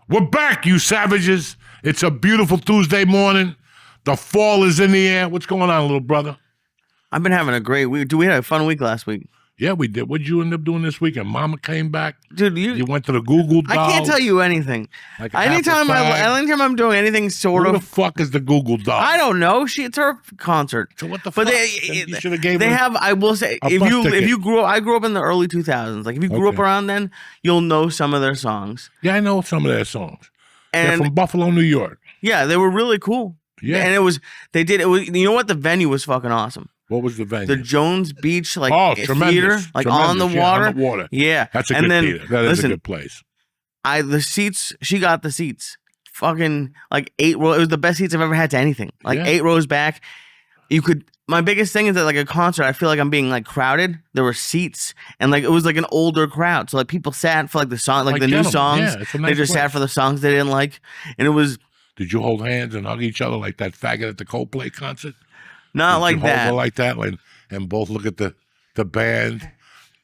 We're back, you savages. It's a beautiful Tuesday morning. The fall is in the air. What's going on, little brother? I've been having a great week. We had a fun week last week. Yeah, we did. What'd you end up doing this weekend? Mama came back. Dude, you went to the Google Dolls. I can't tell you anything. Like anytime I'm doing anything sort Who of. the fuck is the Google Doll? I don't know. It's her concert. So what the fuck? You should have gave They her have. I will say, if you grew up, I grew up in the early 2000s. Like if you grew up around then, you'll know some of their songs. Yeah, I know some of their songs. And they're from Buffalo, New York. Yeah, they were really cool. Yeah, and it was. You know what? The venue was fucking awesome. What was the venue? The Jones Beach, theater, like on the water. On the water. Yeah, that's a good theater. That is a good place. The seats. She got the seats. Fucking like 8 rows. It was the best seats I've ever had to anything. Like 8 rows back. You could. My biggest thing is that like a concert, I feel like I'm being like crowded. There were seats, and like it was like an older crowd. So like people sat for like the song, like the new songs. Yeah, it's a nice they just sat for the songs they didn't like, and it was. Did you hold hands and hug each other like that faggot at the Coldplay concert? Not like that. Hold her like that, and both look at the band.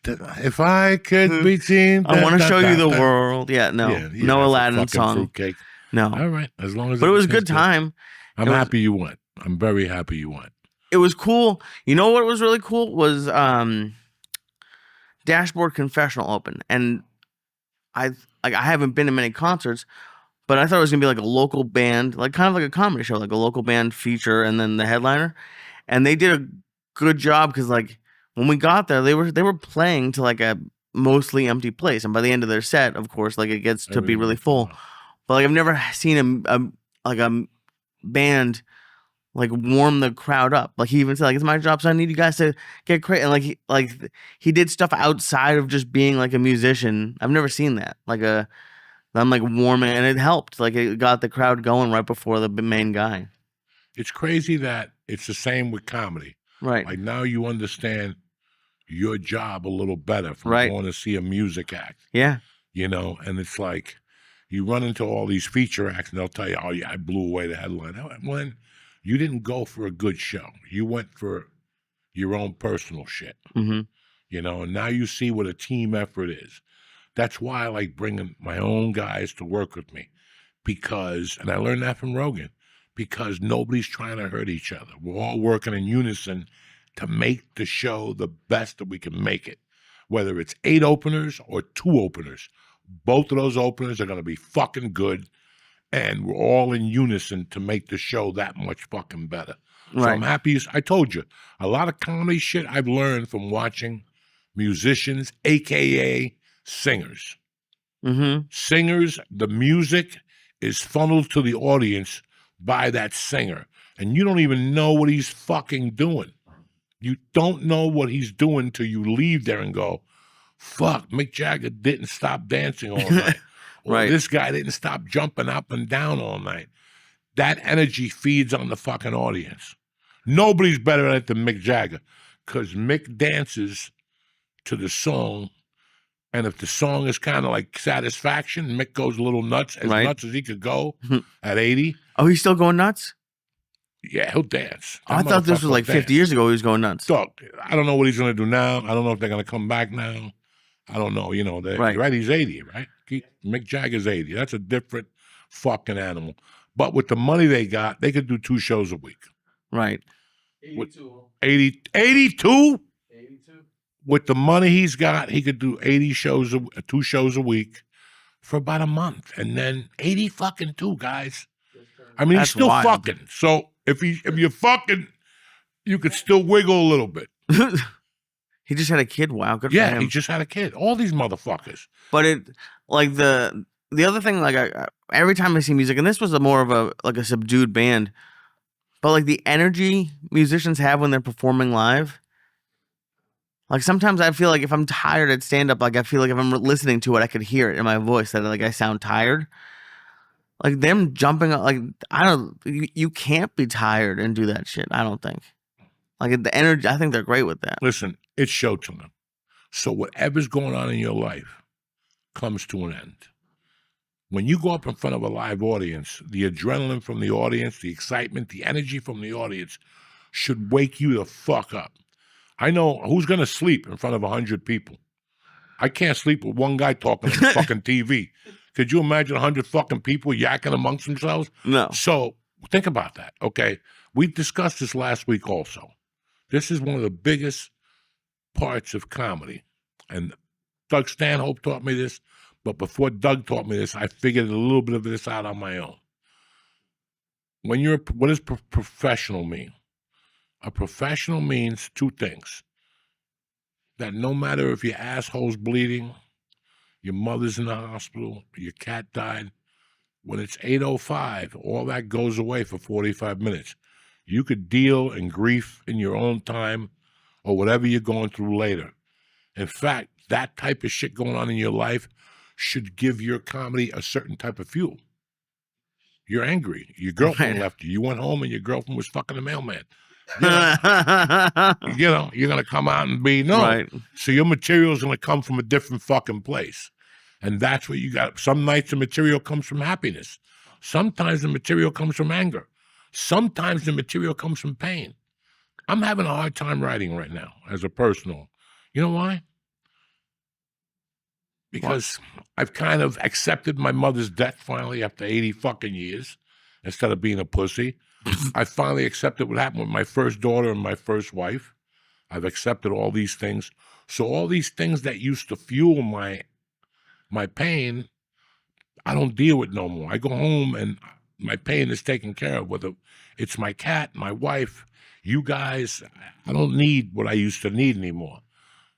If I could be seen, I want to show you the world. Yeah, no, no Aladdin song. Fruitcake. No, all right, as long as. But it was a good time. I'm happy you went. I'm very happy you went. It was cool. You know what was really cool was Dashboard Confessional open, and I haven't been to many concerts. But I thought it was gonna be like a local band, like kind of like a comedy show, like a local band feature, and then the headliner. And they did a good job because, like, when we got there, they were playing to like a mostly empty place, and by the end of their set, of course, like it gets to be really full. But like I've never seen a band like warm the crowd up. Like he even said, like, it's my job, so I need you guys to get crazy. And like he did stuff outside of just being like a musician. I've never seen that. I'm like warming, and it helped. Like it got the crowd going right before the main guy. It's crazy that it's the same with comedy. Right. Like now you understand your job a little better from going to see a music act. Yeah. You know, and it's like you run into all these feature acts and they'll tell you, oh yeah, I blew away the headline. When you didn't go for a good show. You went for your own personal shit. Mm-hmm. You know, and now you see what a team effort is. That's why I like bringing my own guys to work with me because, and I learned that from Rogan, because nobody's trying to hurt each other. We're all working in unison to make the show the best that we can make it. Whether it's 8 openers or 2 openers, both of those openers are going to be fucking good, and we're all in unison to make the show that much fucking better. So I'm happy. I told you, a lot of comedy shit I've learned from watching musicians, a.k.a. singers. Mm-hmm. Singers, the music is funneled to the audience by that singer. And you don't even know what he's fucking doing. You don't know what he's doing till you leave there and go, fuck, Mick Jagger didn't stop dancing all night. Or this guy didn't stop jumping up and down all night. That energy feeds on the fucking audience. Nobody's better at it than Mick Jagger because Mick dances to the song. And if the song is kind of like Satisfaction, Mick goes a little nuts, nuts as he could go at 80. Oh, he's still going nuts? Yeah, he'll dance. I thought this was like 50 years ago he was going nuts. So, I don't know what he's going to do now. I don't know if they're going to come back now. I don't know. You know, right? He's 80, right? Mick Jagger's 80. That's a different fucking animal. But with the money they got, they could do 2 shows a week. Right. 82? 82? With the money he's got, he could do 2 shows a week for about a month. And then 80 fucking 2, guys. I mean, he's still fucking. So if you're fucking, you could still wiggle a little bit. He just had a kid. Wow, good for him. Yeah, he just had a kid. All these motherfuckers. But it, like the other thing, like every time I see music, and this was more of a subdued band, but like the energy musicians have when they're performing live. Like sometimes I feel like if I'm tired at stand up, like I feel like if I'm listening to it, I could hear it in my voice that like I sound tired. Like them jumping up, like you can't be tired and do that shit. I don't think. Like the energy, I think they're great with that. Listen, it's showtime. So whatever's going on in your life comes to an end. When you go up in front of a live audience, the adrenaline from the audience, the excitement, the energy from the audience should wake you the fuck up. I know who's going to sleep in front of 100 people. I can't sleep with one guy talking on the fucking TV Could you imagine 100 fucking people yakking amongst themselves? No. So think about that, okay? We discussed this last week also. This is one of the biggest parts of comedy. And Doug Stanhope taught me this, but before Doug taught me this, I figured a little bit of this out on my own. What does professional mean? A professional means two things. That no matter if your asshole's bleeding, your mother's in the hospital, your cat died, when it's 8:05, all that goes away for 45 minutes. You could deal in grief in your own time or whatever you're going through later. In fact, that type of shit going on in your life should give your comedy a certain type of fuel. You're angry. Your girlfriend left you. You went home and your girlfriend was fucking the mailman. You're going to come out and be, no. Right. So your material is going to come from a different fucking place. And that's what you got. Some nights the material comes from happiness. Sometimes the material comes from anger. Sometimes the material comes from pain. I'm having a hard time writing right now as a personal. You know why? Because I've kind of accepted my mother's death finally after 80 fucking years instead of being a pussy. I finally accepted what happened with my first daughter and my first wife. I've accepted all these things. So all these things that used to fuel my pain, I don't deal with no more. I go home and my pain is taken care of, whether it's my cat, my wife, you guys. I don't need what I used to need anymore.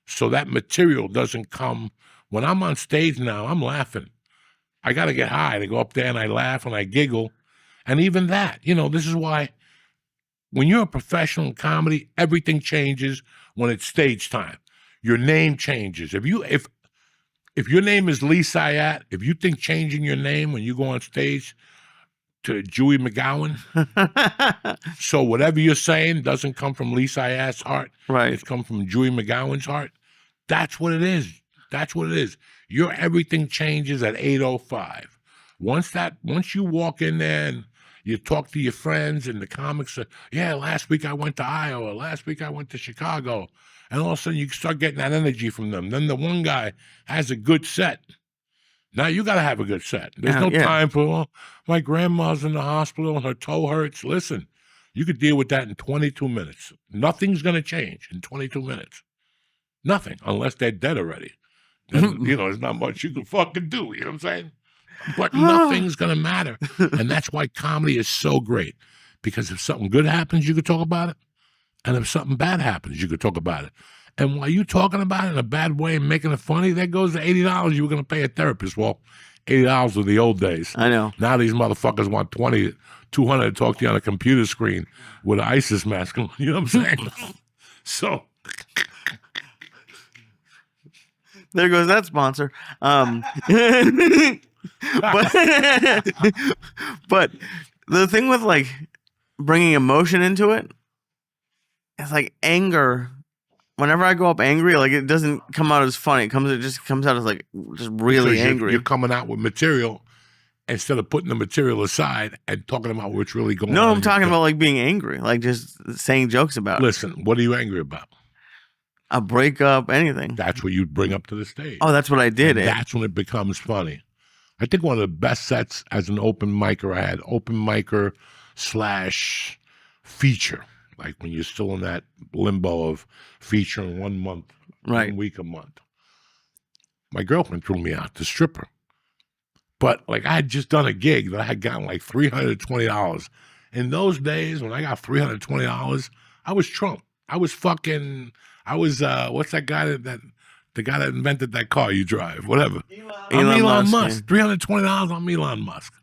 So that material doesn't come. When I'm on stage now, I'm laughing. I got to get high to go up there and I laugh and I giggle. And even that, this is why when you're a professional in comedy, everything changes when it's stage time. Your name changes. If your name is Lee Syatt, if you think changing your name when you go on stage to Dewey McGowan, so whatever you're saying doesn't come from Lee Syatt's heart. Right. It's come from Dewey McGowan's heart. That's what it is. That's what it is. Your everything changes at 8:05. Once you walk in there and you talk to your friends and the comics, last week I went to Iowa, last week I went to Chicago, and all of a sudden you start getting that energy from them. Then the one guy has a good set. Now you got to have a good set. There's no time for, my grandma's in the hospital and her toe hurts. Listen, you could deal with that in 22 minutes. Nothing's going to change in 22 minutes. Nothing, unless they're dead already. Then, there's not much you can fucking do. You know what I'm saying? But nothing's going to matter. And that's why comedy is so great. Because if something good happens, you could talk about it. And if something bad happens, you could talk about it. And while you're talking about it in a bad way and making it funny, there goes the $80 you were going to pay a therapist. Well, $80 were the old days. I know. Now these motherfuckers want $200 to talk to you on a computer screen with an ISIS mask on. You know what I'm saying? So... There goes that sponsor. But the thing with like bringing emotion into it, it's like anger. Whenever I go up angry, like it doesn't come out as funny. It just comes out as like just really angry. You're coming out with material instead of putting the material aside and talking about what's really going on. No, I'm talking about like being angry, like just saying jokes about. Listen, what are you angry about? A breakup, anything. That's what you bring up to the stage. Oh, that's what I did. And that's when it becomes funny. I think one of the best sets as an open micer, I had open micer / feature. Like when you're still in that limbo of featuring 1 month, right. 1 week a month. My girlfriend threw me out to stripper. But like I had just done a gig that I had gotten like $320. In those days when I got $320, I was Trump. I was what's that guy the guy that invented that car you drive, whatever. Elon Musk. $320 on Elon Musk.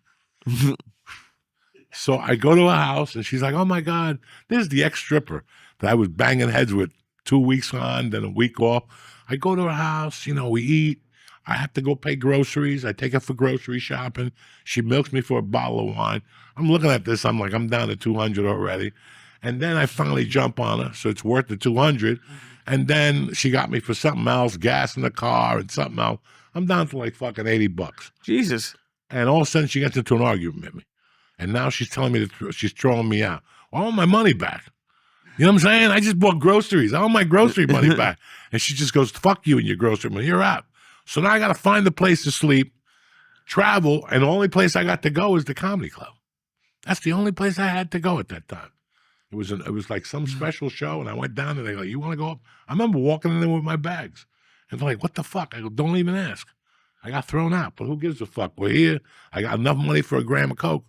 So I go to a house and she's like, oh my God, this is the ex-stripper that I was banging heads with 2 weeks on, then a week off. I go to her house, we eat. I have to go pay groceries. I take her for grocery shopping. She milks me for a bottle of wine. I'm looking at this. I'm like, I'm down to 200 already. And then I finally jump on her, so it's worth the 200. And then she got me for something else, gas in the car and something else. I'm down to like fucking $80. Jesus. And all of a sudden she gets into an argument with me. And now she's telling me that she's throwing me out. Well, I want my money back. You know what I'm saying? I just bought groceries. I want my grocery money back. And she just goes, fuck you and your grocery money. You're out. So now I got to find a place to sleep. travel, and the only place I got to go is the comedy club. That's the only place I had to go at that time. It was like some special show, and I went down and they go, "You want to go up?" I remember walking in there with my bags, and they're like, "What the fuck?" I go, "Don't even ask." I got thrown out, but who gives a fuck? We're here. I got enough money for a gram of coke.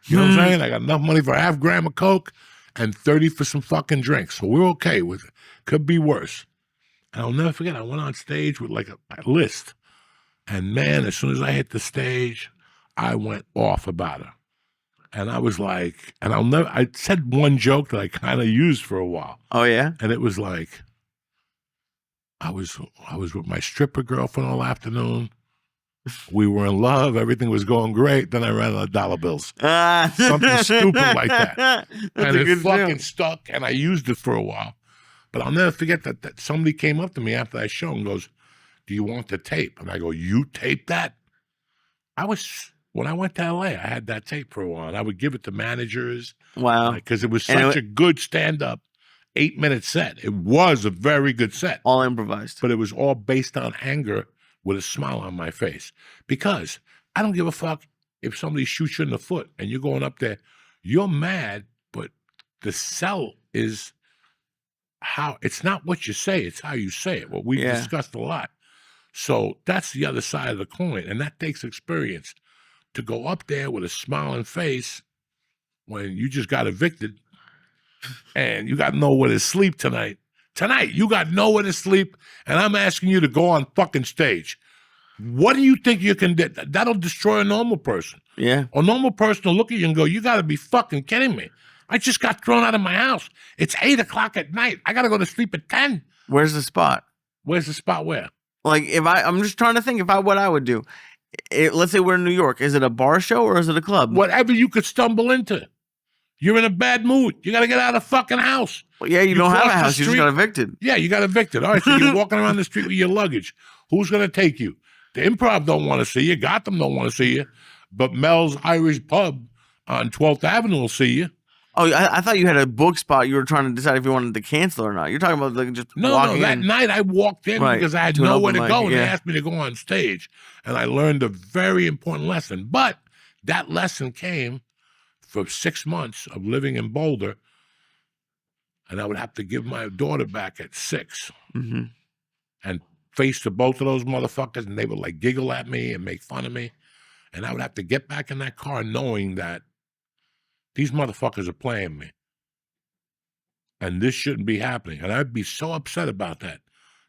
You know what I'm saying? I got enough money for a half gram of coke and 30 for some fucking drinks, so we're okay with it. Could be worse. And I'll never forget. I went on stage with like a list, and man, as soon as I hit the stage, I went off about her. And I was like, I said one joke that I kind of used for a while. Oh, yeah? And it was like, I was with my stripper girlfriend all afternoon. We were in love. Everything was going great. Then I ran out of dollar bills. Something stupid like that. And it fucking stuck, and I used it for a while. But I'll never forget that somebody came up to me after that show and goes, "Do you want the tape?" And I go, "You taped that?" When I went to LA, I had that tape for a while, and I would give it to managers. Wow. Because it was such a good stand-up 8-minute set. It was a very good set. All improvised. But it was all based on anger with a smile on my face. Because I don't give a fuck if somebody shoots you in the foot and you're going up there. You're mad, but the sell is it's not what you say, it's how you say it. What we've discussed a lot. So that's the other side of the coin, and that takes experience. To go up there with a smiling face when you just got evicted and you got nowhere to sleep tonight. Tonight, you got nowhere to sleep, and I'm asking you to go on fucking stage. What do you think you can do? That'll destroy a normal person. Yeah. A normal person will look at you and go, "You got to be fucking kidding me. I just got thrown out of my house. It's 8 o'clock at night. I got to go to sleep at 10. Where's the spot? Where's the spot where? Like, I'm just trying to think what I would do. Let's say we're in New York. Is it a bar show or is it a club? Whatever you could stumble into. You're in a bad mood. You got to get out of the fucking house. Well, yeah, you don't have a house. You just got evicted. Yeah, you got evicted. All right, so you're walking around the street with your luggage. Who's going to take you? The Improv don't want to see you. Gotham don't want to see you. But Mel's Irish Pub on 12th Avenue will see you. Oh, I thought you had a book spot. You were trying to decide if you wanted to cancel or not. You're talking about like just walking that in. night I walked in because I had nowhere to go, and they asked me to go on stage. And I learned a very important lesson. But that lesson came for 6 months of living in Boulder, and I would have to give my daughter back at 6 and face to both of those motherfuckers, and they would like giggle at me and make fun of me. And I would have to get back in that car knowing that these motherfuckers are playing me. And this shouldn't be happening. And I'd be so upset about that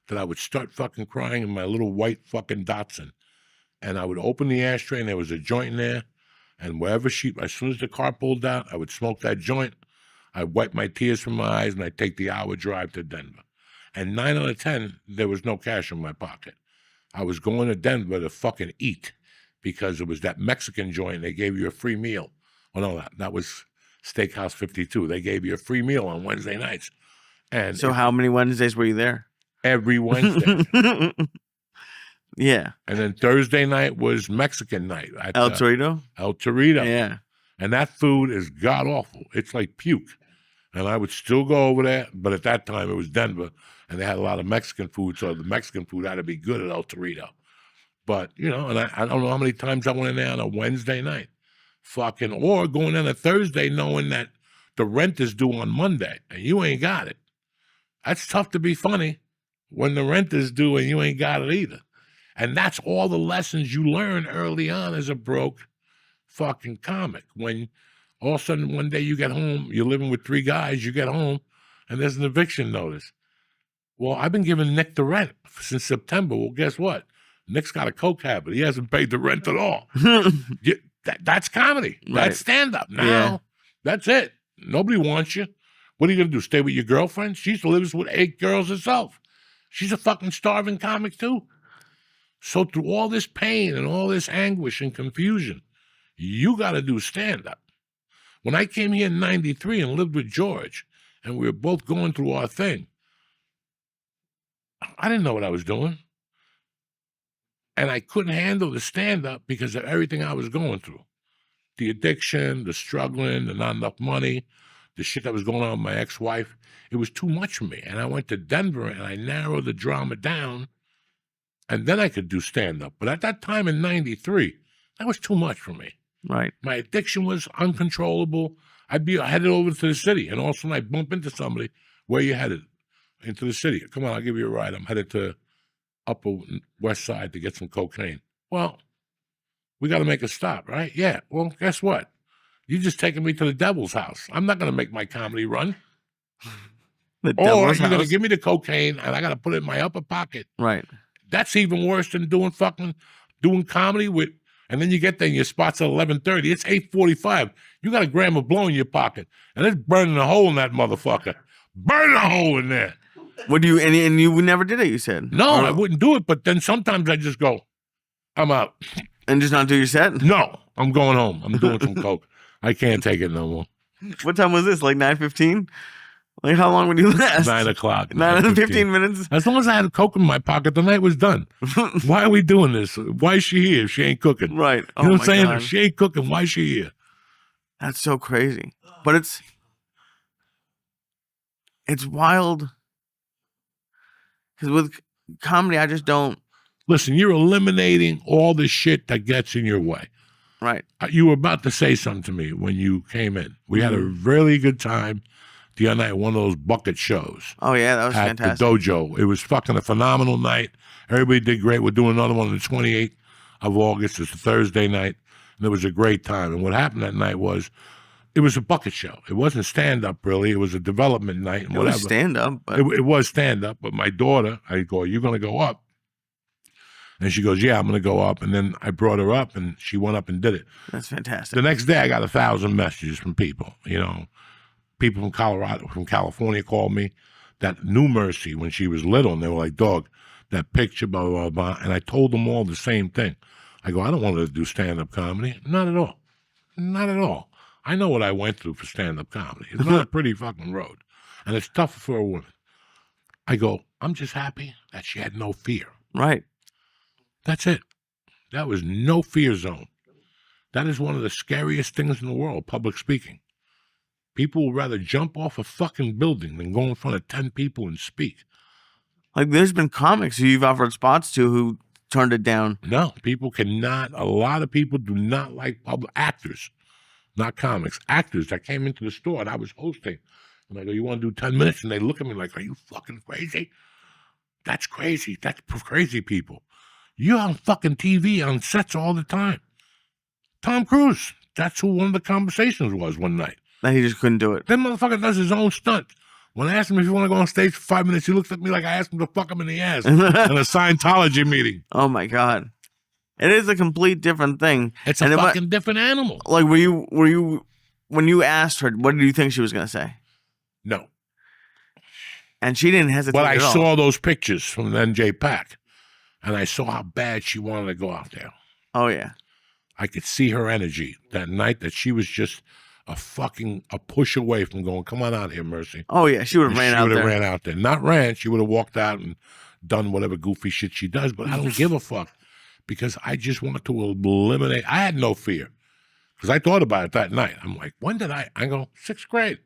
I would start fucking crying in my little white fucking Datsun. And I would open the ashtray and there was a joint in there. And wherever as soon as the car pulled out, I would smoke that joint. I'd wipe my tears from my eyes and I'd take the hour drive to Denver. And 9 out of 10, there was no cash in my pocket. I was going to Denver to fucking eat because it was that Mexican joint. They gave you a free meal. Oh, no, that was Steakhouse 52. They gave you a free meal on Wednesday nights. And so how many Wednesdays were you there? Every Wednesday. Yeah. And then Thursday night was Mexican night. At, El Torito? El Torito. Yeah. And that food is god-awful. It's like puke. And I would still go over there, but at that time it was Denver, and they had a lot of Mexican food, so the Mexican food had to be good at El Torito. But, and I don't know how many times I went in there on a Wednesday night. Or going in a Thursday knowing that the rent is due on Monday and you ain't got it. That's tough to be funny when the rent is due and you ain't got it either. And that's all the lessons you learn early on as a broke fucking comic. When all of a sudden one day you get home, you're living with 3 guys, you get home and there's an eviction notice. Well, I've been giving Nick the rent since September. Well, guess what? Nick's got a coke habit. He hasn't paid the rent at all. That's comedy. Right. That's stand-up. Now, that's it. Nobody wants you. What are you going to do, stay with your girlfriend? She lives with 8 girls herself. She's a fucking starving comic too. So through all this pain and all this anguish and confusion, you got to do stand-up. When I came here in 93 and lived with George, and we were both going through our thing, I didn't know what I was doing. And I couldn't handle the stand-up because of everything I was going through. The addiction, the struggling, the not enough money, the shit that was going on with my ex-wife. It was too much for me. And I went to Denver and I narrowed the drama down, and then I could do stand-up. But at that time in 93, That was too much for me. Right. My addiction was uncontrollable. I'd be headed over to the city, and all of a sudden I'd bump into somebody. Where you headed? Into the city. Come on, I'll give you a ride. I'm headed to Upper West Side to get some cocaine. Well, we got to make a stop, right? Yeah. Well, guess what? You're just taking me to the devil's house. I'm not going to make my comedy run. The Or devil's you're going to house. give me the cocaine, and I got to put it in my upper pocket. Right. That's even worse than doing comedy with. And then you get there and your spot's at 11:30. It's 8:45. You got a gram of blow in your pocket, and it's burning a hole in that motherfucker. Burn a hole in there. What do you and you never did it? You said No, I wouldn't do it. But then sometimes I just go, I'm out. and just not do your set. No, I'm going home. I'm doing some coke. I can't take it no more. What time was this? Like 9:15? Like how long would you last? 9 o'clock. 15 minutes. As long as I had coke in my pocket, the night was done. Why are we doing this? Why is she here if she ain't cooking? Right. You know what I'm saying? If she ain't cooking, why is she here? That's so crazy. But it's wild. Because with comedy, I just don't. Listen, you're eliminating all the shit that gets in your way. Right. You were about to say something to me when you came in. We had a really good time the other night, one of those bucket shows. Oh, yeah, that was at fantastic. the dojo. It was fucking a phenomenal night. Everybody did great. We're doing another one on the 28th of August. It's a Thursday night. And it was a great time. And what happened that night was, it was a bucket show. It wasn't stand-up, really. It was a development night and whatever. It was stand-up. But... It was stand-up. But my daughter, I go, are you going to go up? And she goes, yeah, I'm going to go up. And then I brought her up, and she went up and did it. That's fantastic. The next day, I got 1,000 messages from people, People from Colorado, from California called me that knew Mercy when she was little, and they were like, dog, that picture, blah, blah, blah. And I told them all the same thing. I go, I don't want her to do stand-up comedy. Not at all. Not at all. I know what I went through for stand-up comedy. It's not a pretty fucking road. And it's tough for a woman. I go, I'm just happy that she had no fear. Right. That's it. That was no fear zone. That is one of the scariest things in the world, public speaking. People would rather jump off a fucking building than go in front of 10 people and speak. Like, there's been comics who you've offered spots to who turned it down. No, people cannot. A lot of people do not like public actors, not comics. Actors that came into the store and I was hosting. And I go, you want to do 10 minutes? And they look at me like, are you fucking crazy? That's crazy. That's for crazy people. You're on fucking TV on sets all the time. Tom Cruise. That's who one of the conversations was one night. That he just couldn't do it. That motherfucker does his own stunt. When I asked him if he want to go on stage for 5 minutes, he looks at me like I asked him to fuck him in the ass in a Scientology meeting. Oh my God. It is a complete different thing. It's a fucking different animal. Like, were you, when you asked her, what did you think she was going to say? No. And she didn't hesitate But I at all. saw those pictures from the NJ Pack, and I saw how bad she wanted to go out there. Oh, yeah. I could see her energy that night, that she was just a push away from going, come on out here, Mercy. Oh, yeah. She would have ran out there. She would have ran out there. Not ran. She would have walked out and done whatever goofy shit she does, but I don't give a fuck because I just want to eliminate. I had no fear because I thought about it that night. I'm like, when did I go, 6th grade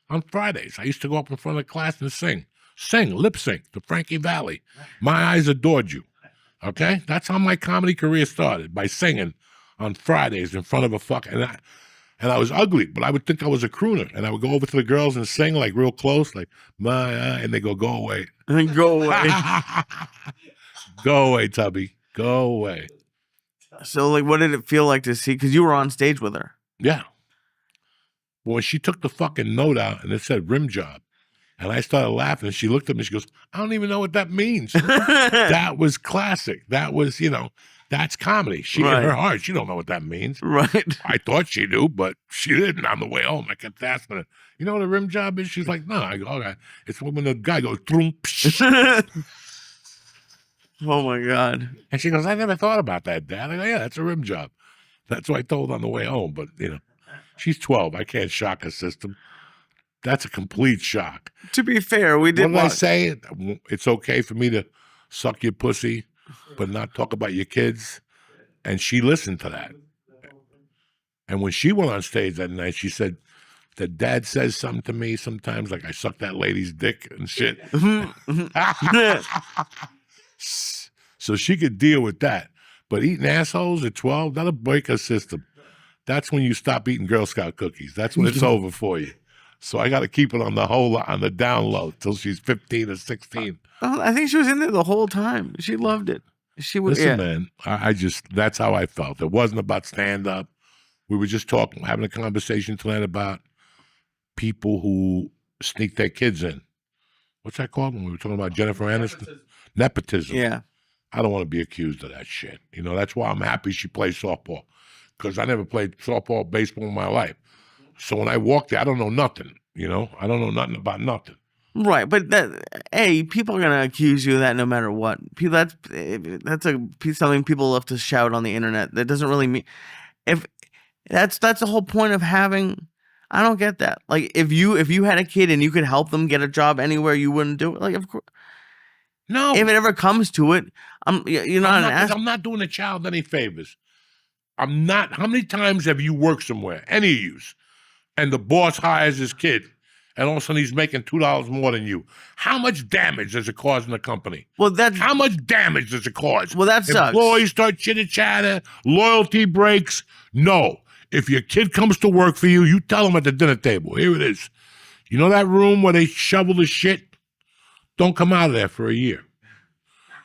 on Fridays. I used to go up in front of the class and sing, lip sync to Frankie Valli. My Eyes Adored You. Okay? That's how my comedy career started, by singing on Fridays in front of a and I was ugly, but I would think I was a crooner. And I would go over to the girls and sing like real close, like, and they go away. Go away. Go away, Tubby. Go away. So, like, what did it feel like to see? Because you were on stage with her. Yeah. Well, when she took the fucking note out and it said rim job, and I started laughing, and she looked at me, she goes, I don't even know what that means. That was classic. That was, that's comedy. She, in her heart, she don't know what that means. Right. I thought she knew, but she didn't. On the way home, I kept asking her, you know what a rim job is? She's like, no. I go, okay. It's when the guy goes, throom, oh, my God. And she goes, I never thought about that, Dad. I go, yeah, that's a rim job. That's what I told her on the way home. But, she's 12. I can't shock her system. That's a complete shock. To be fair, we did. What did I say? It's okay for me to suck your pussy, but not talk about your kids. And she listened to that. And when she went on stage that night, she said that Dad says something to me sometimes, like I suck that lady's dick and shit. So she could deal with that. But eating assholes at 12, that'll break a system. That's when you stop eating Girl Scout cookies. That's when it's over for you. So I got to keep it on the down low till she's 15 or 16. I think she was in there the whole time. She loved it. She was. Listen, man, I just, that's how I felt. It wasn't about stand up. We were just talking, having a conversation tonight about people who sneak their kids in. What's that called when we were talking about Jennifer Aniston? Nepotism. Yeah. I don't want to be accused of that shit. You know, that's why I'm happy she plays softball, because I never played softball, baseball in my life. So when I walk there, I don't know nothing. You know, I don't know nothing about nothing. Right, but people are gonna accuse you of that no matter what. People, something people love to shout on the internet. That doesn't really mean if that's the whole point of having. I don't get that. Like if you had a kid and you could help them get a job anywhere, you wouldn't do it. Like of course, no. If it ever comes to it, I'm not doing the child any favors. I'm not. How many times have you worked somewhere, any of yous, and the boss hires his kid, and all of a sudden he's making $2 more than you? How much damage does it cause in the company? Well, how much damage does it cause? Well, that sucks. Employees start chitter-chatter, loyalty breaks. No. If your kid comes to work for you, you tell them at the dinner table, here it is. You know that room where they shovel the shit? Don't come out of there for a year.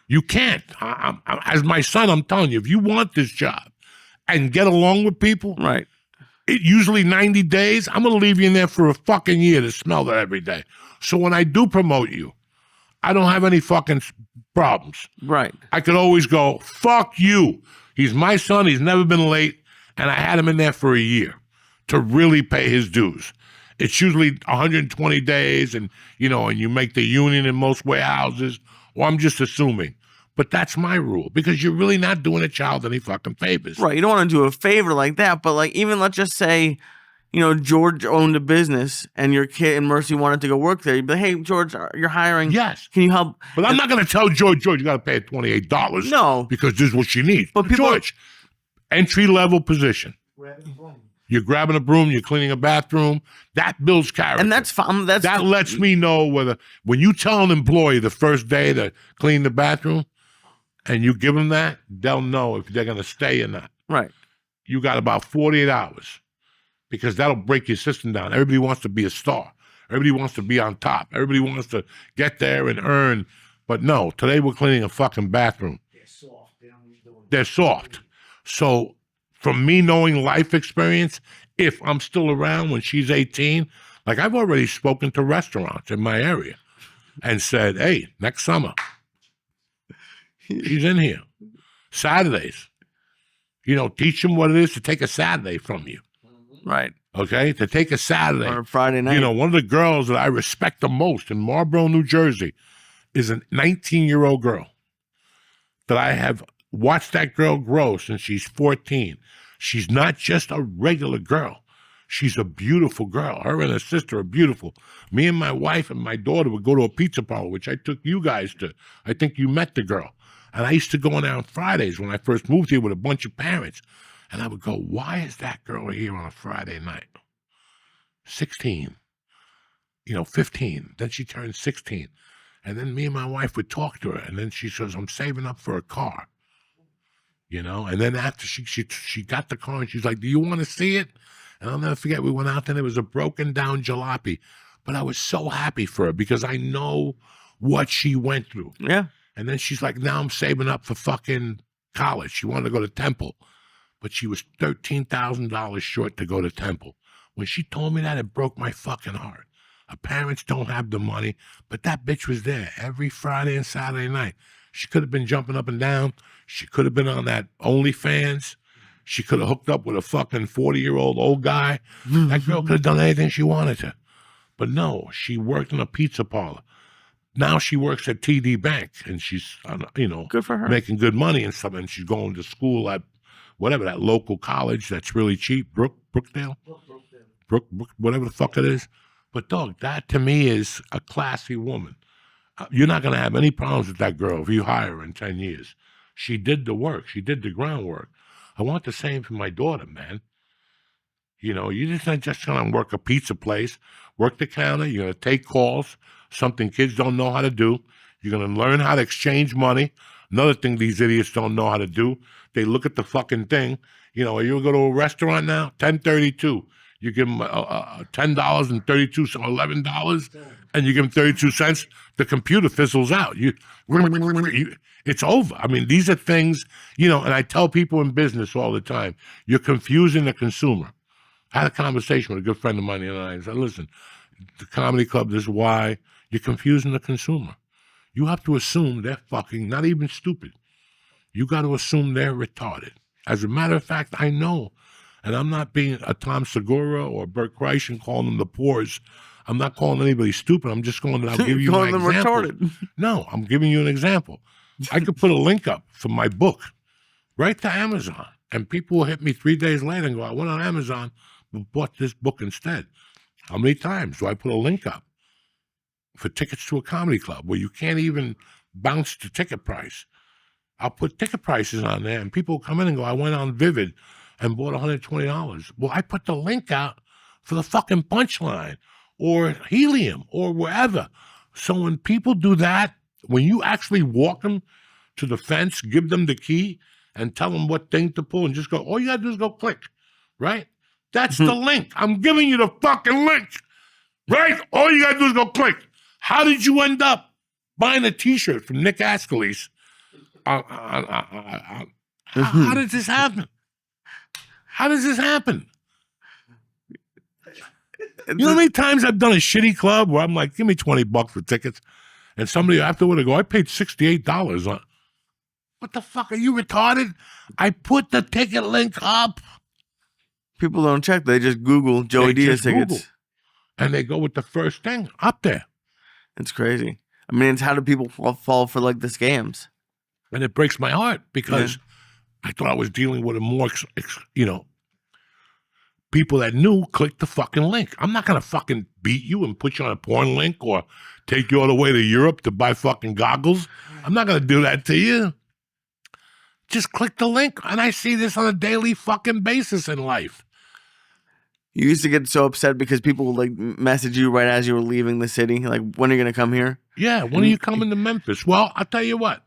You can't. As my son, I'm telling you, if you want this job and get along with people, right? Usually 90 days, I'm going to leave you in there for a fucking year to smell that every day. So when I do promote you, I don't have any fucking problems. Right. I could always go, fuck you. He's my son. He's never been late. And I had him in there for a year to really pay his dues. It's usually 120 days and you make the union in most warehouses. Or I'm just assuming. But that's my rule, because you're really not doing a child any fucking favors. Right. You don't want to do a favor like that, but like even let's just say, George owned a business and your kid and Mercy wanted to go work there. You'd be like, hey, George, you're hiring. Yes. Can you help? But I'm not going to tell George, you got to pay her $28. No. Because this is what she needs. But George, entry-level position. You're grabbing a broom, you're cleaning a bathroom. That builds character. And that's fine. That lets me know when you tell an employee the first day to clean the bathroom, and you give them that, they'll know if they're going to stay or not. Right. You got about 48 hours, because that'll break your system down. Everybody wants to be a star. Everybody wants to be on top. Everybody wants to get there and earn. But no, today we're cleaning a fucking bathroom. They're soft. They're soft. So from me knowing life experience, if I'm still around when she's 18, like I've already spoken to restaurants in my area and said, hey, next summer, she's in here. Saturdays. Teach them what it is to take a Saturday from you. Right. Okay? To take a Saturday. Or a Friday night. One of the girls that I respect the most in Marlboro, New Jersey is a 19-year-old girl that I have watched that girl grow since she's 14. She's not just a regular girl. She's a beautiful girl. Her and her sister are beautiful. Me and my wife and my daughter would go to a pizza parlor, which I took you guys to. I think you met the girl. And I used to go in there on Fridays when I first moved here with a bunch of parents. And I would go, why is that girl here on a Friday night? 16, 15. Then she turned 16. And then me and my wife would talk to her. And then she says, I'm saving up for a car. And then after she got the car and she's like, do you want to see it? And I'll never forget, we went out there and it was a broken down jalopy. But I was so happy for her because I know what she went through. Yeah. And then she's like, now I'm saving up for fucking college. She wanted to go to Temple. But she was $13,000 short to go to Temple. When she told me that, it broke my fucking heart. Her parents don't have the money, but that bitch was there every Friday and Saturday night. She could have been jumping up and down. She could have been on that OnlyFans. She could have hooked up with a fucking 40-year-old old guy. That girl could have done anything she wanted to. But no, she worked in a pizza parlor. Now she works at TD Bank, and she's, good for her, making good money and stuff. And she's going to school at whatever, that local college that's really cheap, Brookdale, whatever the fuck it is. But dog, that to me is a classy woman. You're not going to have any problems with that girl if you hire her in 10 years. She did the work. She did the groundwork. I want the same for my daughter, man. You're just going to work a pizza place, work the counter. You're going to take calls, something kids don't know how to do. You're going to learn how to exchange money, Another thing these idiots don't know how to do, they look at the fucking thing. You know, you go to a restaurant now, $10.32. You give them $10 and 32 cents, $11, and you give them 32 cents. The computer fizzles out. It's over. I mean, these are things, you know, and I tell people in business all the time, you're confusing the consumer. I had a conversation with a good friend of mine the other night. I said, listen, the comedy club, this is why you're confusing the consumer. You have to assume they're fucking not even stupid. You got to assume they're retarded. As a matter of fact, I know, and I'm not being a Tom Segura or Bert Kreischer calling them the poors. I'm not calling anybody stupid. I'm just calling it. I'll give you calling my them example. retarded. No, I'm giving you an example. I could put a link up for my book right to Amazon, and people will hit me 3 days later and go, I went on Amazon but bought this book instead. How many times do I put a link up for tickets to a comedy club where you can't even bounce the ticket price? I'll put ticket prices on there, and people come in and go, I went on Vivid and bought $120. Well, I put the link out for the fucking Punchline or Helium or wherever. So when people do that, when you actually walk them to the fence, give them the key, and tell them what thing to pull, and just go, all you gotta do is go click, right? That's the link. I'm giving you the fucking link, right? All you gotta do is go click. How did you end up buying a T-shirt from Nick Ascalise? How did this happen? How does this happen? You know how many times I've done a shitty club where I'm like, give me $20 for tickets, and somebody afterward I go, I paid $68 on. What the fuck? Are you retarded? I put the ticket link up. People don't check. They just Google Joey Diaz tickets. Google, and they go with the first thing up there. It's crazy. I mean, it's how do people fall for like the scams? And it breaks my heart because I thought I was dealing with a more, you know, people that knew, click the fucking link. I'm not going to fucking beat you and put you on a porn link or take you all the way to Europe to buy fucking goggles. I'm not going to do that to you. Just click the link. And I see this on a daily fucking basis in life. You used to get so upset because people would like message you right as you were leaving the city. Like, when are you going to come here? Yeah, when are you coming to Memphis? Well, I'll tell you what.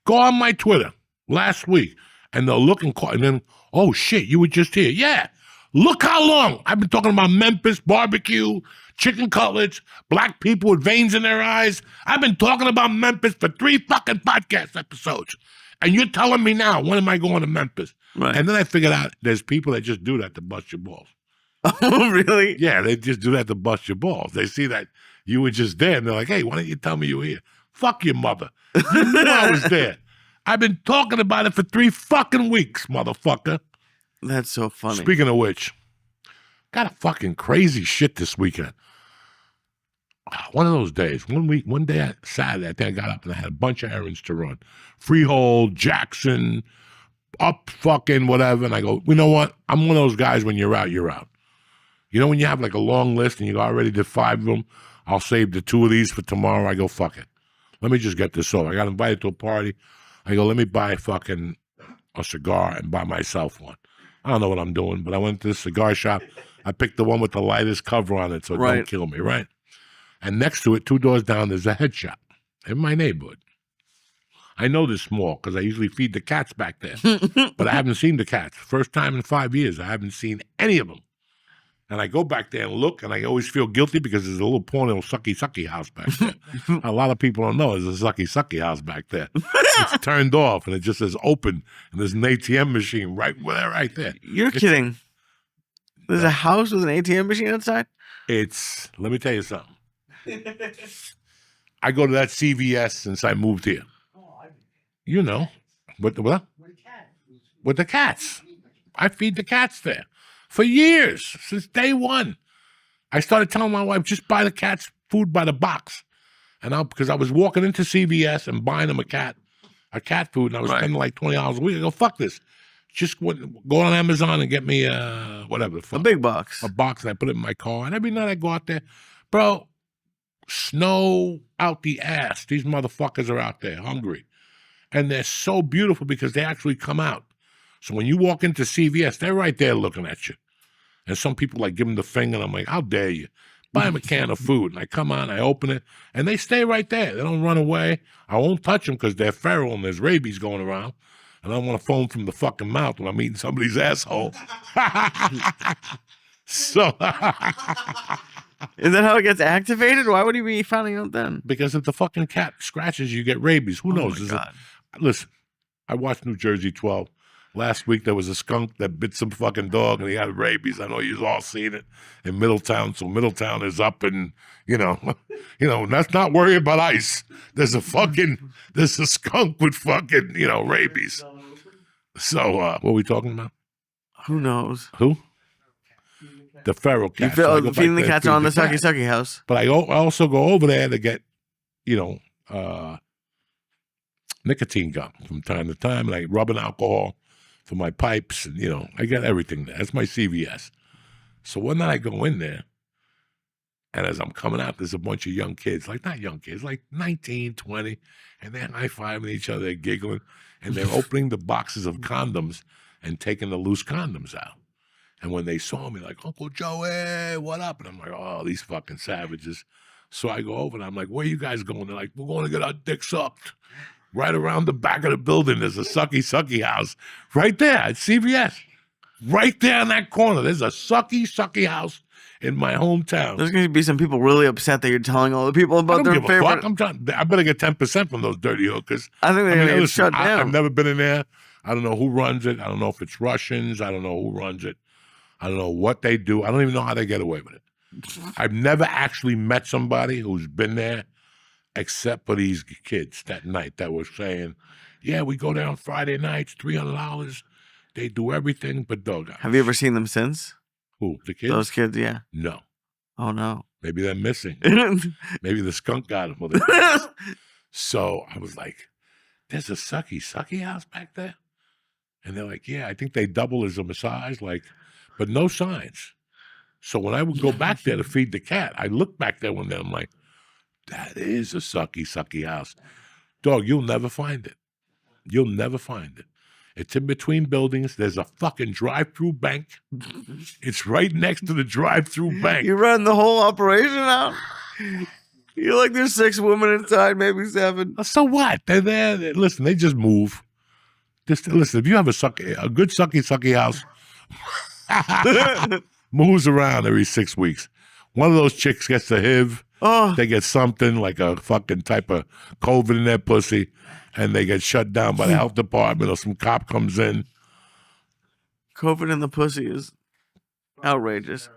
Go on my Twitter last week and they'll look and call, and then, oh shit, you were just here. Yeah. Look how long I've been talking about Memphis, barbecue, chicken cutlets, black people with veins in their eyes. I've been talking about Memphis for 3 fucking podcast episodes. And you're telling me now, when am I going to Memphis? Right. And then I figured out there's people that just do that to bust your balls. Oh, really? Yeah, they just do that to bust your balls. They see that you were just there, and they're like, hey, why don't you tell me you were here? Fuck your mother. You knew I was there. I've been talking about it for 3 fucking weeks, motherfucker. That's so funny. Speaking of which, got a fucking crazy shit this weekend. One of those days, one day, Saturday, I think I got up and I had a bunch of errands to run. Freehold, Jackson, up fucking whatever. And I go, you know what? I'm one of those guys, when you're out, you're out. You know when you have like a long list and you already did 5 of them? I'll save the 2 of these for tomorrow. I go, fuck it. Let me just get this over. I got invited to a party. I go, let me buy fucking a cigar and buy myself one. I don't know what I'm doing, but I went to the cigar shop. I picked the one with the lightest cover on it so it don't kill me, right? And next to it, 2 doors down, there's a head shop in my neighborhood. I know this mall because I usually feed the cats back there, but I haven't seen the cats. First time in 5 years, I haven't seen any of them. And I go back there and look, and I always feel guilty because there's a little porno sucky house back there. A lot of people don't know there's a sucky house back there. It's turned off, and it just says open, and there's an ATM machine right there. You're kidding. There's a house with an ATM machine outside? Let me tell you something. I go to that CVS since I moved here. You know. What? With the cats. I feed the cats there. For years, since day one. I started telling my wife, just buy the cats food by the box. And because I was walking into CVS and buying them a cat food, and I was spending like $20 a week. I go, fuck this. Just go on Amazon and get me whatever. A big box. A box, and I put it in my car. And every night I go out there, bro, snow out the ass. These motherfuckers are out there hungry. And they're so beautiful because they actually come out. So when you walk into CVS, they're right there looking at you. And some people like give them the finger, and I'm like, how dare you? buy them a can of food. And I come on, I open it, and they stay right there. They don't run away. I won't touch them because they're feral and there's rabies going around. And I don't want to foam from the fucking mouth when I'm eating somebody's asshole. So, is that how it gets activated? Why would he be finding out then? Because if the fucking cat scratches you, get rabies. Who knows? My God. Listen, I watched New Jersey 12. Last week there was a skunk that bit some fucking dog and he had rabies. I know you've all seen it in Middletown. So Middletown is up and, let's not worry about ice. There's a skunk with fucking, rabies. So what are we talking about? Who knows? Who? The feral cat. Feeding the cats on the sucky house. But I also go over there to get, nicotine gum from time to time, and I rub an alcohol for my pipes, and I got everything there. That's my CVS. So one night I go in there, and as I'm coming out, there's a bunch of young kids, not young kids, like 19, 20, and they're high-fiving each other, giggling, and they're opening the boxes of condoms and taking the loose condoms out. And when they saw me, like, Uncle Joey, what up? And I'm like, oh, these fucking savages. So I go over, and I'm like, where you guys going? They're like, we're going to get our dicks sucked. Right around the back of the building, there's a sucky house. Right there at CVS. Right there in that corner, there's a sucky house in my hometown. There's going to be some people really upset that you're telling all the people about their favorite. I better get 10% from those dirty hookers. I think they're going to get shut down. I've never been in there. I don't know who runs it. I don't know if it's Russians. I don't know who runs it. I don't know what they do. I don't even know how they get away with it. I've never actually met somebody who's been there except for these kids that night that were saying, yeah, we go there on Friday nights, $300. They do everything but dog eyes. Have you ever seen them since? Who, the kids? Those kids, yeah. No. Oh, no. Maybe they're missing. Maybe the skunk got them. So I was like, there's a sucky house back there? And they're like, yeah, I think they double as a massage, but no signs. So when I would go back there to feed the cat, I look back there one day, I'm like, that is a sucky house. Dog, you'll never find it. You'll never find it. It's in between buildings. There's a fucking drive-through bank. It's right next to the drive-through bank. You run the whole operation out? You're like, there's 6 women inside, maybe 7. So what? They're there. Listen, they just move. Listen, if you have a good sucky house, moves around every 6 weeks. One of those chicks gets the HIV. Oh. They get something like a fucking type of COVID in their pussy, and they get shut down by the health department, or some cop comes in. COVID in the pussy is outrageous.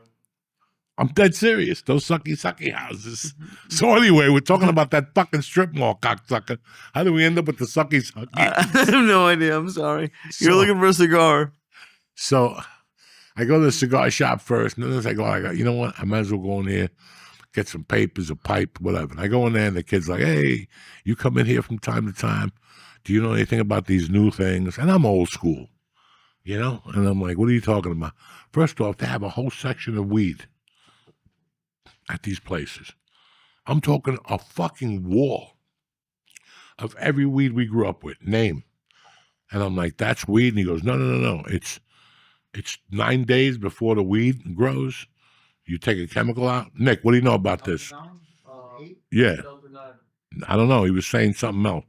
I'm dead serious. Those sucky houses. So anyway, we're talking about that fucking strip mall cocksucker. How do we end up with the sucky? I have no idea. I'm sorry. You're looking for a cigar. So I go to the cigar shop first, and then as I go, you know what? I might as well go in here, get some papers, a pipe, whatever. And I go in there, and the kid's like, hey, you come in here from time to time. Do you know anything about these new things? And I'm old school, And I'm like, what are you talking about? First off, they have a whole section of weed at these places. I'm talking a fucking wall of every weed we grew up with, name. And I'm like, that's weed? And he goes, no. It's 9 days before the weed grows. You take a chemical out. Nick, what do you know about this? Yeah. I don't know. He was saying something else.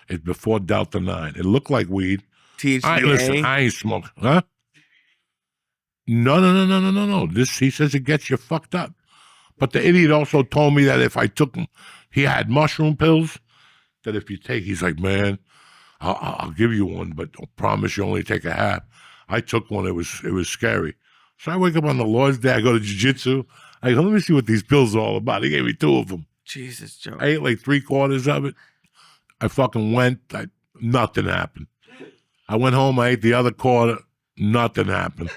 It's before Delta 9. It looked like weed. THCA? Listen, I ain't smoking. Huh? No. He says it gets you fucked up. But the idiot also told me that if I took him, he had mushroom pills, that if you take, he's like, man, I'll give you one, but I promise you only take a half. I took one. It was scary. So I wake up on the Lord's Day. I go to jiu-jitsu. I go, let me see what these pills are all about. He gave me 2 of them. Jesus, Joe. I ate like 3/4 of it. I fucking went. Nothing happened. I went home. I ate the other quarter. Nothing happened.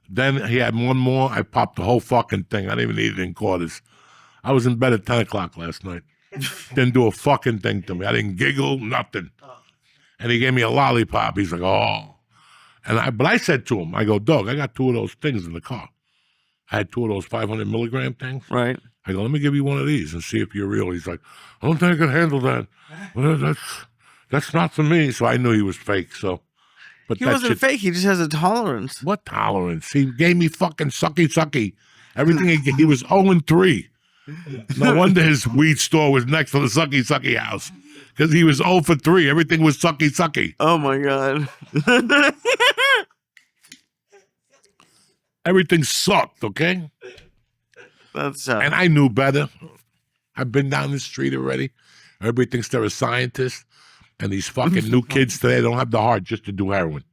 Then he had one more. I popped the whole fucking thing. I didn't even eat it in quarters. I was in bed at 10 o'clock last night. Didn't do a fucking thing to me. I didn't giggle, nothing. And he gave me a lollipop. He's like, oh. But I said to him, I go, dog, I got 2 of those things in the car. I had 2 of those 500 milligram things. Right. I go, let me give you one of these and see if you're real. He's like, I don't think I can handle that. Well, that's not for me. So I knew he was fake. So, but he wasn't fake. He just has a tolerance. What tolerance? He gave me fucking sucky. Everything he was 0-3. No wonder his weed store was next to the Sucky Sucky house. Because he was 0 for 3. Everything was Sucky Sucky. Oh my God. Everything sucked, okay? That's And I knew better. I've been down the street already. Everybody thinks they're a scientist. And these fucking new kids today don't have the heart just to do heroin.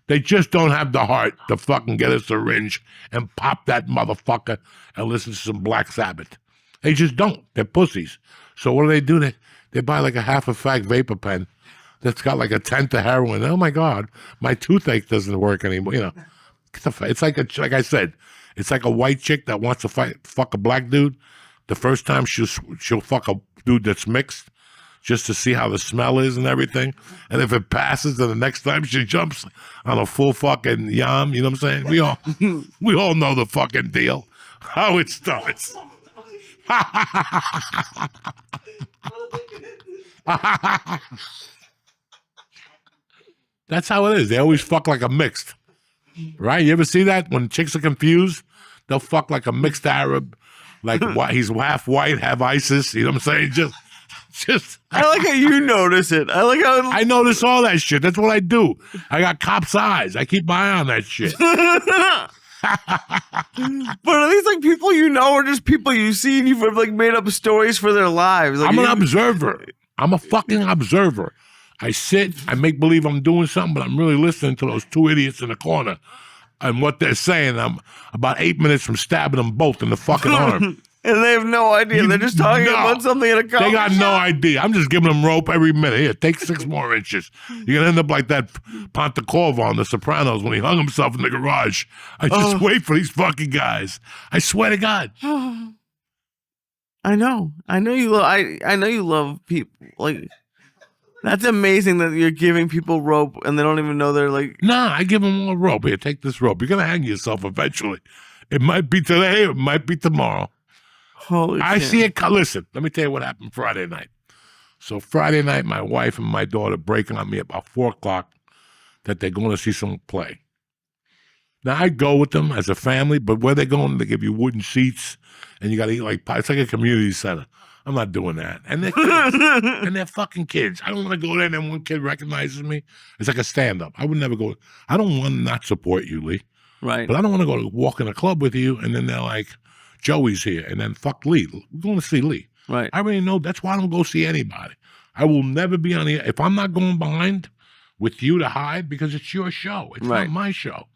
They just don't have the heart to fucking get a syringe and pop that motherfucker and listen to some Black Sabbath. They just don't. They're pussies. So what do? They buy like a half a fag vapor pen that's got like a tenth of heroin. Oh my God, my toothache doesn't work anymore. You know, it's like I said, it's like a white chick that wants to fuck a black dude. The first time she'll fuck a dude that's mixed, just to see how the smell is and everything. And if it passes, then the next time she jumps on a full fucking yam. You know what I'm saying? We all know the fucking deal. How it starts. That's how it is. They always fuck like a mixed. Right? You ever see that? When chicks are confused, they'll fuck like a mixed Arab. Like he's half white, half ISIS. You know what I'm saying? Just I like how you notice it. I like how I notice all that shit. That's what I do. I got cop's eyes. I keep my eye on that shit. But are these like people you know or just people you see and you've like made up stories for their lives? Like, I'm an observer. I'm a fucking observer. I sit, I make believe I'm doing something, but I'm really listening to those two idiots in the corner and what they're saying. I'm about 8 minutes from stabbing them both in the fucking arm. And they have no idea. They're just talking about something in a coffee They got shop. no idea. I'm just giving them rope every minute. Here, take 6 more inches. You're going to end up like that Pontecorvo on The Sopranos when he hung himself in the garage. I just wait for these fucking guys. I swear to God. I know. I know you love I know you love people. Like, that's amazing that you're giving people rope and they don't even know they're like. Nah, I give them all rope. Here, take this rope. You're going to hang yourself eventually. It might be today. It might be tomorrow. Holy I shit. see it. Listen, let me tell you what happened Friday night. So Friday night, my wife and my daughter break on me about 4 o'clock that they're going to see someone play. Now, I go with them as a family, but where they going, they give you wooden seats, and you got to eat like pie. It's like a community center. I'm not doing that. And they're kids. And they're fucking kids. I don't want to go there and then one kid recognizes me. It's like a stand-up. I would never go. I don't want to not support you, Lee. Right. But I don't want to go to walk in a club with you, and then they're like, Joey's here, and then fuck Lee. We're going to see Lee. Right. I already know. That's why I don't go see anybody. I will never be on the. If I'm not going behind with you to hide, because it's your show. It's not my show.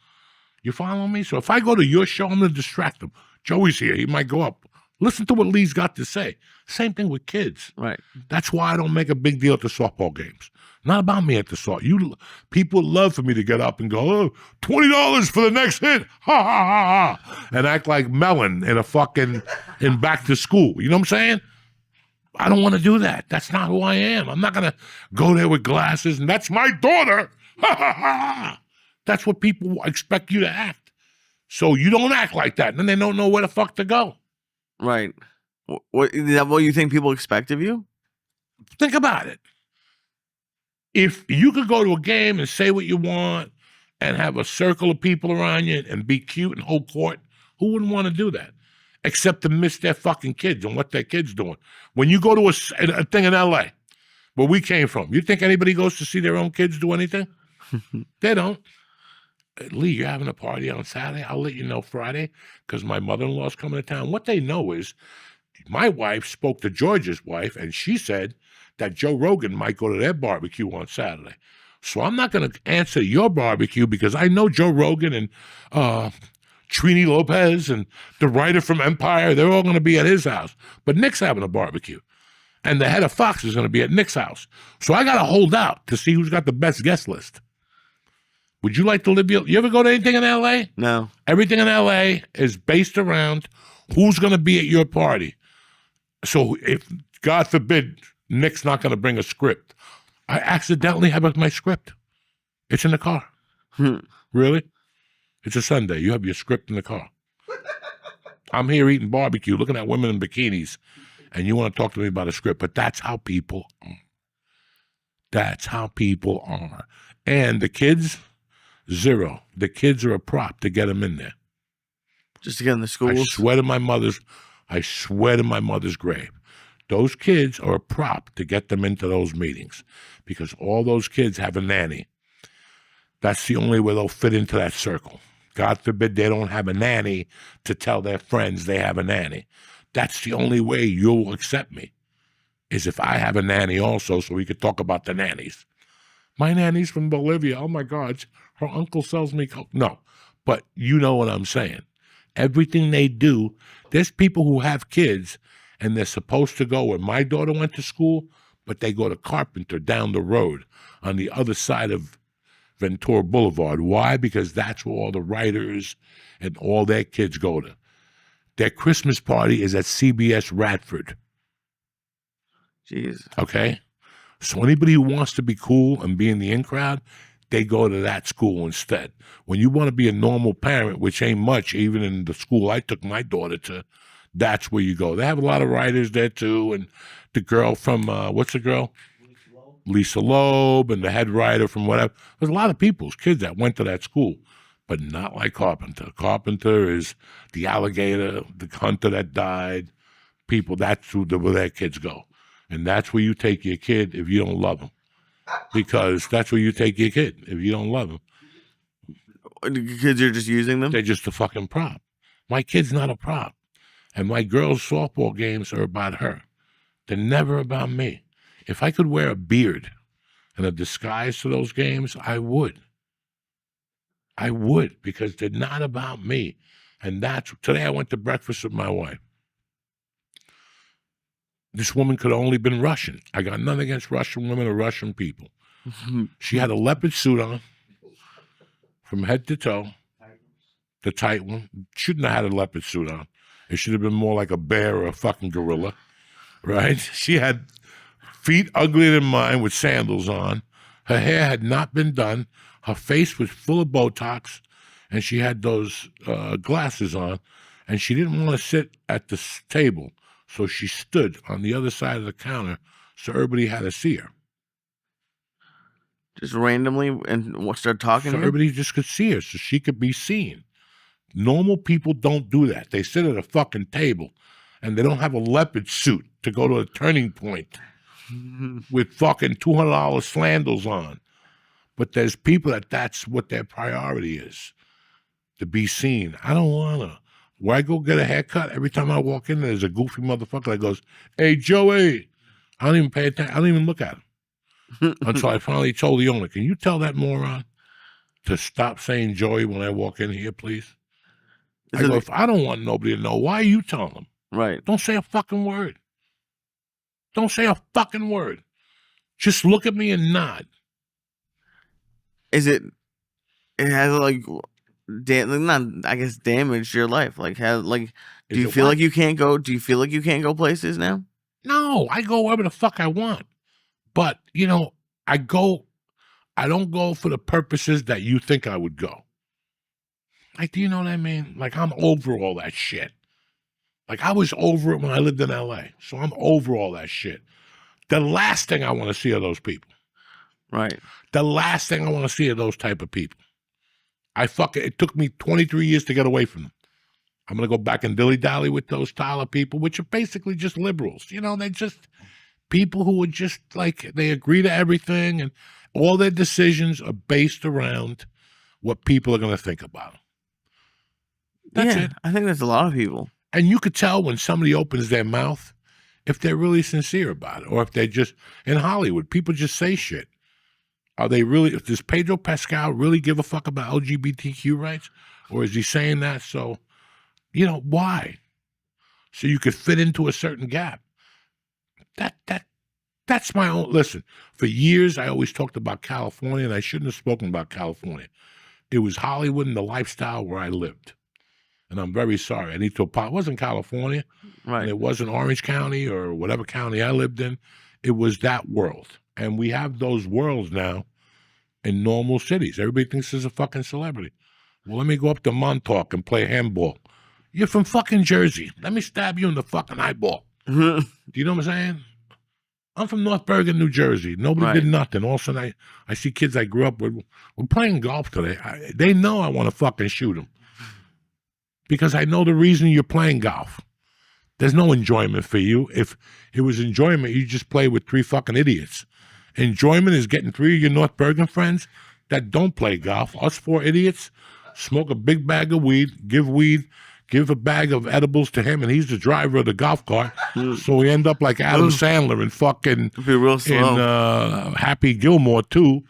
You follow me? So if I go to your show, I'm going to distract him. Joey's here. He might go up. Listen to what Lee's got to say. Same thing with kids. Right. That's why I don't make a big deal at the softball games. Not about me at the softball. People love for me to get up and go, oh, $20 for the next hit. Ha, ha, ha, ha. And act like Melon in back to school. You know what I'm saying? I don't want to do that. That's not who I am. I'm not going to go there with glasses and that's my daughter. Ha, ha, ha. That's what people expect you to act. So you don't act like that. And then they don't know where the fuck to go. Right. What is that what you think people expect of you? Think about it. If you could go to a game and say what you want and have a circle of people around you and be cute and hold court, who wouldn't want to do that? Except to miss their fucking kids and what their kids doing. When you go to a thing in L.A., where we came from, you think anybody goes to see their own kids do anything? They don't. Lee, you're having a party on Saturday? I'll let you know Friday because my mother-in-law's coming to town. What they know is my wife spoke to George's wife, and she said that Joe Rogan might go to their barbecue on Saturday. So I'm not going to answer your barbecue because I know Joe Rogan and Trini Lopez and the writer from Empire, they're all going to be at his house. But Nick's having a barbecue. And the head of Fox is going to be at Nick's house. So I got to hold out to see who's got the best guest list. Would you like to live you ever go to anything in L.A.? No. Everything in L.A. is based around who's going to be at your party. So if, God forbid, Nick's not going to bring a script, I accidentally have my script. It's in the car. Really? It's a Sunday. You have your script in the car. I'm here eating barbecue, looking at women in bikinis, and you want to talk to me about a script. But that's how people are. That's how people are. And the kids, zero. The kids are a prop to get them in there. Just to get in the I schools. swear to my mother's grave. Those kids are a prop to get them into those meetings because all those kids have a nanny. That's the only way they'll fit into that circle. God forbid they don't have a nanny to tell their friends they have a nanny. That's the only way you'll accept me, is if I have a nanny also, so we could talk about the nannies. My nanny's from Bolivia. Oh, my God. Her uncle sells me coke. No, but you know what I'm saying. Everything they do, there's people who have kids, and they're supposed to go where my daughter went to school, but they go to Carpenter down the road on the other side of Ventura Boulevard. Why? Because that's where all the writers and all their kids go to. Their Christmas party is at CBS Radford. Jeez. Okay? So anybody who wants to be cool and be in the in crowd, they go to that school instead. When you want to be a normal parent, which ain't much, even in the school I took my daughter to, that's where you go. They have a lot of writers there too, and the girl from, what's the girl? Lisa Loeb, and the head writer from whatever. There's a lot of people's kids that went to that school, but not like Carpenter. Carpenter is the alligator, the hunter that died. People, that's where their kids go. And that's where you take your kid if you don't love him. Because that's where you take your kid if you don't love him. The kids are just using them? They're just a fucking prop. My kid's not a prop. And my girls' softball games are about her. They're never about me. If I could wear a beard and a disguise to those games, I would. I would, because they're not about me. And today I went to breakfast with my wife. This woman could have only been Russian. I got nothing against Russian women or Russian people. She had a leopard suit on from head to toe, the tight one. Shouldn't have had a leopard suit on. It should have been more like a bear or a fucking gorilla, right? She had feet uglier than mine with sandals on. Her hair had not been done. Her face was full of Botox, and she had those glasses on, and she didn't want to sit at the table, so she stood on the other side of the counter so everybody had to see her. Just randomly and start talking so to her? Everybody just could see her, so she could be seen. Normal people don't do that. They sit at a fucking table, and they don't have a leopard suit to go to a turning point with fucking $200 sandals on. But there's people that's what their priority is, to be seen. I don't want to. Where I go get a haircut, every time I walk in, there's a goofy motherfucker that goes, "Hey, Joey." I don't even pay attention. I don't even look at him. Until I finally told the owner, "Can you tell that moron to stop saying Joey when I walk in here, please?" I go, if I don't want nobody to know, why are you telling them? Right. Don't say a fucking word. Don't say a fucking word. Just look at me and nod. It has like not, I guess, damaged your life? Like, do you feel like you can't go? Do you feel like you can't go places now? No, I go wherever the fuck I want. But, you know, I don't go for the purposes that you think I would go. Like, do you know what I mean? Like, I'm over all that shit. Like, I was over it when I lived in LA. So I'm over all that shit. The last thing I want to see are those people. Right. The last thing I want to see are those type of people. It took me 23 years to get away from them. I'm going to go back and dilly-dally with those Tyler people, which are basically just liberals. You know, they're just people who are just like, they agree to everything, and all their decisions are based around what people are going to think about them. That's it. I think that's a lot of people. And you could tell when somebody opens their mouth if they're really sincere about it, or if they're just, in Hollywood, people just say shit. Are they really, does Pedro Pascal really give a fuck about LGBTQ rights? Or is he saying that so, you know, why? So you could fit into a certain gap. That's my own, listen, for years I always talked about California, and I shouldn't have spoken about California. It was Hollywood and the lifestyle where I lived. And I'm very sorry. I need to apologize. It wasn't California. Right. And it wasn't Orange County or whatever county I lived in. It was that world. And we have those worlds now in normal cities. Everybody thinks there's a fucking celebrity. Well, let me go up to Montauk and play handball. You're from fucking Jersey. Let me stab you in the fucking eyeball. Do you know what I'm saying? I'm from North Bergen, New Jersey. Nobody did nothing. All of a sudden, I see kids I grew up with. We're playing golf today. They know I want to fucking shoot them. because I know the reason you're playing golf. There's no enjoyment for you. If it was enjoyment, you just play with 3 fucking idiots. Enjoyment is getting 3 of your North Bergen friends that don't play golf. Us 4 idiots smoke a big bag of weed, give a bag of edibles to him, and he's the driver of the golf cart. So we end up like Adam Sandler and fucking Be real slow. in Happy Gilmore too.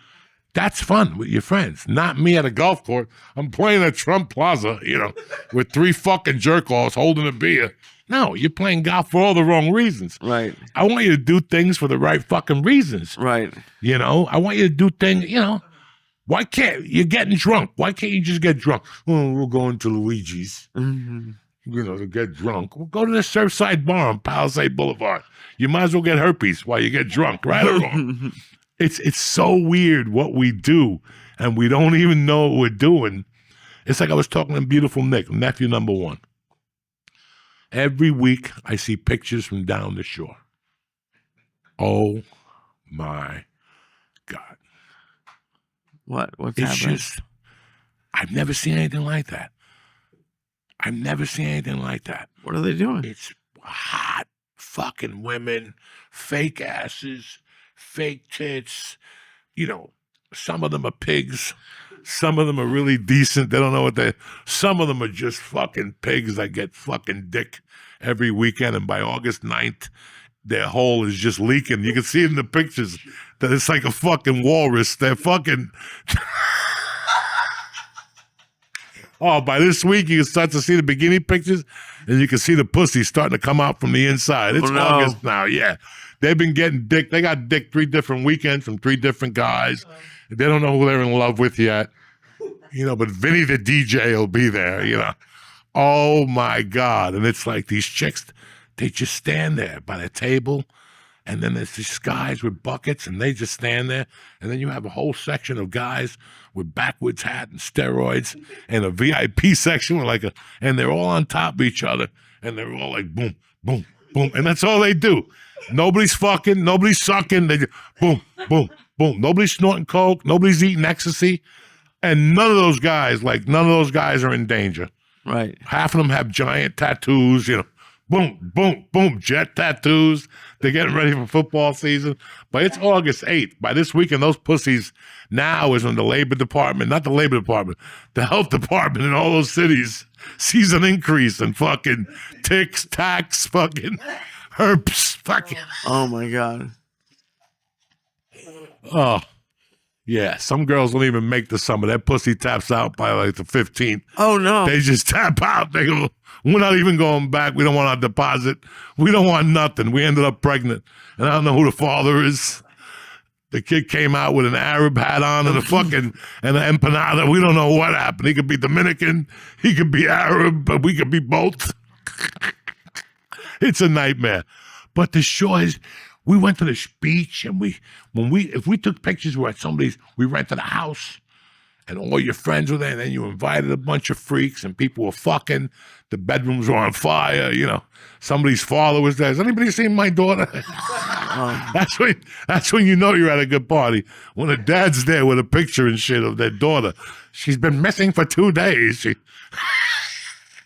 That's fun with your friends. Not me at a golf court. I'm playing at Trump Plaza, with 3 fucking jerk-offs holding a beer. No, you're playing golf for all the wrong reasons. Right. I want you to do things for the right fucking reasons. Right. I want you to do things, Why can't you're getting drunk? Why can't you just get drunk? Oh, we're going to Luigi's, to get drunk. Well, go to the Surfside Bar on Palisade Boulevard. You might as well get herpes while you get drunk, right or wrong. It's so weird what we do, and we don't even know what we're doing. It's like I was talking to beautiful Nick, nephew number 1. Every week I see pictures from down the shore. Oh my God. What's It's happening? just, I've never seen anything like that. I've never seen anything like that. What are they doing? It's hot fucking women, fake asses, fake tits. Some of them are pigs. Some of them are really decent. They don't know what some of them are just fucking pigs that get fucking dick every weekend. And by August 9th, their hole is just leaking. You can see in the pictures that it's like a fucking walrus. They're fucking... Oh, by this week, you can start to see the bikini pictures, and you can see the pussy starting to come out from the inside. It's August now, yeah. They've been getting dick. They got dick 3 different weekends from 3 different guys. They don't know who they're in love with yet. But Vinny the DJ will be there, Oh, my God. And it's like these chicks, they just stand there by the table, and then there's these guys with buckets, and they just stand there. And then you have a whole section of guys with backwards hat and steroids, and a VIP section with and they're all on top of each other, and they're all like boom, boom, boom. And that's all they do. Nobody's fucking, nobody's sucking. They just boom, boom, boom. Nobody's snorting coke. Nobody's eating ecstasy. And none of those guys are in danger. Right. Half of them have giant tattoos, boom, boom, boom, jet tattoos. They're getting ready for football season. But it's August 8th. By this weekend, those pussies now is when the labor department, not the labor department, the health department in all those cities sees an increase in fucking ticks, tacks, fucking herpes, fucking. Oh, my God. Oh, yeah. Some girls don't even make the summer. That pussy taps out by like the 15th. Oh, no. They just tap out. They go, we're not even going back. We don't want our deposit. We don't want nothing. We ended up pregnant. And I don't know who the father is. The kid came out with an Arab hat on and and an empanada. We don't know what happened. He could be Dominican. He could be Arab, but we could be both. It's a nightmare. But the shore is, we went to the beach, and if we took pictures, we rented a house, and all your friends were there, and then you invited a bunch of freaks, and people were fucking, the bedrooms were on fire, somebody's father was there. Has anybody seen my daughter? That's when you know you're at a good party. When a dad's there with a picture and shit of their daughter. She's been missing for 2 days.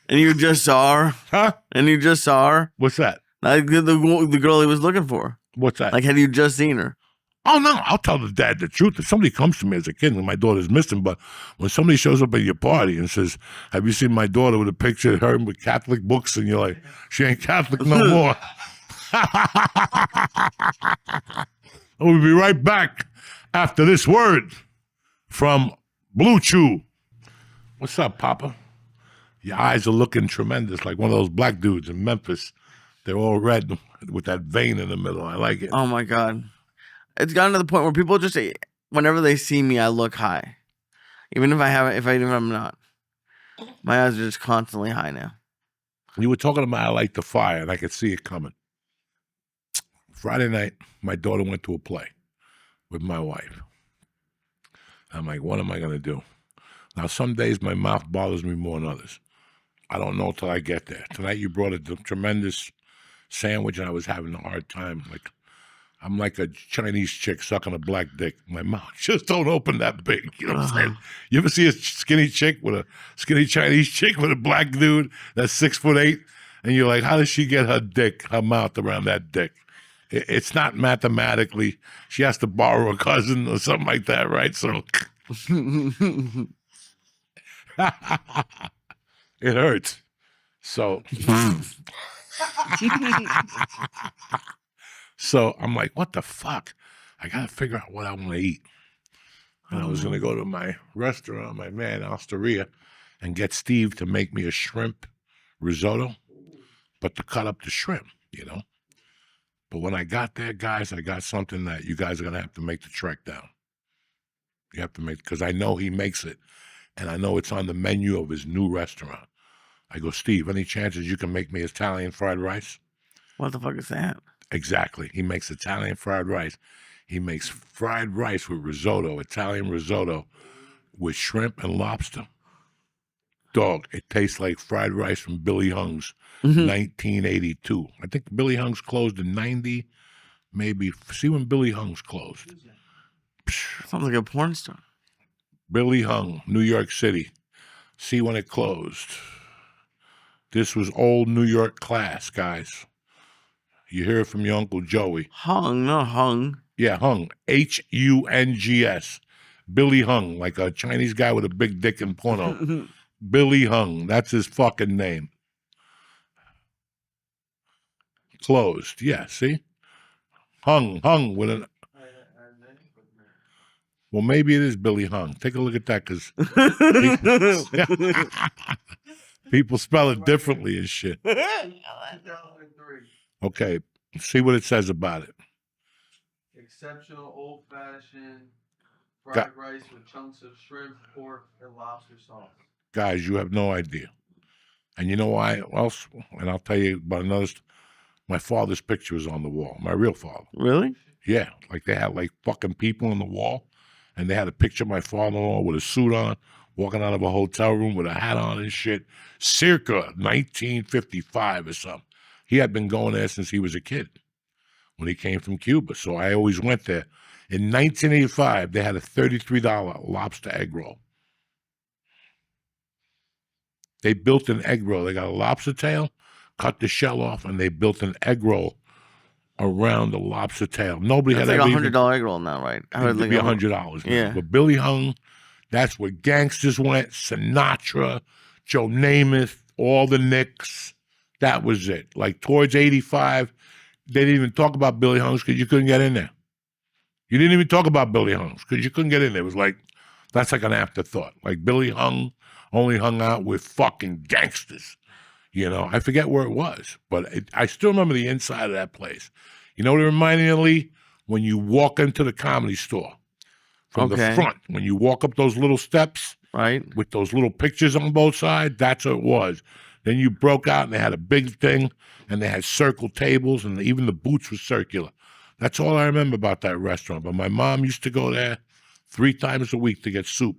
And you just saw her? Huh? And you just saw her? What's that? Like the girl he was looking for. What's that? Like, had you just seen her? Oh, no, I'll tell the dad the truth. If somebody comes to me as a kid and my daughter's missing, but when somebody shows up at your party and says, have you seen my daughter with a picture of her with Catholic books? And you're like, she ain't Catholic no more. We'll be right back after this word from Blue Chew. What's up, Papa? Your eyes are looking tremendous, like one of those black dudes in Memphis. They're all red with that vein in the middle. I like it. Oh, my God. It's gotten to the point where people just say, whenever they see me, I look high. Even if I'm not. My eyes are just constantly high now. You were talking about I like the fire, and I could see it coming. Friday night, my daughter went to a play with my wife. I'm like, what am I going to do? Now, some days my mouth bothers me more than others. I don't know till I get there. Tonight you brought a tremendous sandwich, and I was having a hard time. Like, I'm like a Chinese chick sucking a black dick. My mouth just don't open that big. You know what I'm saying? You ever see a skinny chick with a skinny Chinese chick with a black dude that's 6'8", and you're like, how does she get her mouth around that dick? It's not mathematically. She has to borrow a cousin or something like that, right? So it hurts. So so I'm like, what the fuck? I got to figure out what I want to eat. And I was going to go to my restaurant, my man, Osteria, and get Steve to make me a shrimp risotto, but to cut up the shrimp, you know? But when I got there, guys, I got something that you guys are going to have to make the trek down. You have to make, because I know he makes it, and I know it's on the menu of his new restaurant. I go, Steve, any chances you can make me Italian fried rice? What the fuck is that? Exactly. He makes Italian fried rice. He makes fried rice with risotto, Italian risotto, with shrimp and lobster. Dog, it tastes like fried rice from Billy Hung's 1982. I think Billy Hung's closed in 90, maybe. See when Billy Hung's closed. Sounds like a porn star. Billy Hung, New York City. See when it closed. This was old New York class, guys. You hear it from your Uncle Joey. Hung, not hung. Yeah, Hung. Hungs. Billy Hung, like a Chinese guy with a big dick in porno. Billy Hung. That's his fucking name. Closed. Yeah, see? Hung with an... Well, maybe it is Billy Hung. Take a look at that, because people spell it differently and shit. Okay, see what it says about it. Exceptional old-fashioned fried rice with chunks of shrimp, pork, and lobster sauce. Guys, you have no idea. And you know why else? And I'll tell you about another. My father's picture was on the wall. My real father. Really? Yeah, like they had like fucking people on the wall, and they had a picture of my father-in-law with a suit on, walking out of a hotel room with a hat on and shit, circa 1955 or something. He had been going there since he was a kid, when he came from Cuba. So I always went there. In 1985, they had a $33 lobster egg roll. They built an egg roll. They got a lobster tail, cut the shell off, and they built an egg roll around the lobster tail. Nobody That's had like ever $100 egg roll now, right? It would be $100. Yeah. But Billy Hung, that's where gangsters went. Sinatra, Joe Namath, all the Knicks. That was it. Like towards 85, they didn't even talk about Billy Hung's because you couldn't get in there. You didn't even talk about Billy Hung's because you couldn't get in there. It was like, that's like an afterthought. Like Billy Hung only hung out with fucking gangsters. You know, I forget where it was, but I still remember the inside of that place. You know what it reminded me of, Lee? When you walk into the Comedy Store from the front, when you walk up those little steps, right, with those little pictures on both sides, that's what it was. Then you broke out and they had a big thing and they had circle tables and even the booths were circular. That's all I remember about that restaurant. But my mom used to go there 3 times a week to get soup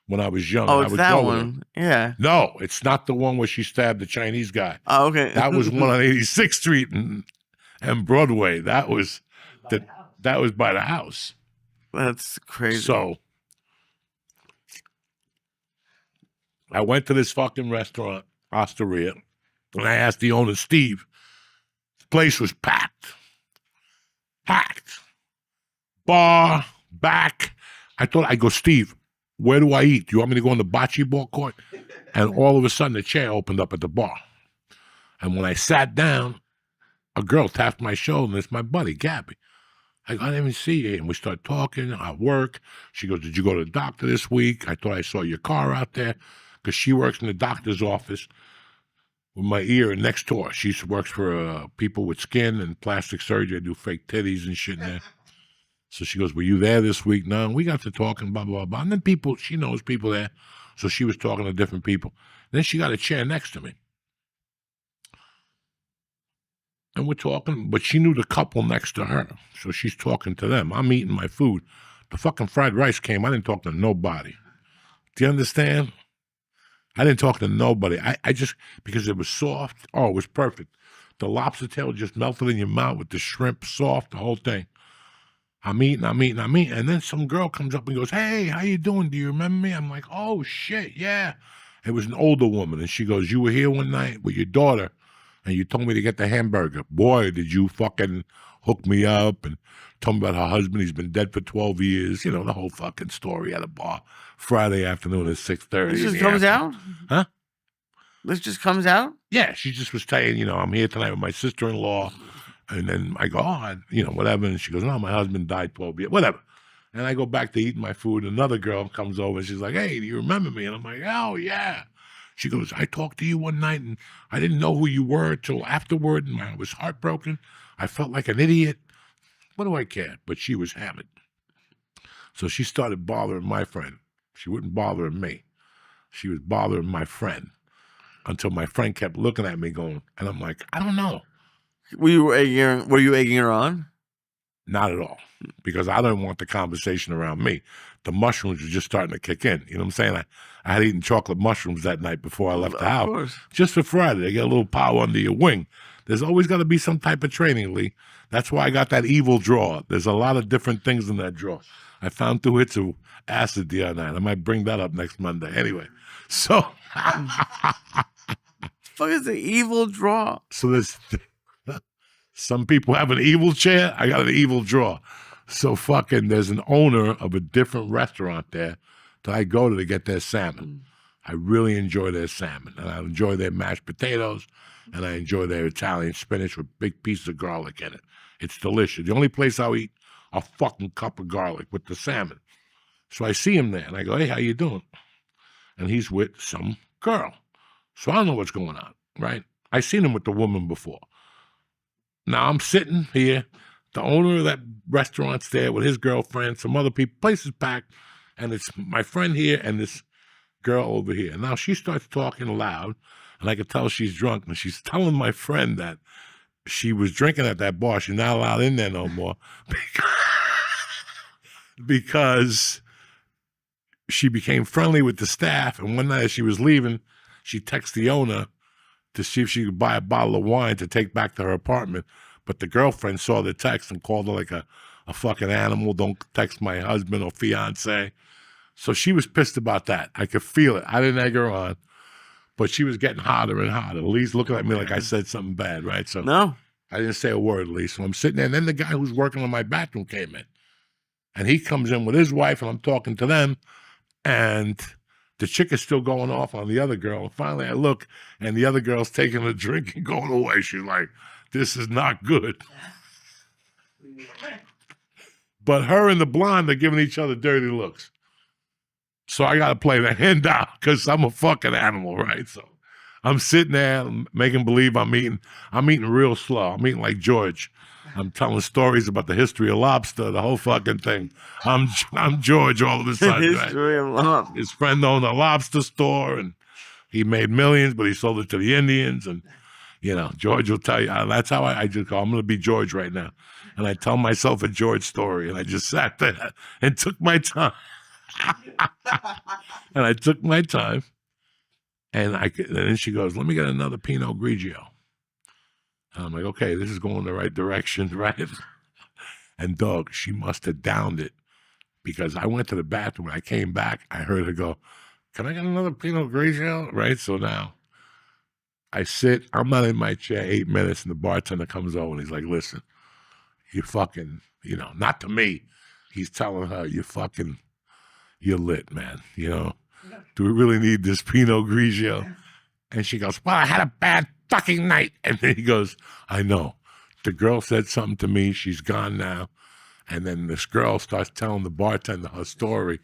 when I was young. Oh, I it's would that go one. Yeah. No, it's not the one where she stabbed the Chinese guy. Oh, okay. That was one on 86th Street and Broadway. That was by the house. That's crazy. So I went to this fucking restaurant, Osteria, and I asked the owner, Steve. The place was packed. Packed. Bar, back. I go, Steve, where do I eat? Do you want me to go in the bocce ball court? And all of a sudden, the chair opened up at the bar. And when I sat down, a girl tapped my shoulder, and it's my buddy, Gabby. I didn't even see you. And we start talking at work. She goes, did you go to the doctor this week? I thought I saw your car out there. Because she works in the doctor's office with my ear next door. She works for people with skin and plastic surgery. They do fake titties and shit in there. So she goes, were you there this week? No, we got to talking, blah, blah, blah. And then she knows people there. So she was talking to different people. Then she got a chair next to me. And we're talking, but she knew the couple next to her. So she's talking to them. I'm eating my food. The fucking fried rice came. I didn't talk to nobody. Do you understand? I didn't talk to nobody. I just, because it was soft. Oh, it was perfect. The lobster tail just melted in your mouth with the shrimp soft, the whole thing. I'm eating. And then some girl comes up and goes, "Hey, how you doing? Do you remember me?" I'm like, "Oh, shit, yeah." It was an older woman. And she goes, "You were here one night with your daughter and you told me to get the hamburger. Boy, did you fucking hook me up." And told me about her husband. He's been dead for 12 years. You know, the whole fucking story at a bar. Friday afternoon at 6:30. This just comes out? Huh? This just comes out? Yeah, she just was saying, you know, "I'm here tonight with my sister-in-law." And then I go, "Oh, you know, whatever." And she goes, "No, my husband died 12 years, whatever." And I go back to eating my food. Another girl comes over and she's like, "Hey, do you remember me?" And I'm like, "Oh, yeah." She goes, "I talked to you one night and I didn't know who you were until afterward. And I was heartbroken. I felt like an idiot. What do I care?" But she was hammered. So she started bothering my friend. She wasn't bothering me. She was bothering my friend until my friend kept looking at me going, and I'm like, "I don't know." Were you egging her on? Not at all, because I don't want the conversation around me. The mushrooms were just starting to kick in. You know what I'm saying? I had eaten chocolate mushrooms that night before I left the house. Of course. Just for Friday. They get a little power under your wing. There's always got to be some type of training, Lee. That's why I got that evil drawer. There's a lot of different things in that drawer. I found 2 hits of acid the other night. I might bring that up next Monday. Anyway, so... Fuck is the evil draw? So there's... Some people have an evil chair. I got an evil drawer. So fucking there's an owner of a different restaurant there that I go to get their salmon. I really enjoy their salmon. And I enjoy their mashed potatoes. And I enjoy their Italian spinach with big pieces of garlic in it. It's delicious. The only place I'll eat a fucking cup of garlic with the salmon. So I see him there and I go, "Hey, how you doing?" And he's with some girl. So I don't know what's going on, right? I seen him with the woman before. Now I'm sitting here, the owner of that restaurant's there with his girlfriend, some other people, place is packed, and it's my friend here and this girl over here. Now she starts talking loud, and I could tell she's drunk, and she's telling my friend that she was drinking at that bar. She's not allowed in there no more because she became friendly with the staff, and one night as she was leaving, she texted the owner to see if she could buy a bottle of wine to take back to her apartment. But the girlfriend saw the text and called her like a fucking animal. "Don't text my husband or fiance." So she was pissed about that. I could feel it. I didn't egg her on, but she was getting hotter and hotter. Lee's looking at me like I said something bad, right? So No. I didn't say a word, Lee. So I'm sitting there, and then the guy who's working on my bathroom came in. And he comes in with his wife, and I'm talking to them, and the chick is still going off on the other girl. And finally I look, and the other girl's taking a drink and going away. She's like, "This is not good." But her and the blonde are giving each other dirty looks. So I got to play the hand out because I'm a fucking animal, right? So I'm sitting there making believe I'm eating real slow. I'm eating like George. I'm telling stories about the history of lobster, the whole fucking thing. I'm George all of a sudden. History of lobster. His friend owned a lobster store, and he made millions, but he sold it to the Indians. And, you know, George will tell you. That's how I just go, "I'm going to be George right now." And I tell myself a George story, and I just sat there and took my time. And I took my time, and then she goes, "Let me get another Pinot Grigio." And I'm like, "Okay, this is going the right direction, right?" And dog, she must have downed it because I went to the bathroom. When I came back, I heard her go, "Can I get another Pinot Grigio?" Right? So now I sit, I'm not in my chair 8 minutes, and the bartender comes over and he's like, "Listen, you fucking, you know," not to me. He's telling her, "You're lit, man. You know, do we really need this Pinot Grigio?" And she goes, "Well, I had a bad fucking night." And then he goes, "I know. The girl said something to me. She's gone now." And then this girl starts telling the bartender her story,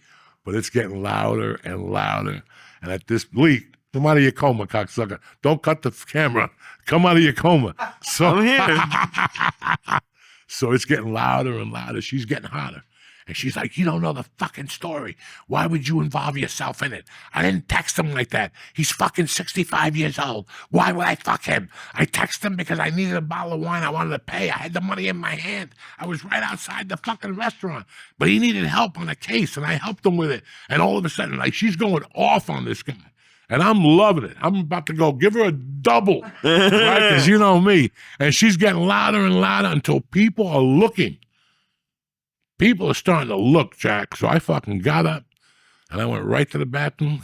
but it's getting louder and louder. And at this, "Lee, come out of your coma, cocksucker. Don't cut the camera. Come out of your coma." So I'm here. So it's getting louder and louder. She's getting hotter. And she's like, "You don't know the fucking story. Why would you involve yourself in it? I didn't text him like that. He's fucking 65 years old. Why would I fuck him? I texted him because I needed a bottle of wine I wanted to pay. I had the money in my hand. I was right outside the fucking restaurant. But he needed help on a case, and I helped him with it." And all of a sudden, like, she's going off on this guy. And I'm loving it. I'm about to go give her a double, right? Because you know me. And she's getting louder and louder until people are looking. People are starting to look, Jack. So I fucking got up and I went right to the bathroom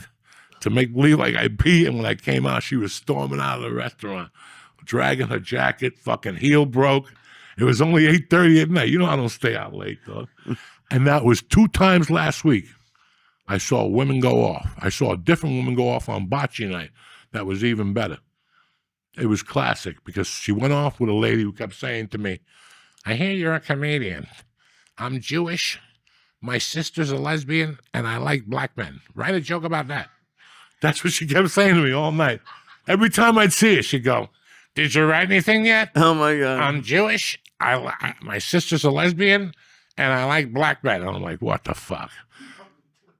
to make believe like I pee. And when I came out, she was storming out of the restaurant, dragging her jacket, fucking heel broke. It was only 8:30 at night. You know I don't stay out late, though. And that was 2 times last week. I saw women go off. I saw a different woman go off on bocce night. That was even better. It was classic because she went off with a lady who kept saying to me, I hear you're a comedian. I'm Jewish. My sister's a lesbian, and I like black men. Write a joke about that. That's what she kept saying to me all night. Every time I'd see her, she'd go, did you write anything yet? Oh my God. I'm Jewish. My sister's a lesbian, and I like black men. And I'm like, what the fuck?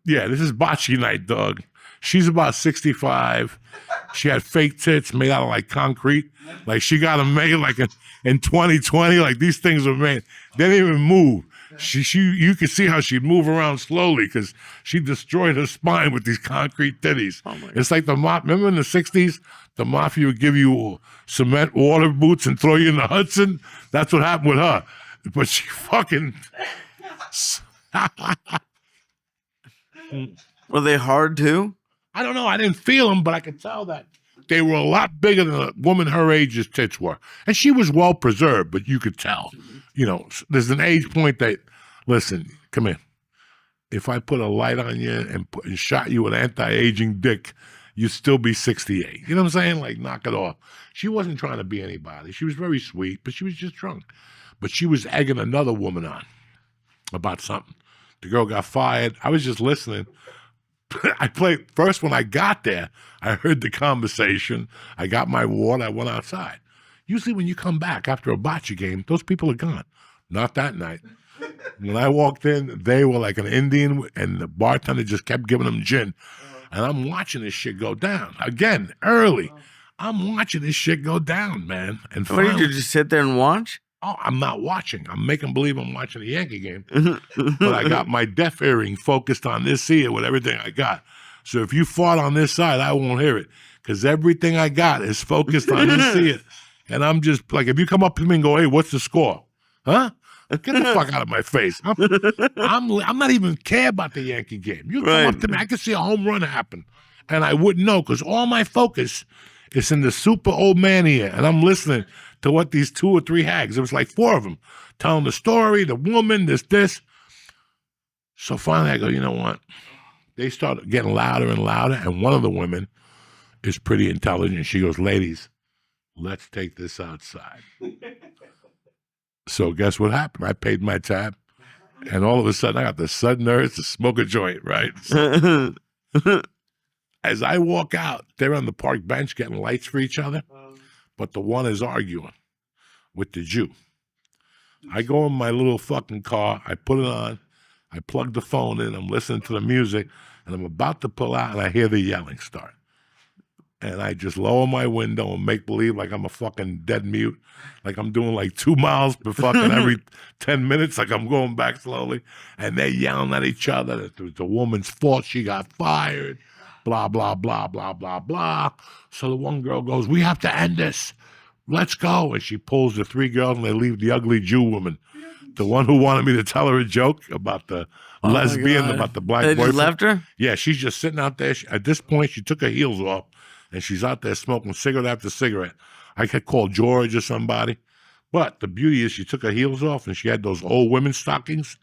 Yeah, this is bocce night, dog. She's about 65. She had fake tits made out of like concrete. Like she got them made like in 2020. Like these things were made. They didn't even move. You could see how she'd move around slowly because she destroyed her spine with these concrete titties. Oh it's like the mafia. Remember in the 60s, the mafia would give you cement water boots and throw you in the Hudson? That's what happened with her. But she fucking... Were they hard too? I don't know. I didn't feel them, but I could tell that they were a lot bigger than a woman her age's tits were. And she was well preserved, but you could tell. You know, there's an age point that, listen, come in. If I put a light on you and shot you with anti-aging dick, you'd still be 68. You know what I'm saying? Like, knock it off. She wasn't trying to be anybody. She was very sweet, but she was just drunk. But she was egging another woman on about something. The girl got fired. I was just listening. I played first when I got there. I heard the conversation. I got my water. I went outside. Usually when you come back after a bocce game, those people are gone. Not that night. When I walked in, they were like an Indian, and the bartender just kept giving them gin. And I'm watching this shit go down. Again, early. I'm watching this shit go down, man. And What did you just sit there and watch? Oh, I'm not watching. I'm making believe I'm watching a Yankee game. But I got my deaf earring focused on this ear with everything I got. So if you fart on this side, I won't hear it. Because everything I got is focused on this ear. And I'm just like, if you come up to me and go, hey, what's the score? Huh? Get the fuck out of my face. I'm not even care about the Yankee game. You come up to me, I can see a home run happen. And I wouldn't know because all my focus is in the super old man ear. And I'm listening to what these 2 or 3 hags, it was like 4 of them, telling the story, the woman, this. So finally I go, you know what? They start getting louder and louder, and one of the women is pretty intelligent. She goes, ladies, let's take this outside. So guess what happened? I paid my tab, and all of a sudden I got the sudden urge to smoke a joint, right? So, as I walk out, they're on the park bench getting lights for each other. But the one is arguing with the Jew. I go in my little fucking car. I put it on. I plug the phone in. I'm listening to the music. And I'm about to pull out, and I hear the yelling start. And I just lower my window and make believe like I'm a fucking dead mute. Like I'm doing like 2 miles per fucking every 10 minutes. Like I'm going back slowly. And they're yelling at each other. It was the woman's fault. She got fired. Blah, blah, blah, blah, blah, blah. So the one girl goes, we have to end this. Let's go. And she pulls the 3 girls and they leave the ugly Jew woman. The one who wanted me to tell her a joke about the lesbian, about the black They boyfriend. just left her? Yeah, she's just sitting out there. At this point, she took her heels off and she's out there smoking cigarette after cigarette. I could call George or somebody. But the beauty is she took her heels off and she had those old women's stockings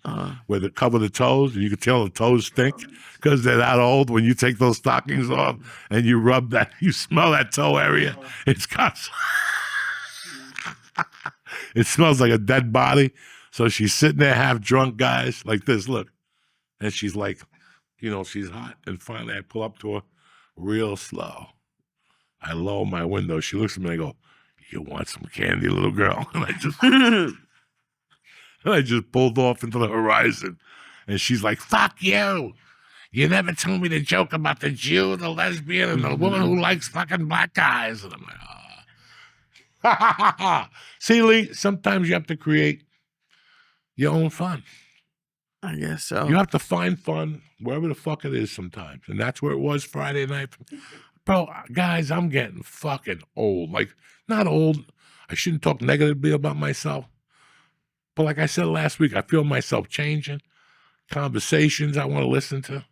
where they cover the toes, and you could tell the toes stink because they're that old. When you take those stockings off and you rub that, you smell that toe area. It's got, it smells like a dead body. So she's sitting there half drunk, guys, like this, look. And she's like, you know, she's hot. And finally I pull up to her real slow. I lower my window. She looks at me and I go, you want some candy, little girl? And I just pulled off into the horizon. And she's like, fuck you. You never told me the joke about the Jew, the lesbian, and the woman who likes fucking black guys. And I'm like, oh. See, Lee, sometimes you have to create your own fun. I guess so. You have to find fun wherever the fuck it is sometimes. And that's where it was Friday night. Bro, guys, I'm getting fucking old. Like, not old. I shouldn't talk negatively about myself. But like I said last week, I feel myself changing. Conversations I want to listen to.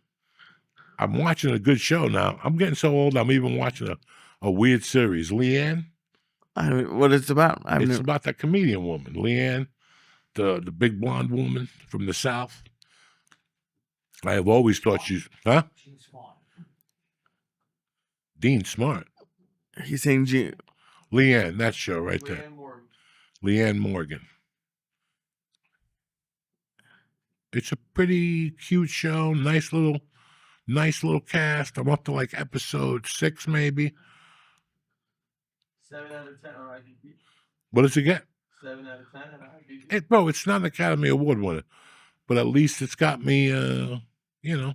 I'm watching a good show now. I'm getting so old, I'm even watching a weird series. Leanne. I don't know what it's about. It's about that comedian woman, Leanne, the big blonde woman from the South. I have always thought she's, huh? Dean Smart. He's saying Leanne, that show right there. Leanne Morgan. It's a pretty cute show. Nice little cast. I'm up to like episode 6, maybe. 7 out of 10 on IMDb. What does it get? 7 out of 10 on IMDb. Bro, it's not an Academy Award winner, but at least it's got me, you know,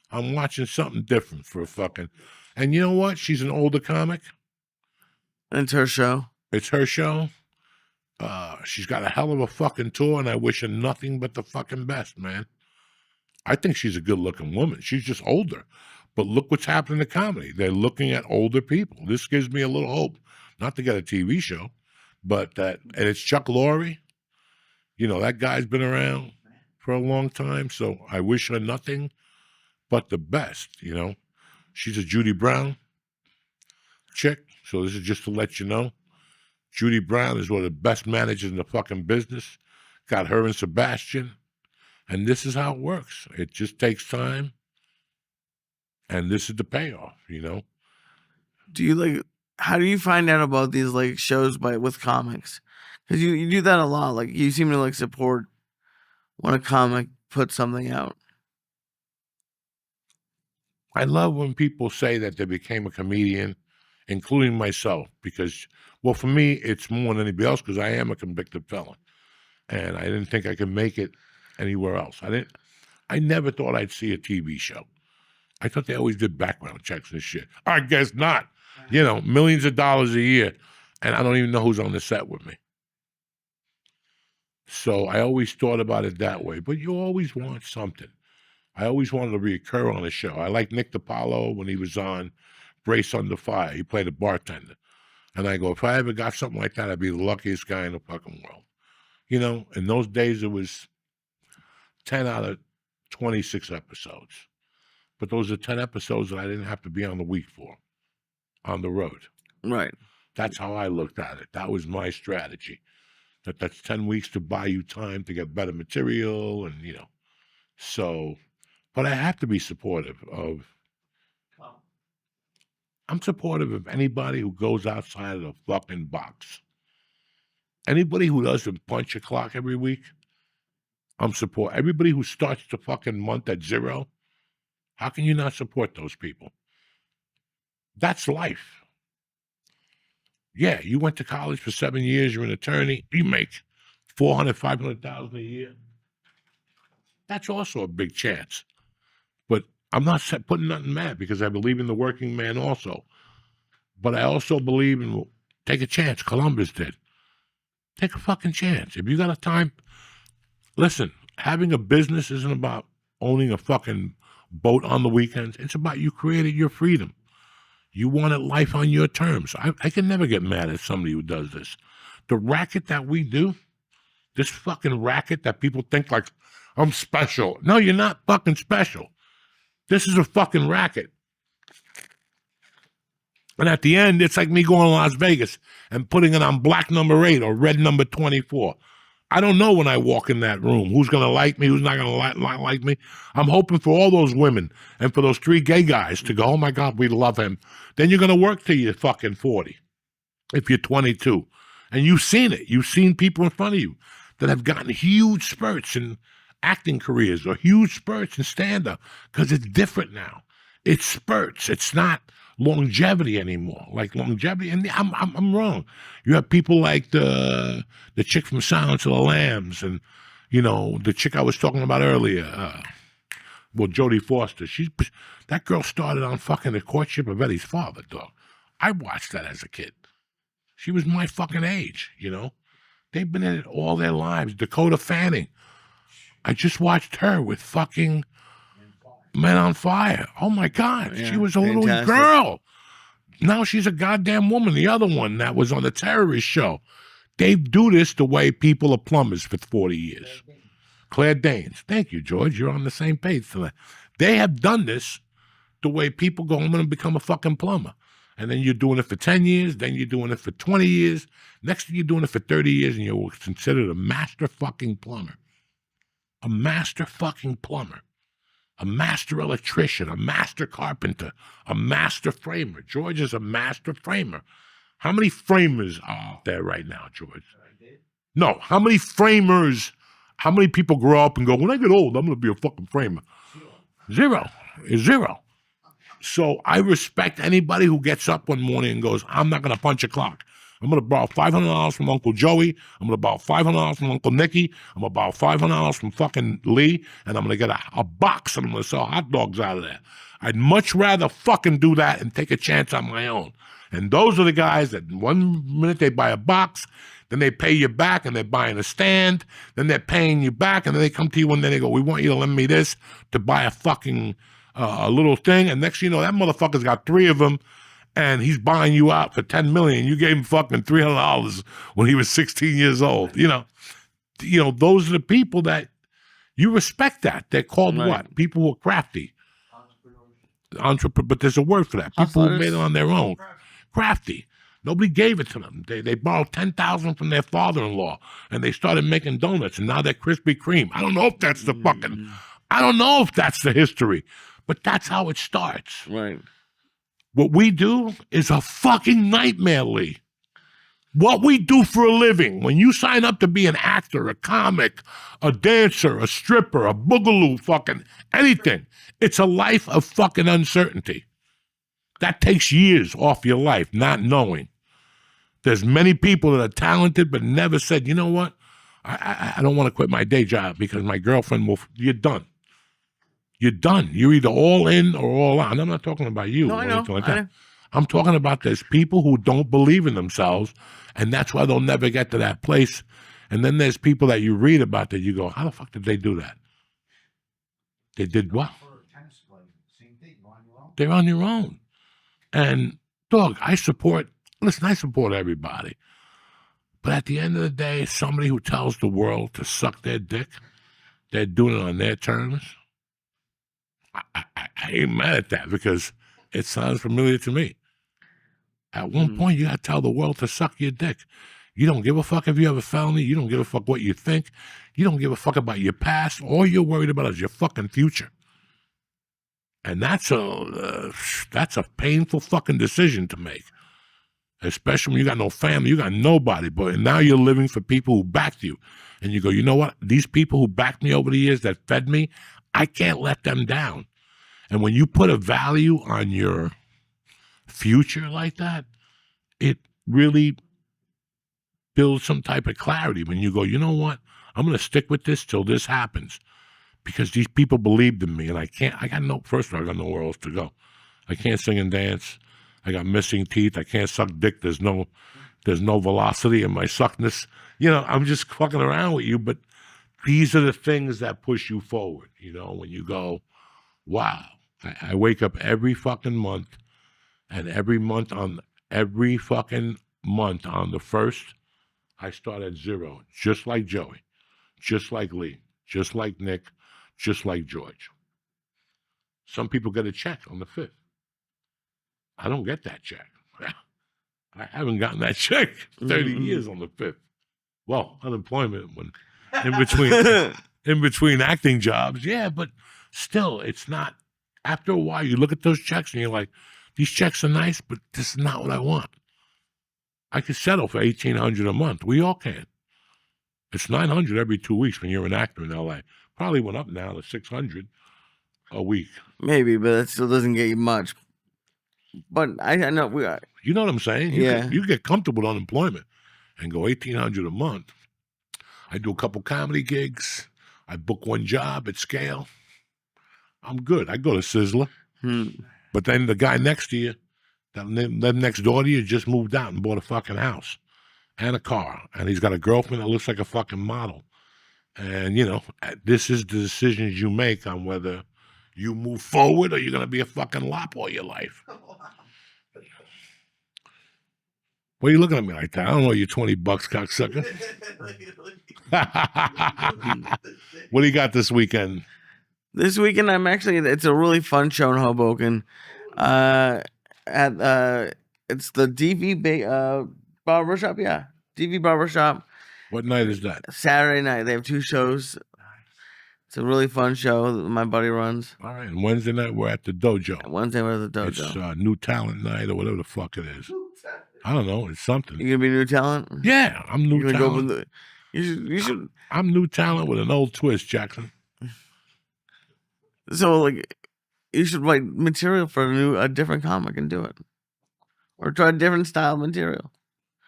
I'm watching something different for a fucking. And you know what? She's an older comic. It's her show. It's her show. She's got a hell of a fucking tour, and I wish her nothing but the fucking best, man. I think she's a good-looking woman. She's just older. But look what's happening to comedy. They're looking at older people. This gives me a little hope. Not to get a TV show, but and it's Chuck Lorre. You know, that guy's been around for a long time, so I wish her nothing but the best, you know. She's a Judy Brown chick, so this is just to let you know. Judy Brown is one of the best managers in the fucking business. Got her and Sebastian, and this is how it works. It just takes time, and this is the payoff, you know. Do you how do you find out about these like shows with comics? Because you do that a lot. Like you seem to like support when a comic puts something out. I love when people say that they became a comedian, including myself, because, well, for me, it's more than anybody else because I am a convicted felon, and I didn't think I could make it anywhere else. I never thought I'd see a TV show. I thought they always did background checks and shit. I guess not. You know, millions of dollars a year, and I don't even know who's on the set with me. So I always thought about it that way, but you always want something. I always wanted to reoccur on a show. I like Nick DiPaolo when he was on Brace Under Fire. He played a bartender. And I go, if I ever got something like that, I'd be the luckiest guy in the fucking world. You know, in those days, it was 10 out of 26 episodes. But those are 10 episodes that I didn't have to be on the week for, on the road. Right. That's how I looked at it. That was my strategy. That's 10 weeks to buy you time to get better material and, you know. So, but I have to be supportive of, I'm supportive of anybody who goes outside of the fucking box. Anybody who doesn't punch a clock every week, I'm support. Everybody who starts the fucking month at 0, how can you not support those people? That's life. Yeah, you went to college for 7 years, you're an attorney, you make $400,000, $500,000 a year. That's also a big chance. But I'm not putting nothing mad because I believe in the working man also. But I also believe in take a chance. Columbus did. Take a fucking chance. If you got a time, listen, having a business isn't about owning a fucking boat on the weekends. It's about you creating your freedom. You wanted life on your terms. I can never get mad at somebody who does this. The racket that we do, this fucking racket that people think like, I'm special. No, you're not fucking special. This is a fucking racket. And at the end, it's like me going to Las Vegas and putting it on black number 8 or red number 24. I don't know when I walk in that room who's going to like me, who's not going to like me. I'm hoping for all those women and for those 3 gay guys to go, oh my God, we love him. Then you're going to work till you're fucking 40 if you're 22. And you've seen it. You've seen people in front of you that have gotten huge spurts in acting careers or huge spurts in stand-up because it's different now. It's spurts. It's not longevity anymore. Like longevity, and I'm wrong. You have people like the chick from Silence of the Lambs, and you know the chick I was talking about earlier. Well, Jodie Foster. That girl started on fucking The Courtship of Eddie's Father, dog. I watched that as a kid. She was my fucking age, you know. They've been in it all their lives. Dakota Fanning. I just watched her with fucking Men on Fire. Oh my God, Yeah, she was a little girl. Now she's a goddamn woman. The other one that was on the terrorist show, They do this the way people are plumbers for 40 years. Claire Danes. Thank you, George. You're on the same page tonight. They have done this the way people go home and become a fucking plumber. And then you're doing it for 10 years, then you're doing it for 20 years. Next thing you're doing it for 30 years, and you're considered a master fucking plumber. A master fucking plumber. A master electrician, a master carpenter, a master framer. George is a master framer. How many framers are out there right now, George? No, how many framers, how many people grow up and go, when I get old, I'm going to be a fucking framer? Zero. Zero. So I respect anybody who gets up one morning and goes, I'm not going to punch a clock. I'm going to borrow $500 from Uncle Joey. I'm going to borrow $500 from Uncle Nicky. I'm going to borrow $500 from fucking Lee. And I'm going to get a box and I'm going to sell hot dogs out of there. I'd much rather fucking do that and take a chance on my own. And those are the guys that one minute they buy a box, then they pay you back and they're buying a stand, then they're paying you back, and then they come to you and then they go, we want you to lend me this to buy a fucking little thing. And next thing you know, that motherfucker's got 3 of them. And he's buying you out for $10 million. You gave him fucking $300 when he was 16 years old. You know, those are the people that you respect. That they're called what? People who are crafty. Entrepreneur, but there's a word for that. People who made it on their own. Crafty. Nobody gave it to them. They borrowed $10,000 from their father-in-law, and they started making donuts, and now they're Krispy Kreme. I don't know if that's the fucking. I don't know if that's the history, but that's how it starts. Right. What we do is a fucking nightmare, Lee. What we do for a living, when you sign up to be an actor, a comic, a dancer, a stripper, a boogaloo, fucking anything, it's a life of fucking uncertainty. That takes years off your life, not knowing. There's many people that are talented but never said, you know what, I don't want to quit my day job because my girlfriend will, you're done. You're done. You're either all in or all out. And I'm not talking about you. No, I know. Like that. I'm talking about there's people who don't believe in themselves, and that's why they'll never get to that place. And then there's people that you read about that you go, how the fuck did they do that? They did what? They're on your own. And, dog, I support everybody. But at the end of the day, somebody who tells the world to suck their dick, they're doing it on their terms. I ain't mad at that because it sounds familiar to me. At one point, you got to tell the world to suck your dick. You don't give a fuck if you have a felony. You don't give a fuck what you think. You don't give a fuck about your past. All you're worried about is your fucking future. And that's a painful fucking decision to make, especially when you got no family, you got nobody. But now you're living for people who backed you. And you go, you know what? These people who backed me over the years that fed me, I can't let them down. And when you put a value on your future like that, it really builds some type of clarity when you go, you know what? I'm going to stick with this till this happens because these people believed in me. And first of all, I got nowhere else to go. I can't sing and dance. I got missing teeth. I can't suck dick. There's no velocity in my suckness. I'm just fucking around with you, but these are the things that push you forward, when you go, wow. I wake up every fucking month, and every fucking month on the 1st, I start at 0, just like Joey, just like Lee, just like Nick, just like George. Some people get a check on the 5th. I don't get that check. I haven't gotten that check for 30 years on the 5th. Well, unemployment when in between acting jobs, yeah, but still, it's not. After a while, you look at those checks and you're like, these checks are nice, but this is not what I want. I could settle for $1,800 a month. We all can. It's $900 every 2 weeks when you're an actor in LA. Probably went up now to $600 a week. Maybe, but that still doesn't get you much. But I know we are. You know what I'm saying? You get comfortable with unemployment and go $1,800 a month. I do a couple comedy gigs. I book one job at scale. I'm good. I go to Sizzler. But then the guy next to you, that lived next door to you, just moved out and bought a fucking house and a car. And he's got a girlfriend that looks like a fucking model. And, this is the decisions you make on whether you move forward or you're going to be a fucking lop all your life. What are you looking at me like that? I don't know you $20, cocksucker. What do you got this weekend? This weekend, it's a really fun show in Hoboken. It's the DV Barbershop, yeah. DV Barbershop. What night is that? Saturday night. They have 2 shows. It's a really fun show that my buddy runs. All right, and Wednesday night we're at the dojo. Wednesday we're at the dojo. It's new talent night or whatever the fuck it is. I don't know. It's something. You gonna be new talent? Yeah, I'm new You're talent. Go you should. I'm new talent with an old twist, Jackson. So like, you should write material for a different comic and do it, or try a different style material.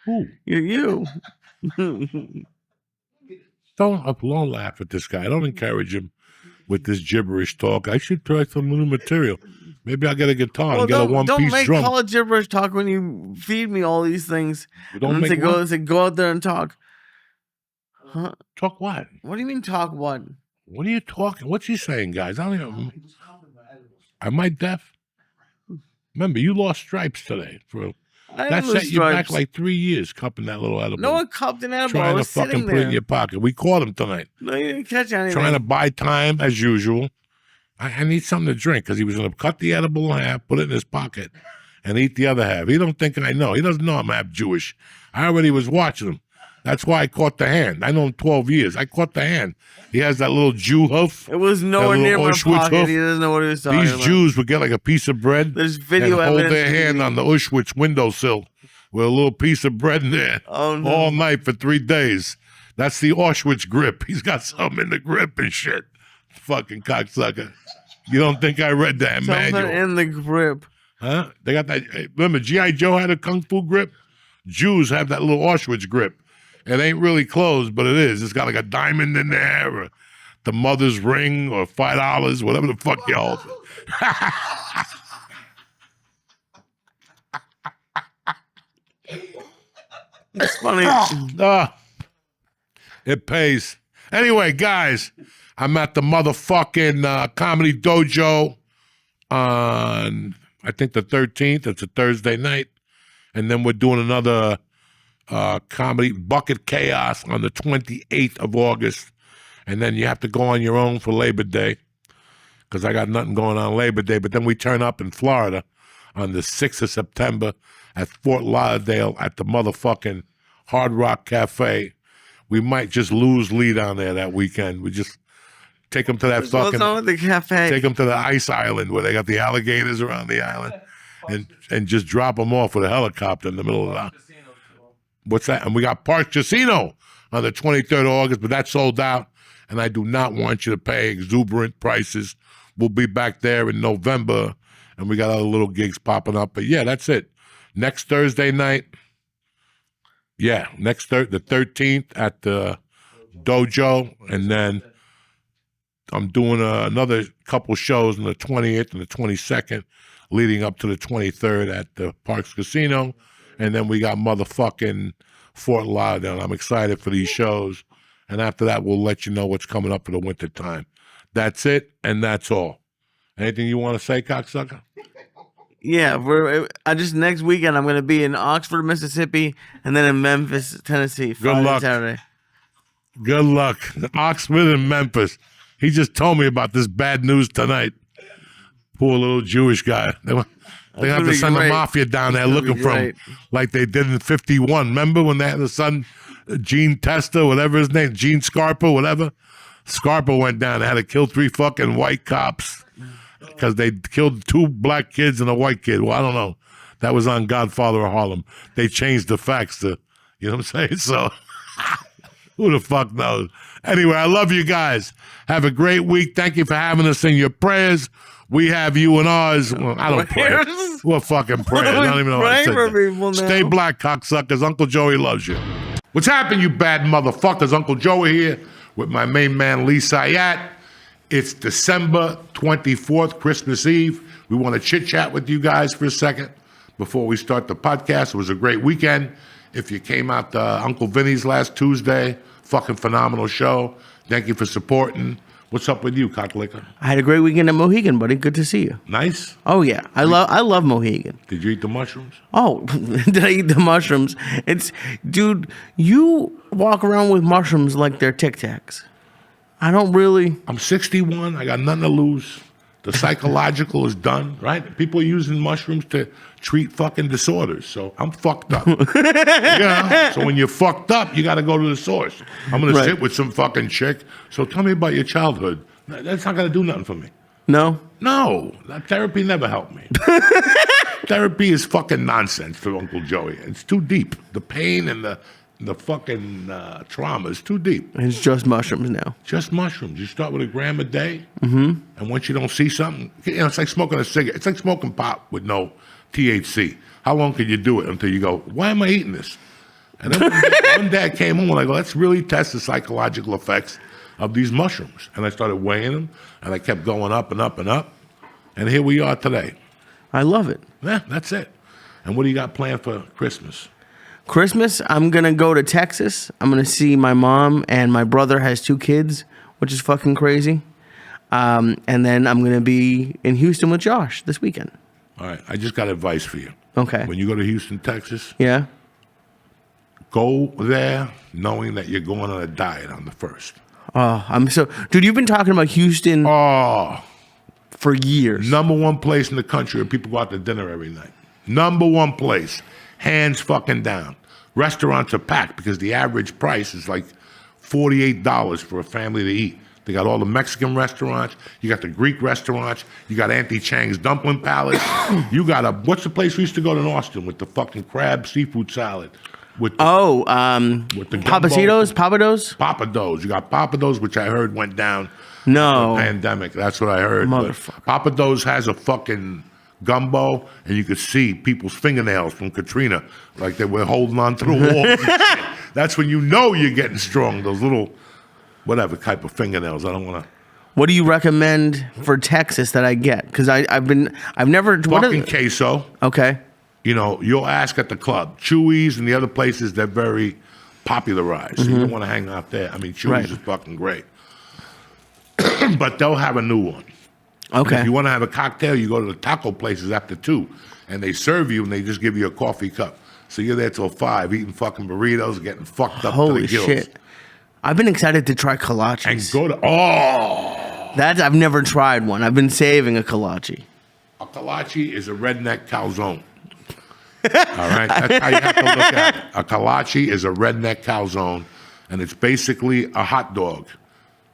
Who? You. Don't laugh at this guy. Don't encourage him with this gibberish talk. I should try some new material. Maybe I'll get a guitar and get a one-piece Don't drum. call it gibberish talk when you feed me all these things. Don't make go out there and talk. Huh? Talk what? What do you mean talk what? What are you talking? What's he saying, guys? I don't even. Am I deaf? Remember, you lost stripes today. That set you back like 3 years cupping that little edible. No one cupped an edible. Trying I to was fucking sitting put it there. in your pocket. We caught him tonight. No, you didn't catch anything. Trying to buy time as usual. I need something to drink because he was going to cut the edible in half, put it in his pocket, and eat the other half. He don't think I know. He doesn't know I'm half Jewish. I already was watching him. That's why I caught the hand. I know him 12 years. I caught the hand. He has that little Jew hoof. It was nowhere near my Auschwitz pocket. hoof. He doesn't know what he was talking These about. Jews would get like a piece of bread There's video and hold evidence. their hand on the Auschwitz windowsill with a little piece of bread in there Oh, no. all night for 3 days. That's the Auschwitz grip. He's got something in the grip and shit. Fucking cocksucker. You don't think I read that Something manual? in the grip. Huh? They got that. Remember, G.I. Joe had a kung fu grip? Jews have that little Auschwitz grip. It ain't really closed, but it is. It's got like a diamond in there, or the mother's ring, or $5, whatever the fuck you hold. It's funny. It pays. Anyway, guys, I'm at the motherfucking Comedy Dojo on, I think, the 13th. It's a Thursday night. And then we're doing another comedy Bucket Chaos on the 28th of August. And then you have to go on your own for Labor Day because I got nothing going on Labor Day. But then we turn up in Florida on the 6th of September at Fort Lauderdale at the motherfucking Hard Rock Cafe. We might just lose Lee down there that weekend. We just take them to that What's fucking, on with the cafe? take them to the ice island where they got the alligators around the island and just drop them off with a helicopter in the middle of that. What's that? And we got Park Casino on the 23rd of August, but that's sold out. And I do not want you to pay exuberant prices. We'll be back there in November, and we got other little gigs popping up. But yeah, that's it. Next Thursday night, the 13th at the Dojo, and then I'm doing another couple shows on the 20th and the 22nd, leading up to the 23rd at the Parks Casino, and then we got motherfucking Fort Lauderdale. I'm excited for these shows, and after that, we'll let you know what's coming up for the winter time. That's it, and that's all. Anything you want to say, cocksucker? Yeah, next weekend I'm going to be in Oxford, Mississippi, and then in Memphis, Tennessee. Friday and luck. Saturday. Good luck. Oxford and Memphis. He just told me about this bad news tonight. Poor little Jewish guy. They have to send the mafia down there looking for him like they did in 51. Remember when they had the son, Gene Testa, whatever his name, Gene Scarpa, whatever? Scarpa went down. They had to kill 3 fucking white cops because they killed 2 black kids and a white kid. Well, I don't know. That was on Godfather of Harlem. They changed the facts to, you know what I'm saying? So who the fuck knows? Anyway, I love you guys. Have a great week. Thank you for having us in your prayers. We have you in ours. Well, I don't pray. We're fucking prayers. I don't even know how to say that. Stay black, cocksuckers. Uncle Joey loves you. What's happening, you bad motherfuckers? Uncle Joey here with my main man, Lee Sayat. It's December 24th, Christmas Eve. We want to chit-chat with you guys for a second before we start the podcast. It was a great weekend. If you came out to Uncle Vinny's last Tuesday, fucking phenomenal show. Thank you for supporting. What's up with you, Cocklicker? I had a great weekend at Mohegan, buddy. Good to see you. Nice? Oh yeah, I love Mohegan. Did you eat the mushrooms? Oh, did I eat the mushrooms? Dude, you walk around with mushrooms like they're Tic Tacs. I don't really. I'm 61. I got nothing to lose. The psychological is done, right? People are using mushrooms to treat fucking disorders. So I'm fucked up. So when you're fucked up, you got to go to the source. I'm going to sit with some fucking chick. So tell me about your childhood. That's not going to do nothing for me. No? No. Therapy never helped me. Therapy is fucking nonsense for Uncle Joey. It's too deep. The pain and the fucking trauma is too deep. It's just mushrooms now. Just mushrooms. You start with a gram a day, and once you don't see something, it's like smoking a cigarette. It's like smoking pot with no THC. How long can you do it until you go, why am I eating this? And then one day I came home and I go, let's really test the psychological effects of these mushrooms. And I started weighing them, and I kept going up and up and up, and here we are today. I love it. Yeah, that's it. And what do you got planned for Christmas? Christmas, I'm going to go to Texas. I'm going to see my mom, and my brother has 2 kids, which is fucking crazy. And then I'm going to be in Houston with Josh this weekend. All right, I just got advice for you. Okay. When you go to Houston, Texas, Yeah? go there knowing that you're going on a diet on the 1st. Oh, dude, you've been talking about Houston for years. Number 1 place in the country where people go out to dinner every night. Number 1 place. Hands fucking down. Restaurants are packed because the average price is like $48 for a family to eat. They got all the Mexican restaurants. You got the Greek restaurants. You got Auntie Chang's Dumpling Palace. You got what's the place we used to go to in Austin with the fucking crab seafood salad? With the Papacitos? Papados? Papados. You got Papados, which I heard went down. No. Pandemic. That's what I heard. Motherfucker. Papados has a fucking gumbo, and you could see people's fingernails from Katrina, like they were holding on to the wall. That's when you know you're getting strong. Those little, whatever type of fingernails. I don't want to. What do you recommend for Texas that I get? Because I've never Fucking queso. Okay. You know, you'll ask at the club. Chewy's and the other places, they're very popularized. So you don't want to hang out there. I mean, Chewy's is fucking great. But they'll have a new one. Okay. If you want to have a cocktail, you go to the taco places after 2, and they serve you, and they just give you a coffee cup. So you're there till 5, eating fucking burritos, getting fucked up to the gills. Holy shit! I've been excited to try kolaches. And go to I've never tried one. I've been saving a kolache. A kolache is a redneck calzone. All right, that's how you have to look at it. A kolache is a redneck calzone, and it's basically a hot dog,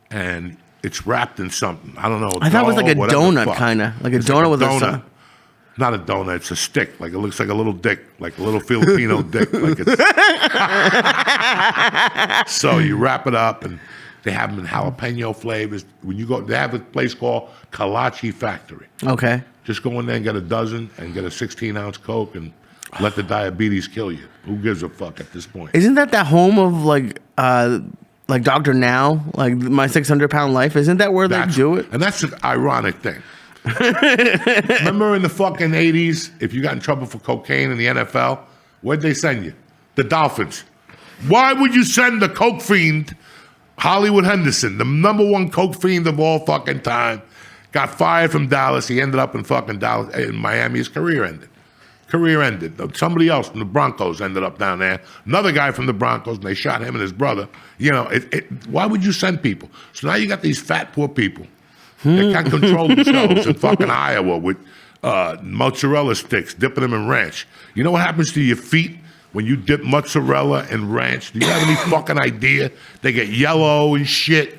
and it's wrapped in something. I don't know. I thought it was like a donut, kind of. Like a donut with a... Not a donut. It's a stick. Like it looks like a little dick. Like a little Filipino dick. Like it's... So you wrap it up, and they have them in jalapeno flavors. When you go, they have a place called Kolache Factory. Okay. Just go in there and get a dozen and get a 16-ounce Coke and let the diabetes kill you. Who gives a fuck at this point? Isn't that the home of like Dr. Now, like My 600-Pound Life? Isn't that where they do it? And that's an ironic thing. Remember in the fucking 80s, if you got in trouble for cocaine in the NFL, where'd they send you? The Dolphins. Why would you send the coke fiend, Hollywood Henderson, the number 1 coke fiend of all fucking time, got fired from Dallas. He ended up in fucking Dallas, in Miami. His career ended. Somebody else from the Broncos ended up down there. Another guy from the Broncos, and they shot him and his brother. You know, why would you send people? So now you got these fat, poor people that can't control themselves in fucking Iowa with mozzarella sticks, dipping them in ranch. You know what happens to your feet when you dip mozzarella in ranch? Do you have any fucking idea? They get yellow and shit.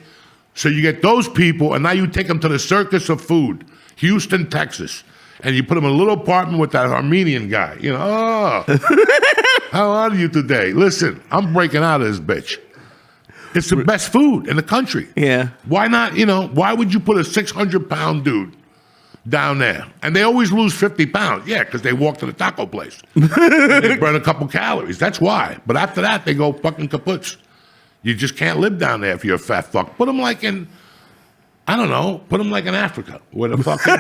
So you get those people, and now you take them to the circus of food, Houston, Texas. And you put them in a little apartment with that Armenian guy. You know, how are you today? Listen, I'm breaking out of this bitch. It's the best food in the country. Yeah. Why not, why would you put a 600-pound dude down there? And they always lose 50 pounds. Yeah, because they walk to the taco place. They burn a couple calories. That's why. But after that, they go fucking kaputs. You just can't live down there if you're a fat fuck. Put them like in... I don't know. Put them like in Africa, where the fucking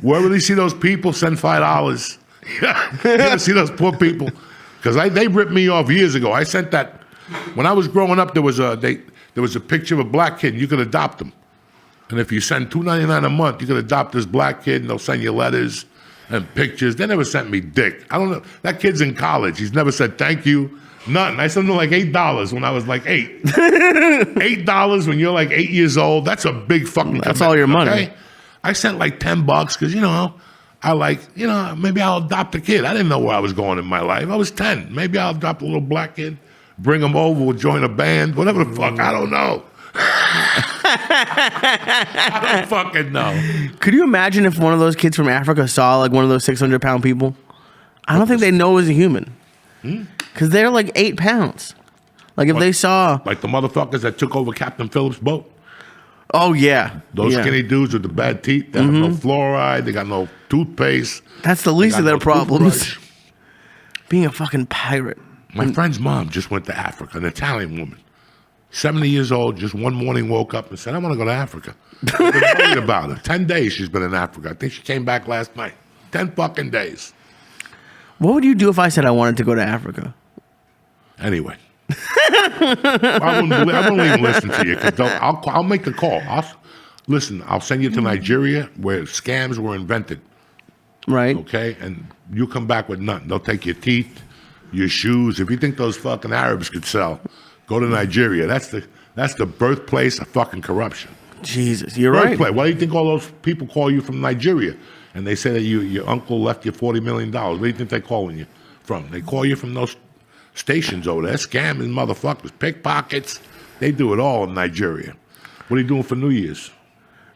wherever they see those people, send $5. You ever see those poor people? Because they ripped me off years ago. I sent that when I was growing up. There was there was a picture of a black kid, and you could adopt him. And if you send $2.99 a month, you could adopt this black kid, and they'll send you letters and pictures. They never sent me dick. I don't know. That kid's in college. He's never said thank you, nothing. I sent him like $8 when I was like 8. $8 when you're like 8 years old. That's a big fucking. That's all your money. Okay? I sent like $10 because maybe I'll adopt a kid. I didn't know where I was going in my life. I was 10. Maybe I'll adopt a little black kid, bring him over, we'll join a band, whatever the fuck. I don't know. I don't fucking know. Could you imagine if one of those kids from Africa saw like one of those 600-pound people? I don't think they know as a human. Because they're like 8 pounds. Like if they saw. Like the motherfuckers that took over Captain Phillips' boat. Oh, yeah. Those skinny dudes with the bad teeth, they have no fluoride, they got no toothpaste. That's the least of their problems. Being a fucking pirate. My friend's mom just went to Africa, an Italian woman. 70 years old, just one morning woke up and said, I want to go to Africa. I've been worried about her. 10 days she's been in Africa. I think she came back last night. 10 fucking days. What would you do if I said I wanted to go to Africa? Anyway. I wouldn't even listen to you. I'll make the call. I'll send you to Nigeria where scams were invented. Right. Okay? And you come back with nothing. They'll take your teeth, your shoes. If you think those fucking Arabs could sell, go to Nigeria. That's the birthplace of fucking corruption. Jesus, you're right. Why do you think all those people call you from Nigeria? And they say that your uncle left you $40 million. Where do you think they're calling you from? They call you from those stations over there. Scamming motherfuckers, pickpockets. They do it all in Nigeria. What are you doing for New Year's?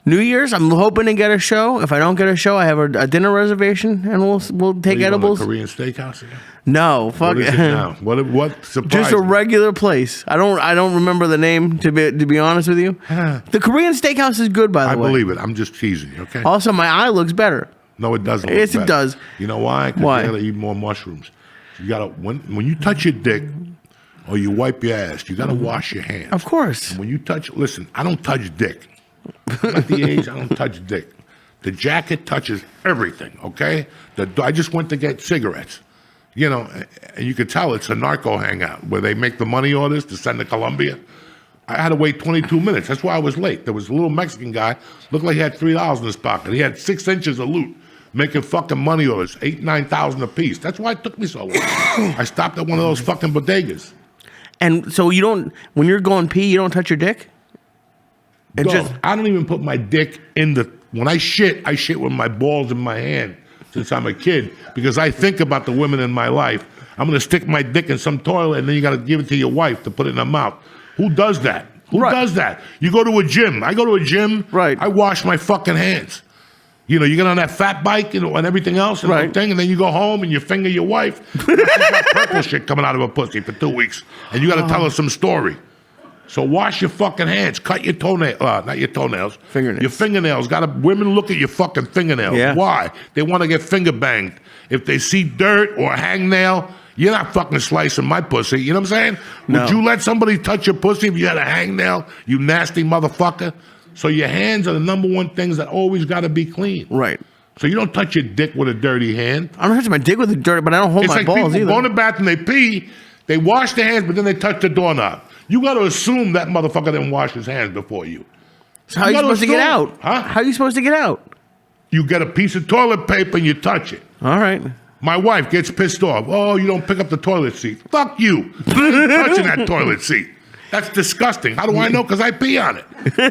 New Year's, I'm hoping to get a show. If I don't get a show, I have a dinner reservation, and we'll take edibles. Korean steakhouse again? No, fuck What is it now? What surprised Just a me? regular place. I don't remember the name to be honest with you. The Korean steakhouse is good, by the way. I believe it. I'm just teasing you, okay? Also, my eye looks better. No, it doesn't. Yes, it does. You know why? Because Why? you gotta eat more mushrooms. You gotta when you touch your dick or you wipe your ass, you gotta wash your hands. Of course. When you listen, I don't touch dick. I'm at the age I don't touch dick. The jacket touches everything, okay? I just went to get cigarettes. You know, and you could tell it's a narco hangout where they make the money orders to send to Colombia. I had to wait 22 minutes. That's why I was late. There was a little Mexican guy, looked like he had $3 in his pocket. He had 6 inches of loot, making fucking money orders, $8,000-9,000 a piece. That's why it took me so long. I stopped at one of those fucking bodegas. And so you don't, when you're going pee, you don't touch your dick? I don't even put my dick in when I shit with my balls in my hand since I'm a kid because I think about the women in my life. I'm going to stick my dick in some toilet and then you got to give it to your wife to put it in her mouth. Who does that? Who does that? You go to a gym. I go to a gym. Right. I wash my fucking hands. You know, you get on that fat bike and everything else and everything, and then you go home and you finger your wife. She's got purple shit coming out of her pussy for 2 weeks. And you got to tell her some story. So wash your fucking hands. Cut your toenails. Not your toenails. Fingernails. Your fingernails. Women look at your fucking fingernails. Yeah. Why? They want to get finger banged. If they see dirt or a hangnail, you're not fucking slicing my pussy. You know what I'm saying? No. Would you let somebody touch your pussy if you had a hangnail, you nasty motherfucker? So your hands are the number one things that always got to be clean. Right. So you don't touch your dick with a dirty hand. I'm not touching my dick with the dirt, but I don't hold It's my like balls people either. go in the bathroom, they pee, they wash their hands, but then they touch the doorknob. You got to assume that motherfucker didn't wash his hands before you. So how are you supposed to get out? Huh? How are you supposed to get out? You get a piece of toilet paper and you touch it. All right. My wife gets pissed off. Oh, you don't pick up the toilet seat. Fuck you. You ain't touching that toilet seat. That's disgusting. How do I know? Because I pee on it. Well,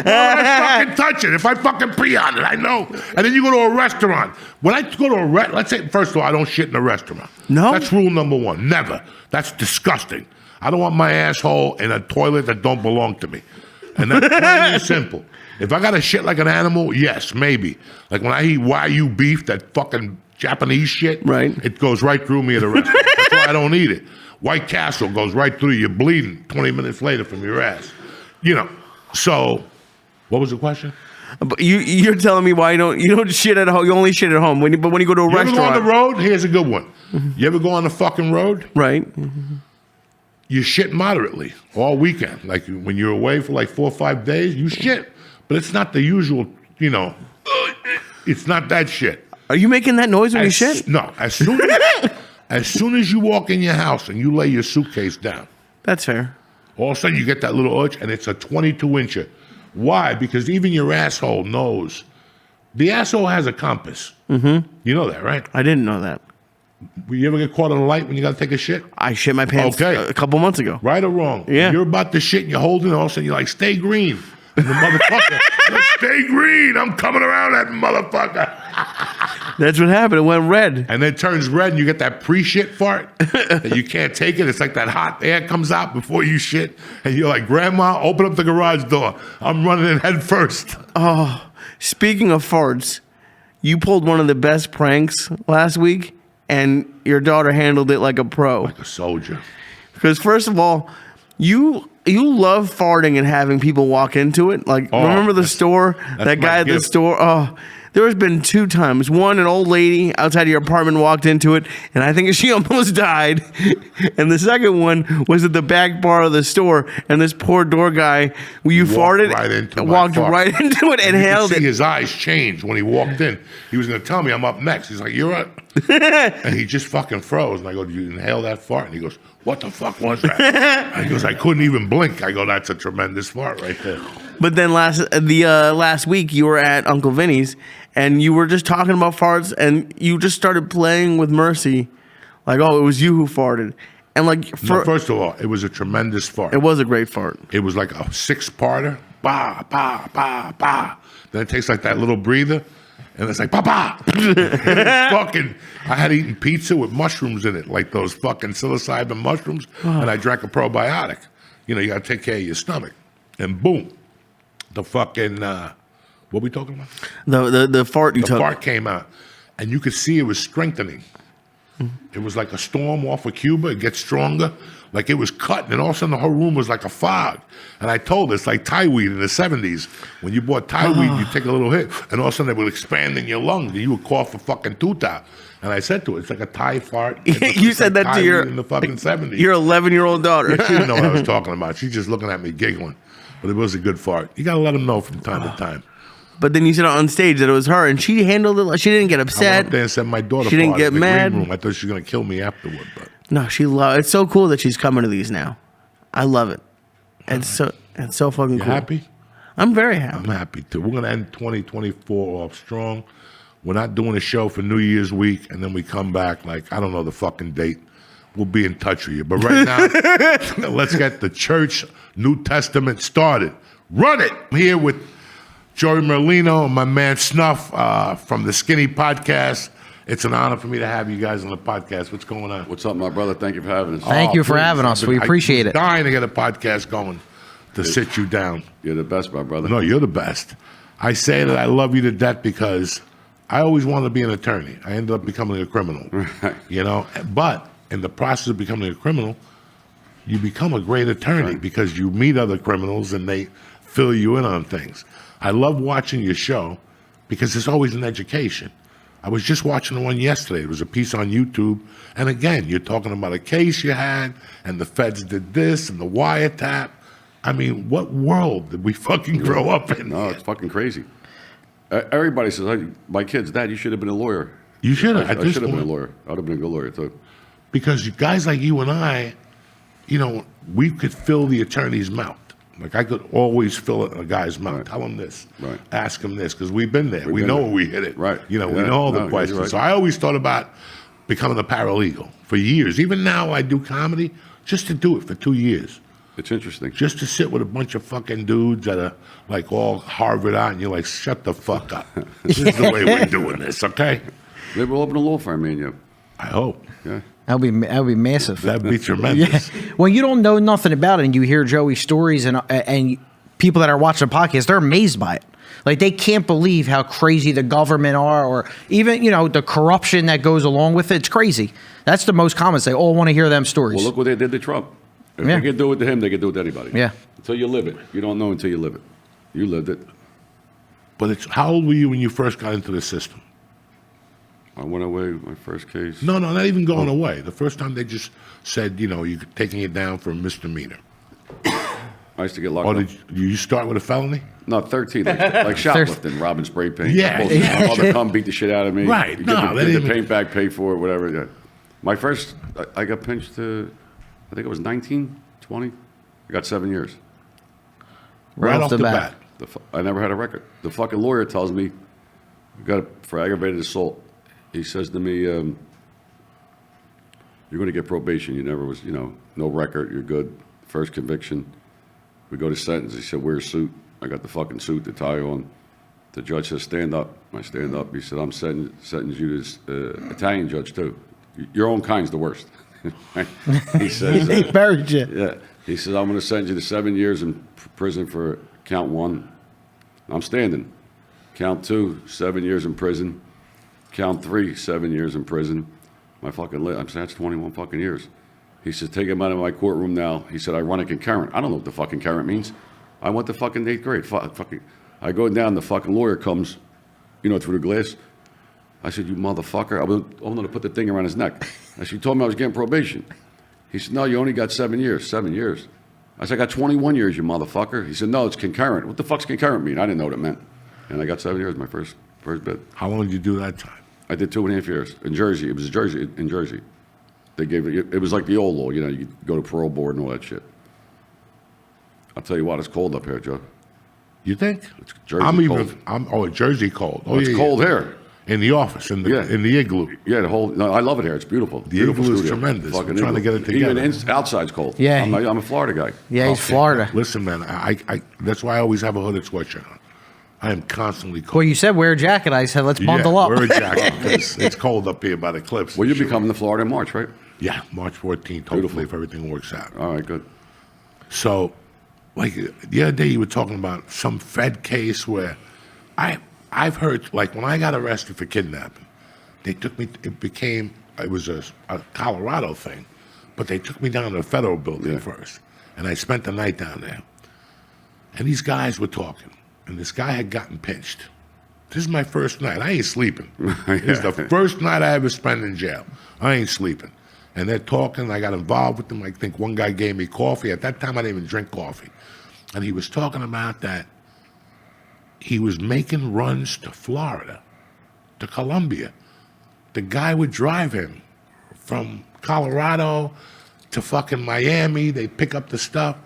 I fucking touch it. If I fucking pee on it, I know. And then you go to a restaurant. When I go to let's say, first of all, I don't shit in a restaurant. No? That's rule number one. Never. That's disgusting. I don't want my asshole in a toilet that don't belong to me. And that's plain and simple. If I got to shit like an animal, yes, maybe. Like when I eat Wagyu beef, that fucking Japanese shit, right? It goes right through me at a restaurant. That's why I don't eat it. White Castle goes right through you. You're bleeding 20 minutes later from your ass. You know. So, what was the question? But you're telling me why you don't shit at home. You only shit at home. But when you go to a restaurant. You ever go on the road? Here's a good one. You ever go on the fucking road? Right. You shit moderately all weekend. Like when you're away for like 4 or 5 days, you shit. But it's not the usual, you know, it's not that shit. Are you making that noise when you shit? No. As soon as you walk in your house and you lay your suitcase down. That's fair. All of a sudden you get that little itch, and it's a 22-incher. Why? Because even your asshole knows. The asshole has a compass. Mm-hmm. You know that, right? I didn't know that. You ever get caught on a light when you got to take a shit? I shit my pants a couple months ago. Right or wrong? Yeah. You're about to shit and you're holding it, all of a sudden you're like, stay green. And the motherfucker, like, stay green. I'm coming around that motherfucker. That's what happened. It went red. And then it turns red and you get that pre-shit fart that you can't take it. It's like that hot air comes out before you shit. And you're like, Grandma, open up the garage door. I'm running in head first. Oh, speaking of farts, you pulled one of the best pranks last week. And your daughter handled it like a pro. Like a soldier. Because first of all, you love farting and having people walk into it. Like, remember the store? That guy at the store? Oh, there has been 2 times. One, an old lady outside of your apartment walked into it, and I think she almost died. And the second one was at the back bar of the store, and this poor door guy, farted, walked right into it and held it. His eyes changed when he walked in. He was going to tell me I'm up next. He's like, you're up. And he just fucking froze. And I go, did you inhale that fart? And he goes, what the fuck was that? And he goes, I couldn't even blink. I go, that's a tremendous fart right there. But then last week you were at Uncle Vinny's and you were just talking about farts and you just started playing with Mercy, like, oh, it was you who farted, and like first of all, it was a tremendous fart. It was a great fart. It was like a 6-parter, ba ba ba ba. Then it takes like that little breather, and it's like ba ba. Fucking, I had eaten pizza with mushrooms in it, like those fucking psilocybin mushrooms, and I drank a probiotic. You know, you got to take care of your stomach, and boom. The fucking, what we talking about? The fart you took. The fart came out, and you could see it was strengthening. It was like a storm off of Cuba. It gets stronger. Like it was cut, and all of a sudden the whole room was like a fog. And I told her, it's like Thai weed in the 70s. When you bought Thai weed, you take a little hit, and all of a sudden it would expand in your lungs, and you would cough a fucking tooth out. And I said to her, it's like a Thai fart. You said like that to your in the fucking 70s. Your 11-year-old daughter. Yeah, she didn't know what I was talking about. She's just looking at me giggling. But it was a good fart. You got to let them know from time to time. But then you said on stage that it was her, and she handled it. She didn't get upset. I went up there and said my daughter. She didn't get mad. Green room. I thought she was going to kill me afterward. But no, she loved. It's so cool that she's coming to these now. I love it. It's so fucking cool. Happy? I'm very happy. I'm happy too. We're going to end 2024 off strong. We're not doing a show for New Year's week, and then we come back like I don't know the fucking date. We'll be in touch with you. But right now, let's get the church New Testament started. Run it! I'm here with Joey Merlino and my man Snuff from the Skinny Podcast. It's an honor for me to have you guys on the podcast. What's going on? What's up, my brother? Thank you for having us. Thank you for having us. We appreciate it. Dying to get a podcast going to sit you down. You're the best, my brother. No, you're the best. I say that I love you to death because I always wanted to be an attorney. I ended up becoming a criminal. You know, but in the process of becoming a criminal, you become a great attorney because you meet other criminals and they fill you in on things. I love watching your show because it's always an education. I was just watching the one yesterday. It was a piece on YouTube. And again, you're talking about a case you had and the feds did this and the wiretap. I mean, what world did we fucking grow up in? No, it's fucking crazy. Everybody says, hey, my kids, Dad, you should have been a lawyer. You should have. I should have been a lawyer. I would have been a good lawyer, too. Because guys like you and I, you know, we could fill the attorney's mouth. Like I could always fill it in a guy's mouth. Tell him this. Ask him this. Because we've been there. We know where we hit it. You know, we know all the questions. So I always thought about becoming a paralegal for years. Even now I do comedy just to do it for 2 years. It's interesting. Just to sit with a bunch of fucking dudes that are like all Harvard out and you're like, shut the fuck up. This is the way we're doing this, okay? Maybe we'll open a law firm, me and you. I hope. Yeah. That would be massive. That'd be tremendous. Yeah. When you don't know nothing about it and you hear Joey's stories and people that are watching the podcast, they're amazed by it. Like they can't believe how crazy the government are, or even the corruption that goes along with it. It's crazy. That's the most common. They all want to hear them stories. Well, look what they did to Trump. If they could do it to him, they could do it to anybody. Yeah. Until you live it, you don't know until you live it. You lived it. But how old were you when you first got into the system? I went away my first case. No, not even going away. The first time they just said, you're taking it down for a misdemeanor. I used to get locked Or up. did you start with a felony? No, 13. Like shoplifting, robbing spray paint. Yeah. My mother come beat the shit out of me. Right. You No, get the paint back, pay for it, whatever. Yeah. My first, I got pinched to, I think it was 19, 20. I got 7 years. Right off the bat. I never had a record. The fucking lawyer tells me, you got it for aggravated assault. He says to me, you're going to get probation. You never was, no record. You're good. First conviction. We go to sentence. He said, wear a suit. I got the fucking suit, the tie on. The judge says, stand up. I stand up. He said, I'm sentencing you to Italian judge, too. Your own kind's the worst. He says, They buried you. yeah. He says, I'm going to send you to 7 years in prison for count 1. I'm standing. Count 2, 7 years in prison. Count 3, 7 years in prison. I'm saying, that's 21 fucking years. He says, take him out of my courtroom now. He said, I run a concurrent. I don't know what the fucking current means. I went to fucking 8th grade. I go down, the fucking lawyer comes, through the glass. I said, you motherfucker. I'm going to put the thing around his neck. He told me I was getting probation. He said, no, you only got 7 years. 7 years. I said, I got 21 years, you motherfucker. He said, no, it's concurrent. What the fuck's concurrent mean? I didn't know what it meant. And I got 7 years, my first bid. How long did you do that time? I did 2.5 years in Jersey. It was in Jersey. They gave it was like the old law, you go to parole board and all that shit. I'll tell you what, it's cold up here, Joe. You think? It's Jersey cold. Jersey cold. Oh, It's cold here. In the office, in the igloo. Yeah, I love it here. It's beautiful. The Beautiful igloo is studio. tremendous. Fucking I'm trying to igloo. get it together. Even outside's cold. Yeah. I'm a Florida guy. Yeah, he's Okay. Florida. Listen, man, I that's why I always have a hooded sweatshirt on. I am constantly cold. Well, you said wear a jacket. I said let's bundle up. Wear a jacket because it's cold up here by the cliffs. Well, you'll be coming to Florida in March, right? Yeah, March 14th, Beautiful. hopefully, if everything works out. All right, good. So, like the other day, you were talking about some Fed case where I've heard, like when I got arrested for kidnapping, they took me. It was a Colorado thing, but they took me down to the federal building first, and I spent the night down there. And these guys were talking, and this guy had gotten pinched. This is my first night. I ain't sleeping. This is the first night I ever spent in jail. I ain't sleeping. And they're talking. I got involved with them. I think one guy gave me coffee. At that time, I didn't even drink coffee. And he was talking about that he was making runs to Florida, to Columbia. The guy would drive him from Colorado to fucking Miami. They'd pick up the stuff.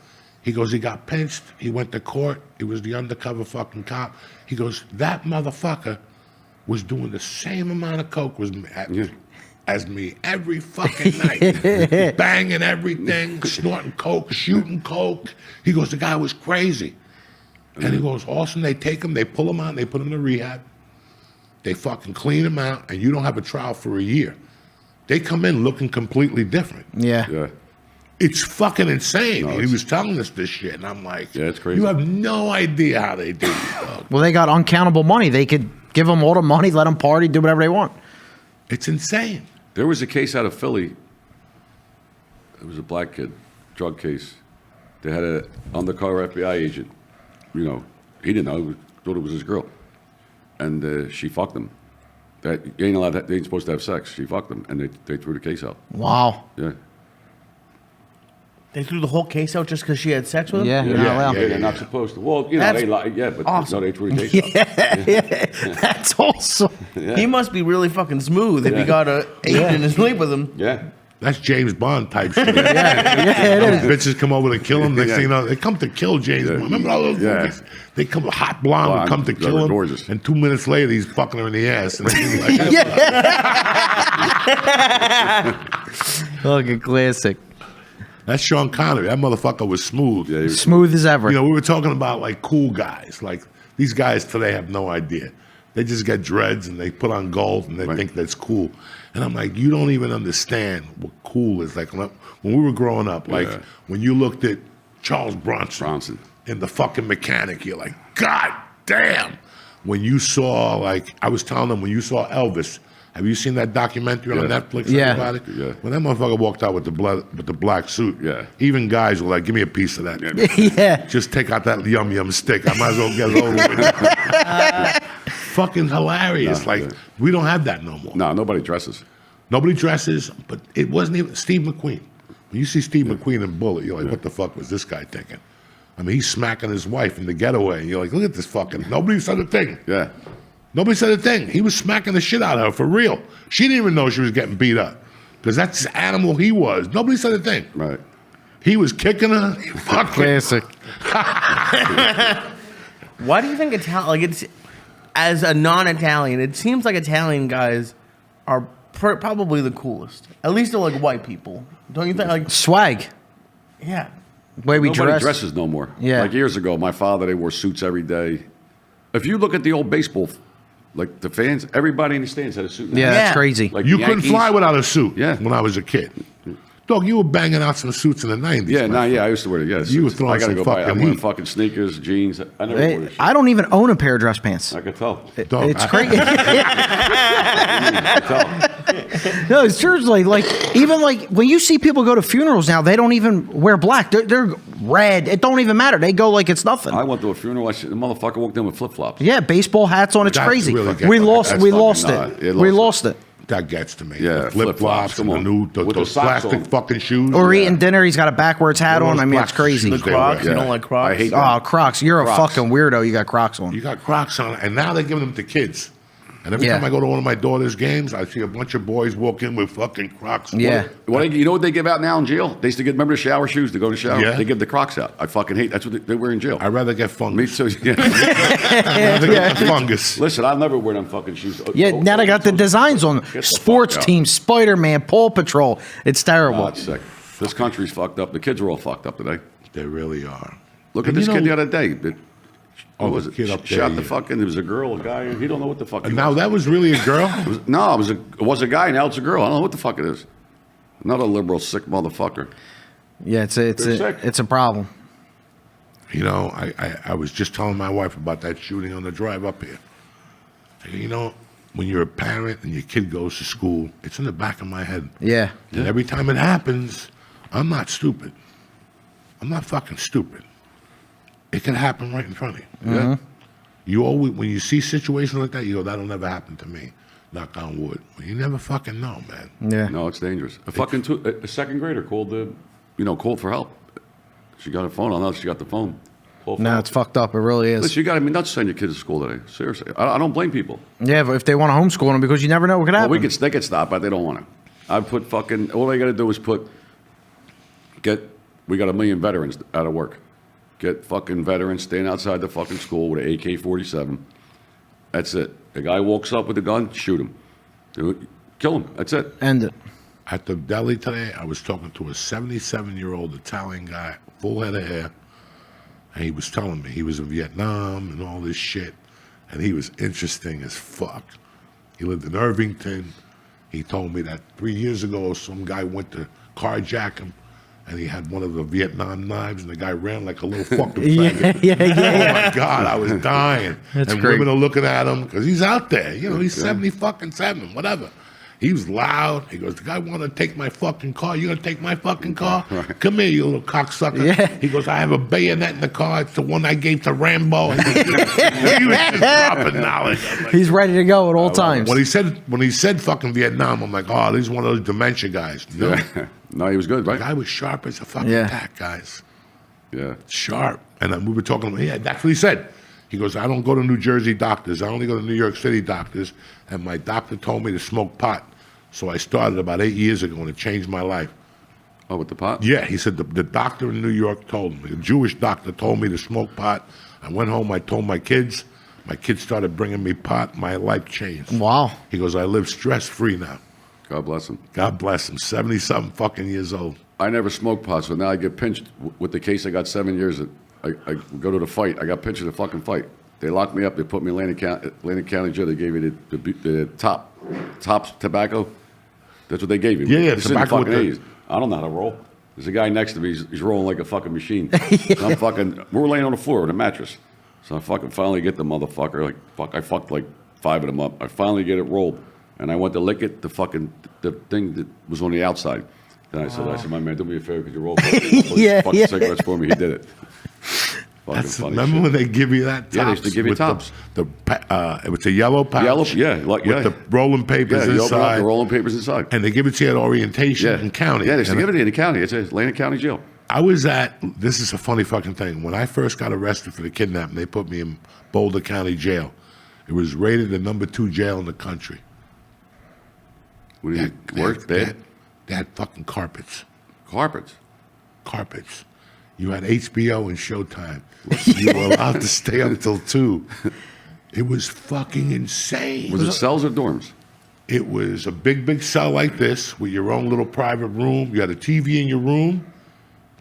He goes, he got pinched. He went to court. He was the undercover fucking cop. He goes, that motherfucker was doing the same amount of coke as me every fucking night. Banging everything, snorting coke, shooting coke. He goes, the guy was crazy. And he goes, awesome, they take him, they pull him out, and they put him in rehab. They fucking clean him out, and you don't have a trial for a year. They come in looking completely different. Yeah. It's fucking insane. No, He was telling us this shit, and I'm like, Yeah, it's crazy. You have no idea how they do it, dog. Well, they got uncountable money. They could give them all the money, let them party, do whatever they want. It's insane. There was a case out of Philly. It was a black kid, drug case. They had an undercover FBI agent. He didn't know. He thought it was his girl. And she fucked him. You ain't allowed. They ain't supposed to have sex. She fucked him, and they threw the case out. Wow. Yeah. They threw the whole case out just because she had sex with him? Yeah, you're not allowed. They're not supposed to. Well, That's but awesome. no, they threw the case out. That's awesome. He must be really fucking smooth if he got a agent to sleep with him. Yeah. That's James Bond type shit. Yeah, it is. Bitches come over to kill him. Next thing you know, they come to kill James Bond. Remember all those movies? They come, hot blonde would come to Blonde, kill him. gorgeous. And 2 minutes later, he's fucking her in the ass. And he's like, Look, a classic. that's Sean Connery. That motherfucker was smooth. Yeah, he was- Smooth as ever. We were talking about like cool guys. Like these guys today have no idea. They just get dreads and they put on gold and they think that's cool. And I'm like, you don't even understand what cool is. Like when we were growing up, like when you looked at Charles Bronson in The fucking Mechanic, you're like, God damn. When you saw, like, I was telling them, when you saw Elvis, have you seen that documentary on Netflix? Yeah. About it? Yeah. When that motherfucker walked out with the black suit, even guys were like, give me a piece of that. Yeah. Just take out that yum stick. I might as well get it over with. Fucking hilarious. We don't have that no more. No, nobody dresses. Nobody dresses, but it wasn't even Steve McQueen. When you see Steve McQueen in Bullet, you're like, what the fuck was this guy thinking? I mean, he's smacking his wife in The Getaway. You're like, look at this fucking, nobody said a thing. Yeah. Nobody said a thing. He was smacking the shit out of her for real. She didn't even know she was getting beat up because that's the animal he was. Nobody said a thing. Right. He was kicking her. Fucking Classic. Why do you think Italian? Like it's as a non-Italian, it seems like Italian guys are probably the coolest. At least they're like white people, don't you think? Like Swag. yeah. Way we Nobody dress. dresses no more. Yeah. Like years ago, my father, they wore suits every day. If you look at the old baseball, like the fans, everybody in the stands had a suit. now. Yeah, that's Yeah. crazy. Like You the couldn't Yankees. fly without a suit. Yeah. When I was a kid, dog, you were banging out some suits in the '90s. Yeah, my friend. I used to wear it. Yeah, You were suits. throwing I gotta some go buy. I'm fucking wearing heat. fucking sneakers, jeans. I never Hey, wore this shit. I don't even own a pair of dress pants. I could tell. Dog, It's I- crazy. I could tell. No, it's seriously like even like when you see people go to funerals now, they don't even wear black. They're red. It don't even matter. They go like it's nothing. I went to a funeral. The motherfucker walked in with flip flops. Yeah, baseball hats on. It's That's crazy. really good. We lost. That's We fucking lost not- it. it We lost lost it. That gets to me. Yeah, the flip flops come and the on. new With the those socks plastic on. fucking shoes. Or Yeah. eating dinner, he's got a backwards hat on. I mean, it's Plastic crazy. shoes they Crocs. wear. You don't like Crocs? I hate Oh, them. Crocs! You're a Crocs. fucking weirdo. You got Crocs on. You got Crocs on, and now they're giving them to kids. And every Yeah. time I go to one of my daughter's games, I see a bunch of boys walk in with fucking Crocs. Yeah. You know what they give out now in jail? They used to get, remember the shower shoes to go to the shower? Yeah. They give the Crocs out. I fucking hate. That's what they wear in jail. I'd rather get Me fungus. too. Yeah. I'd rather get the fungus. Listen, I'll never wear them fucking shoes. Yeah, now they got the designs on the sports fuck out. team, Spider-Man, Paw Patrol. It's terrible. Oh, it's sick. This country's fucked up. The kids are all fucked up today. They really are. Look And at this you kid the know- other day. What was the it? kid up there, Shot the yeah. fucking. There was a girl, a guy. He don't know what the fuck. He Now was. that was really a girl. No, it was a guy. Now it's a girl. I don't know what the fuck it is. Another liberal sick motherfucker. Yeah, They're sick. it's a problem. You know, I was just telling my wife about that shooting on the drive up here. You know, when you're a parent and your kid goes to school, it's in the back of my head. Yeah. And every time it happens, I'm not stupid. I'm not fucking stupid. It can happen right in front of you. Yeah. You always, when you see situations like that, you go, that'll never happen to me. Knock on wood. Well, you never fucking know, man. Yeah. No, it's dangerous. A second grader called called for help. She got her phone. I don't know if she got the phone. Called for No, help. it's fucked up. It really is. Listen, you got to be nuts to send your kids to school today. Seriously, I don't blame people. Yeah, but if they want to homeschool them, because you never know what could Well, happen. they could stop, but they don't want to. I put fucking. All they got to do is We got 1 million veterans out of work. Get fucking veterans staying outside the fucking school with an AK-47. That's it. The guy walks up with a gun, shoot him. Kill him. That's it. End it. At the deli today, I was talking to a 77-year-old Italian guy, full head of hair, and he was telling me he was in Vietnam and all this shit, and he was interesting as fuck. He lived in Irvington. He told me that 3 years ago, some guy went to carjack him, and he had one of the Vietnam knives, and the guy ran like a little fucking faggot. Yeah. Oh my God, I was dying. That's and great. women are looking at him because he's out there. You know, he's 70-fucking-7, whatever. He was loud. He goes, the guy want to take my fucking car. You gonna take my fucking car? Come here, you little cocksucker. Yeah. He goes, I have a bayonet in the car. It's the one I gave to Rambo. And he was just dropping knowledge. I'm like, He's ready to go at all times. when he said fucking Vietnam, I'm like, oh, this is one of those dementia guys. No, No, he was good, the right? guy was sharp as a fucking Yeah. tack, guys. Yeah. Sharp. And then we were talking about, yeah, that's what he said. He goes, I don't go to New Jersey doctors. I only go to New York City doctors. And my doctor told me to smoke pot. So I started about 8 years ago, and it changed my life. Oh, with the pot? Yeah, he said the doctor in New York told me, a Jewish doctor told me to smoke pot. I went home, I told my kids. My kids started bringing me pot. My life changed. Wow. He goes, I live stress-free now. God bless him. God bless him. 70-something fucking years old. I never smoked pot, so now I get pinched with the case. I got 7 years. I go to the fight. I got pinched in the fucking fight. They locked me up. They put me in Atlantic County Jail. They gave me the top tobacco. That's what they gave me. Yeah, It's in the tobacco with fucking the- 80s. I don't know how to roll. There's a guy next to me. He's rolling like a fucking machine. And we're laying on the floor with a mattress. So I fucking finally get the motherfucker. I fucked like 5 of them up. I finally get it rolled. And I went to lick it. The thing that was on the outside. Then I said, my man, do me a favor, could you roll Yeah, fucking yeah. cigarettes for me? He did it. Fucking That's, funny remember shit. when they give you that? Yeah, they used to Tops give you with tops. It was a yellow pouch. With the rolling papers you open up inside. the rolling papers inside. And they give it to you at orientation in county. Yeah, they used to And give it in the county. It's Atlantic County Jail. I was this is a funny fucking thing. When I first got arrested for the kidnapping, they put me in Boulder County Jail. It was rated the #2 jail in the country. What do you worse, bad? They had fucking carpets. Carpets. carpets. You had HBO and Showtime. You were allowed to stay up till 2. It was fucking insane. Was it cells or dorms? It was a big cell like this with your own little private room. You had a TV in your room.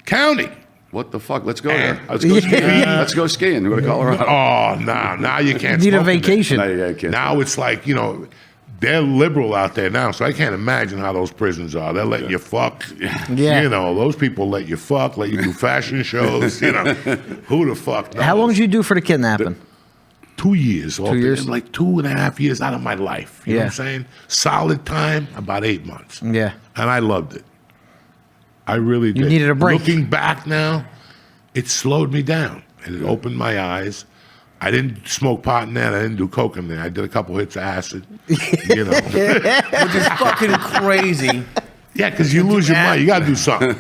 County. What the fuck? Let's go there. Let's go skiing. Let's go skiing. Go to Colorado. Oh, no. Now you can't Need a smoke in there. vacation. No, yeah, I can't. Now it's like, they're liberal out there now, so I can't imagine how those prisons are. They're letting you fuck. Yeah. Those people let you fuck, let you do fashion shows. Who the fuck knows? How long did you do for the kidnapping? 2 years. 2 years? Like 2.5 years out of my life. You know what I'm saying? Solid time, about 8 months. Yeah. And I loved it. I really did. You needed a break. Looking back now, it slowed me down. And it opened my eyes. I didn't smoke pot in there. I didn't do coke in there. I did a couple hits of acid. Which is fucking crazy. Yeah, because you lose your mind. You got to do something.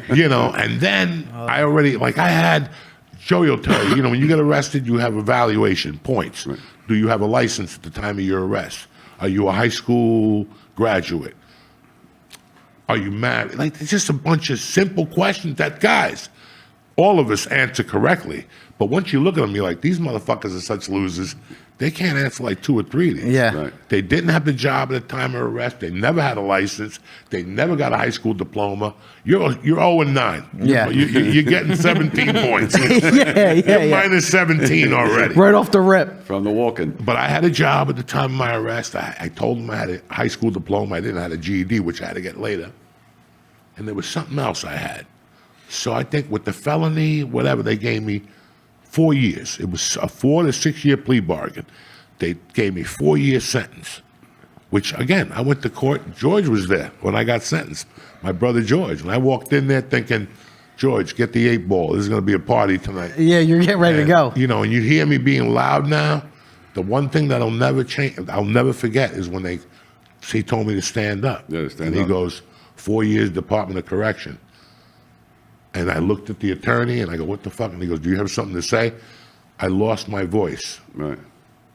And then I already, I had, Joey will tell you, when you get arrested, you have evaluation points. Right. Do you have a license at the time of your arrest? Are you a high school graduate? Are you married? It's just a bunch of simple questions that, guys, all of us answer correctly. But once you look at them, you're like, these motherfuckers are such losers. They can't answer like 2 or 3 of these. Yeah. Right. They didn't have the job at the time of arrest. They never had a license. They never got a high school diploma. You're 0-9. Yeah. You're getting 17 points. Yeah. Minus 17 already. Right off the rip. From the walk-in. But I had a job at the time of my arrest. I told them I had a high school diploma. I didn't have a GED, which I had to get later. And there was something else I had. So I think with the felony, whatever, they gave me 4 years. It was a 4 to 6 year plea bargain. They gave me 4-year sentence, which again, I went to court. George was there when I got sentenced, my brother George. And I walked in there thinking, George, get the 8-ball. This is going to be a party tonight. Yeah, you're getting ready to go. And you hear me being loud now. The one thing that I'll never change, I'll never forget is when he told me to stand up. Yeah, stand and he up. goes, 4 years Department of Correction. And I looked at the attorney and I go, what the fuck? And he goes, do you have something to say? I lost my voice. Right.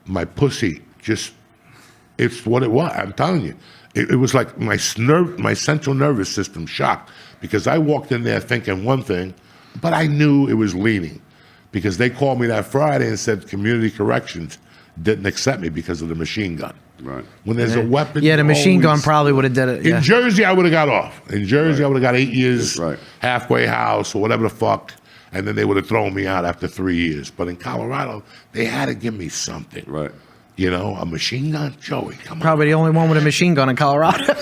My pussy it's what it was. I'm telling you. It was like my central nervous system shocked because I walked in there thinking one thing, but I knew it was leaning because they called me that Friday and said community corrections didn't accept me because of the machine gun. Right. When there's a weapon. Yeah, the machine gun always- probably would have did it. In Yeah. Jersey, I would have got off. In Jersey, I would have got 8 years, Right. halfway house, or whatever the fuck, and then they would have thrown me out after 3 years. But in Colorado, they had to give me something. Right. A machine gun? Joey, come on. Probably the only one with a machine gun in Colorado.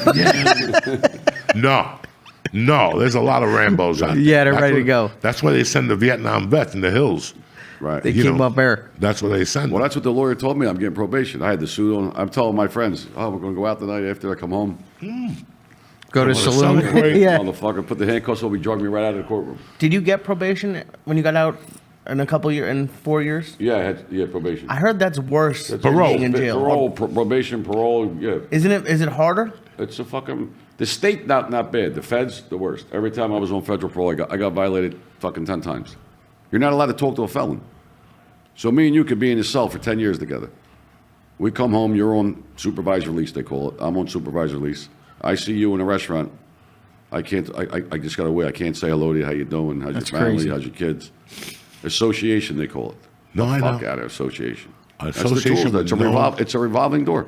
No, there's a lot of Rambos out there. Yeah, they're That's ready to what- go. That's why they send the Vietnam vets in the hills. Right. They came up there. That's what they send. Well, that's what the lawyer told me. I'm getting probation. I had the suit on. I'm telling my friends, we're going to go out tonight after I come home. Go to a wanna saloon. celebrate? Yeah. Motherfucker, put the handcuffs on me, drug me right out of the courtroom. Did you get probation when you got out in a couple years, in 4 years? Yeah, I had probation. I heard that's worse than Parole. being in jail. Parole, probation, parole, yeah. Isn't it? Is it harder? It's a fucking, the state, not bad. The feds, the worst. Every time I was on federal parole, I got violated fucking 10 times. You're not allowed to talk to a felon. So me and you could be in a cell for 10 years together. We come home, you're on supervised release, they call it. I'm on supervised release. I see you in a restaurant. I just got away. I can't say hello to you. How you doing? How's That's your family? crazy. How's your kids? Association, they call it. No, I know. Fuck out of association. Association That's the with tools. no- It's a revolving door.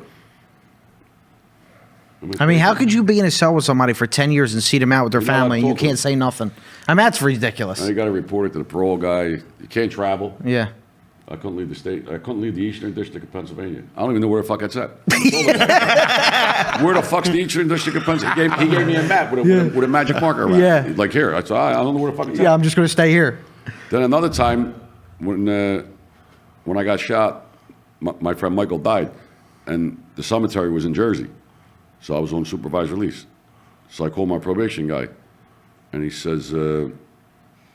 I mean, how could you be in a cell with somebody for 10 years and see them out with their You're not allowed family and to you talk to can't them. say nothing? I mean, that's ridiculous. Now you got to report it to the parole guy. You can't travel. Yeah. I couldn't leave the state. I couldn't leave the Eastern District of Pennsylvania. I don't even know where the fuck it's at. Where the fuck's the Eastern District of Pennsylvania? He gave me a map with a magic marker around. Yeah. Like here. I said, I don't know where the fuck it's Yeah, at. I'm just going to stay here. Then another time, when I got shot, my friend Michael died, and the cemetery was in Jersey, so I was on supervised release. So I called my probation guy, and he says, "Oh,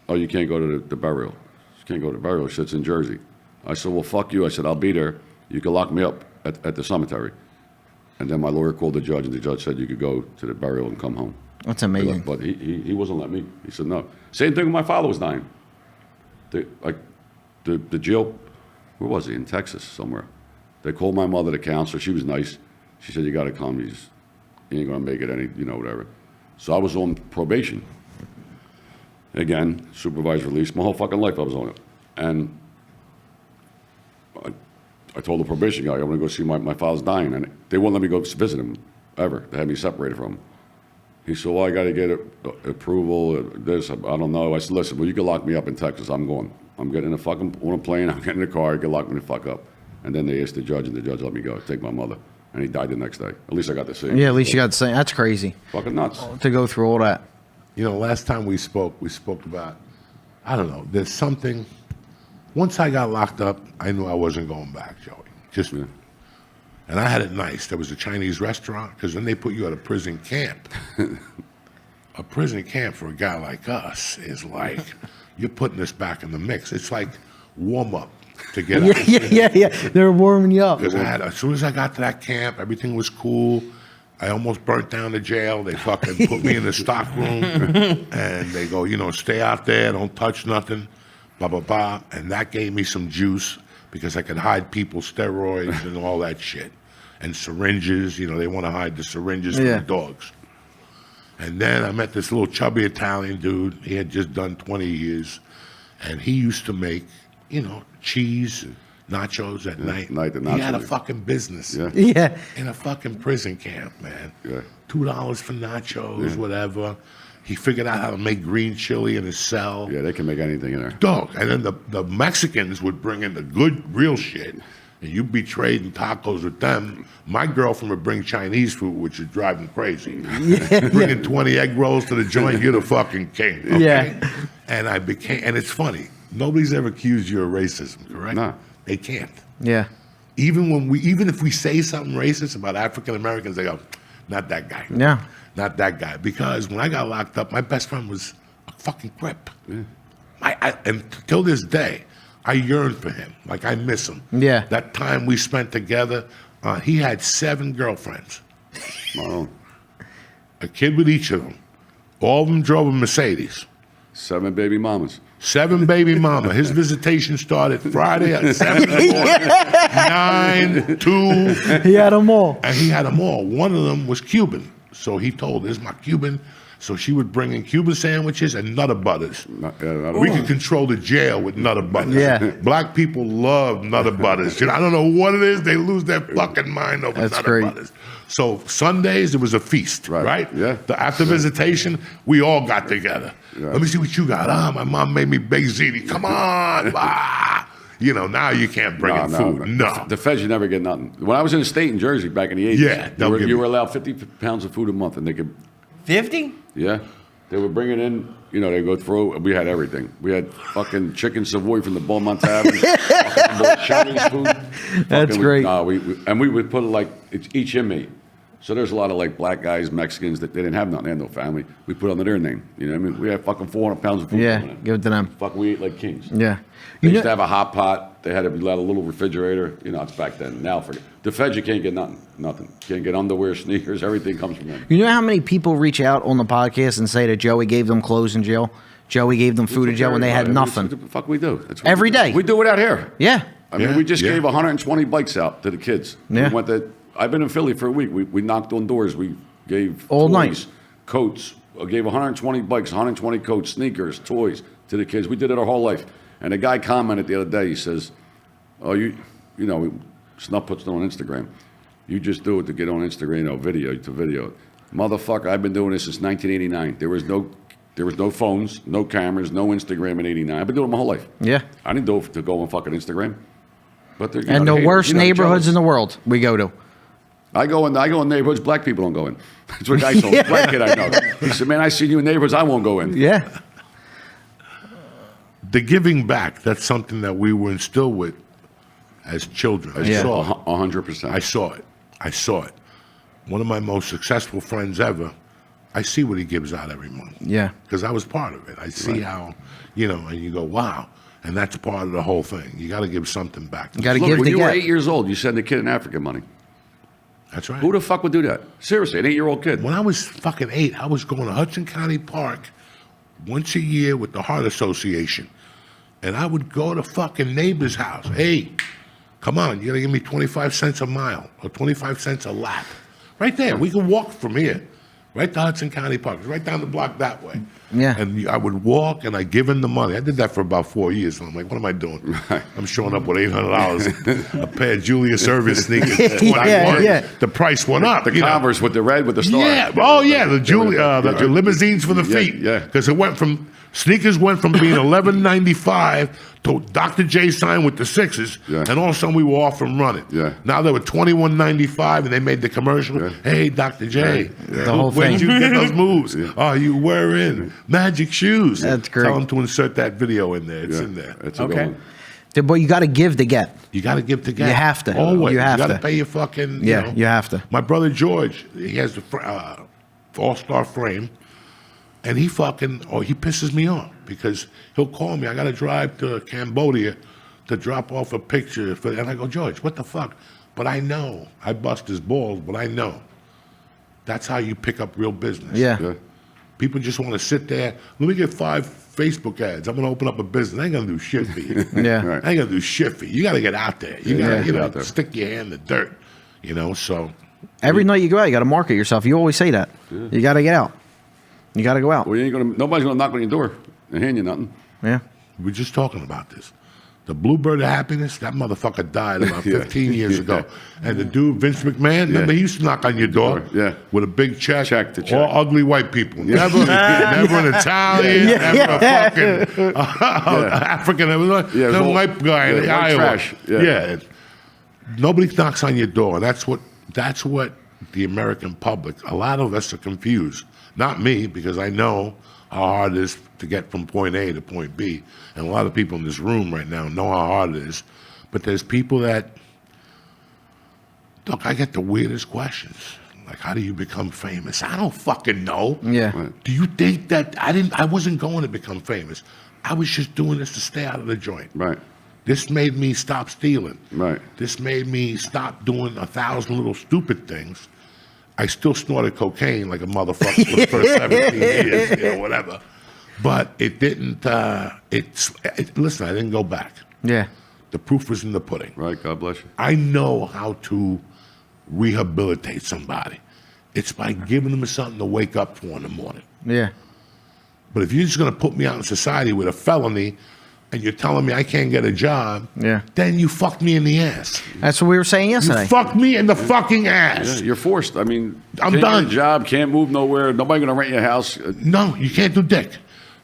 you can't go to the burial. You can't go to the burial. He said, it's in Jersey." I said, "Well, fuck you." I said, "I'll be there. You can lock me up at the cemetery." And then my lawyer called the judge, and the judge said you could go to the burial and come home. That's amazing. But he wasn't letting me. He said no. Same thing when my father was dying. The jail, where was he? In Texas somewhere. They called my mother, the counselor. She was nice. She said, "You got to come. You ain't gonna make it any, whatever." So I was on probation. Again, supervised release. My whole fucking life I was on it. And I told the probation guy, I'm going to go see my father's dying. And they wouldn't let me go visit him, ever. They had me separated from him. He said, well, I got to get approval, this, I don't know. I said, listen, well, you can lock me up in Texas. I'm going. I'm getting on a plane, I'm getting in the car, you can lock me the fuck up. And then they asked the judge, and the judge let me go, take my mother. And he died the next day. At least I got to see him. Yeah, at least you got to say that's crazy Fucking nuts. to go through all that. You know, last time we spoke about, I don't know, there's something, once I got locked up, I knew I wasn't going back, Joey. Just, Yeah. and I had it nice. There was a Chinese restaurant, because then they put you at a prison camp. A prison camp for a guy like us is like, you're putting us back in the mix. It's like warm up to get out. Yeah. They're warming you up. Because as soon as I got to that camp, everything was cool. I almost burnt down the jail. They fucking put me in the stock room, and they go, you know, stay out there, don't touch nothing, blah, blah, blah. And that gave me some juice because I could hide people's steroids and all that shit. And syringes, you know, they want to hide the syringes from the dogs. And then I met this little chubby Italian dude. He had just done 20 years, and he used to make, you know, cheese, nachos at night. He had a fucking business. Yeah. In a fucking prison camp, man. Yeah. $2 for nachos, whatever. He figured out how to make green chili in his cell. Yeah, they can make anything in there. Dog. And then the Mexicans would bring in the good, real shit. And you be trading tacos with them. My girlfriend would bring Chinese food, which is driving crazy. Bringing 20 egg rolls to the joint, you're the fucking king. Okay? Yeah. And and it's funny. Nobody's ever accused you of racism, correct? No. They can't. Yeah. Even if we say something racist about African Americans, they go, not that guy. Yeah. Not that guy. Because when I got locked up, my best friend was a fucking Crip. And till this day, I yearn for him. Like, I miss him. Yeah. That time we spent together, he had 7 girlfriends. Oh, A kid with each of them. All of them drove a Mercedes. 7 baby mamas. 7 baby mama. His visitation started Friday at 7 in the morning. 9, 2. He had them all. And he had them all. One of them was Cuban. So he told, this is my Cuban. So she would bring in Cuban sandwiches and Nutter Butters. We could control the jail with Nutter Butters. Yeah. Black people love Nutter Butters. You know, I don't know what it is. They lose their fucking mind over That's Nutter great. Butters. So Sundays, it was a feast, right? Yeah. After visitation, we all got together. Yeah. Let me see what you got. My mom made me baked ziti. Come on. You know, now you can't bring in food. No. The feds, you never get nothing. When I was in the state in Jersey back in the 80s, Yeah, you were allowed 50 pounds of food a month, and they could, 50? yeah, they would bring it in, you know, they go through, we had everything. We had fucking chicken Savoy from the Beaumont Tavern, fucking Chinese food. That's great. And we would put it like, it's each inmate. So there's a lot of like black guys, Mexicans, that they didn't have nothing, they had no family. We put under their name, you know what I mean? We had fucking 400 pounds of food. Yeah, coming in. give it to them. Fuck, we ate like kings. Yeah. They You used to know, have a hot pot. They had a little refrigerator. You know, it's back then. Now, forget. The feds, you can't get nothing. Nothing. Can't get underwear, sneakers. Everything comes from them. you know how many people reach out on the podcast and say that Joey gave them clothes in jail? Joey gave them food in jail when they had nothing. What the fuck we do? That's what Every we do. day. We do it out here. Yeah. I mean, we just gave 120 bikes out to the kids. Yeah. We went to, I've been in Philly for a week. We knocked on doors. We gave All toys, night. coats. I gave 120 bikes, 120 coats, sneakers, toys to the kids. We did it our whole life. And a guy commented the other day. He says, "Oh, you know, Snuff puts it on Instagram. You just do it to get on Instagram, you know, video to video it. Motherfucker, I've been doing this since 1989. There was no phones, no cameras, no Instagram in '89. I've been doing it my whole life. Yeah. I didn't do it to go on fucking Instagram. But they're, you And know, the they- worst you know, neighborhoods jealous. in the world we go to. I go in neighborhoods black people don't go in. That's what a guy told me. Black kid I know. He said, "Man, I seen you in neighborhoods I won't go in." Yeah. The giving back, that's something that we were instilled with as children. I Yeah. saw it. 100%. I saw it. I saw it. One of my most successful friends ever, I see what he gives out every month. Yeah. Because I was part of it. I see how, you know, and you go, wow. And that's part of the whole thing. You got to give something back. You got to Look, give when to you were get. 8 years old, you sent a kid in Africa money. That's right. Who the fuck would do that? Seriously, an 8-year-old kid. When I was fucking 8, I was going to Hudson County Park once a year with the Heart Association. And I would go to fucking neighbor's house. Hey, come on, you got to give me 25 cents a mile or 25 cents a lap. Right there. We can walk from here. right to Hudson County Park. It's right down the block that way. Yeah. And I would walk and I give him the money. I did that for about 4 years. And I'm like, what am I doing? I'm showing up with $800, a pair of Julius Erving sneakers. 21. Yeah. The price went up. The you know. Converse with the red with the star. Yeah. Oh, yeah. The limousines for the feet. Yeah. Because it went from sneakers went from being $11.95 to Dr. J signed with the Sixers, and all of a sudden we were off and running. Yeah. Now they were $21.95, and they made the commercial. Yeah. Hey, Dr. J, The whole where'd thing. you get those moves? Oh, you wearing magic shoes. That's great. Tell them to insert that video in there. It's in there. It's a Okay. good one. But you got to give to get. You got to give to get. You have to. Always. You have got to. pay your fucking. Yeah, You know. you have to. My brother George, he has the all-star frame, and he pisses me off because he'll call me. I got to drive to Cambodia to drop off a picture, and I go, George, what the fuck? But I know. I bust his balls, but I know. That's how you pick up real business. Yeah. Yeah. People just want to sit there. Let me get 5 Facebook ads. I'm going to open up a business. I ain't going to do shit for you. Yeah. Right. I ain't going to do shit for you. You got to get out there. You got to get out there. stick your hand in the dirt. So Every night you go out, you got to market yourself. You always say that. You got to get out. You got to go out. Well, nobody's gonna knock on your door and hand you nothing. Yeah. we're just talking about this. The Bluebird of Happiness, that motherfucker died about 15 years ago. And the dude, Vince McMahon, remember, he used to knock on your door with a big check. All ugly white people. Never an Italian, never a fucking African. Some white guy in Iowa. Trash. Yeah. Nobody knocks on your door. That's what the American public, a lot of us are confused. Not me, because I know how hard it is to get from point A to point B. And a lot of people in this room right now know how hard it is. But there's people that, look, I get the weirdest questions. Like, how do you become famous? I don't fucking know. Yeah. Right. Do you think that I wasn't going to become famous. I was just doing this to stay out of the joint. Right. This made me stop stealing. Right. This made me stop doing 1,000 little stupid things. I still snorted cocaine like a motherfucker for the first 17 years, whatever. But it didn't, listen, I didn't go back. Yeah. The proof was in the pudding. Right. God bless you. I know how to rehabilitate somebody. It's by giving them something to wake up for in the morning. Yeah. But if you're just going to put me out in society with a felony and you're telling me I can't get a job, then you fucked me in the ass. That's what we were saying yesterday. You fucked me in the fucking ass. Yeah, you're forced. I mean, I'm can't done. Get a job, can't move nowhere. Nobody gonna rent your house. No, you can't do dick.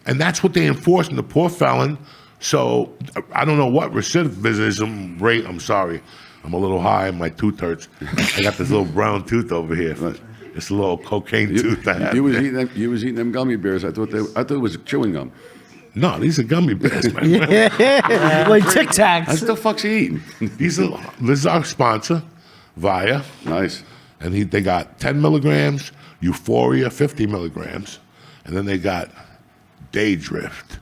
And that's what they enforce in the poor felon. So I don't know what recidivism rate. I'm sorry. I'm a little high. My tooth hurts. I got this little brown tooth over here. It's a little cocaine tooth I have. You was eating them gummy bears. I thought it was chewing gum. No, these are gummy bears, man. Like Tic Tacs. What the fuck's he eating? This is our sponsor, Via. Nice. And they got 10 milligrams, Euphoria, 50 milligrams. And then they got Daydrift.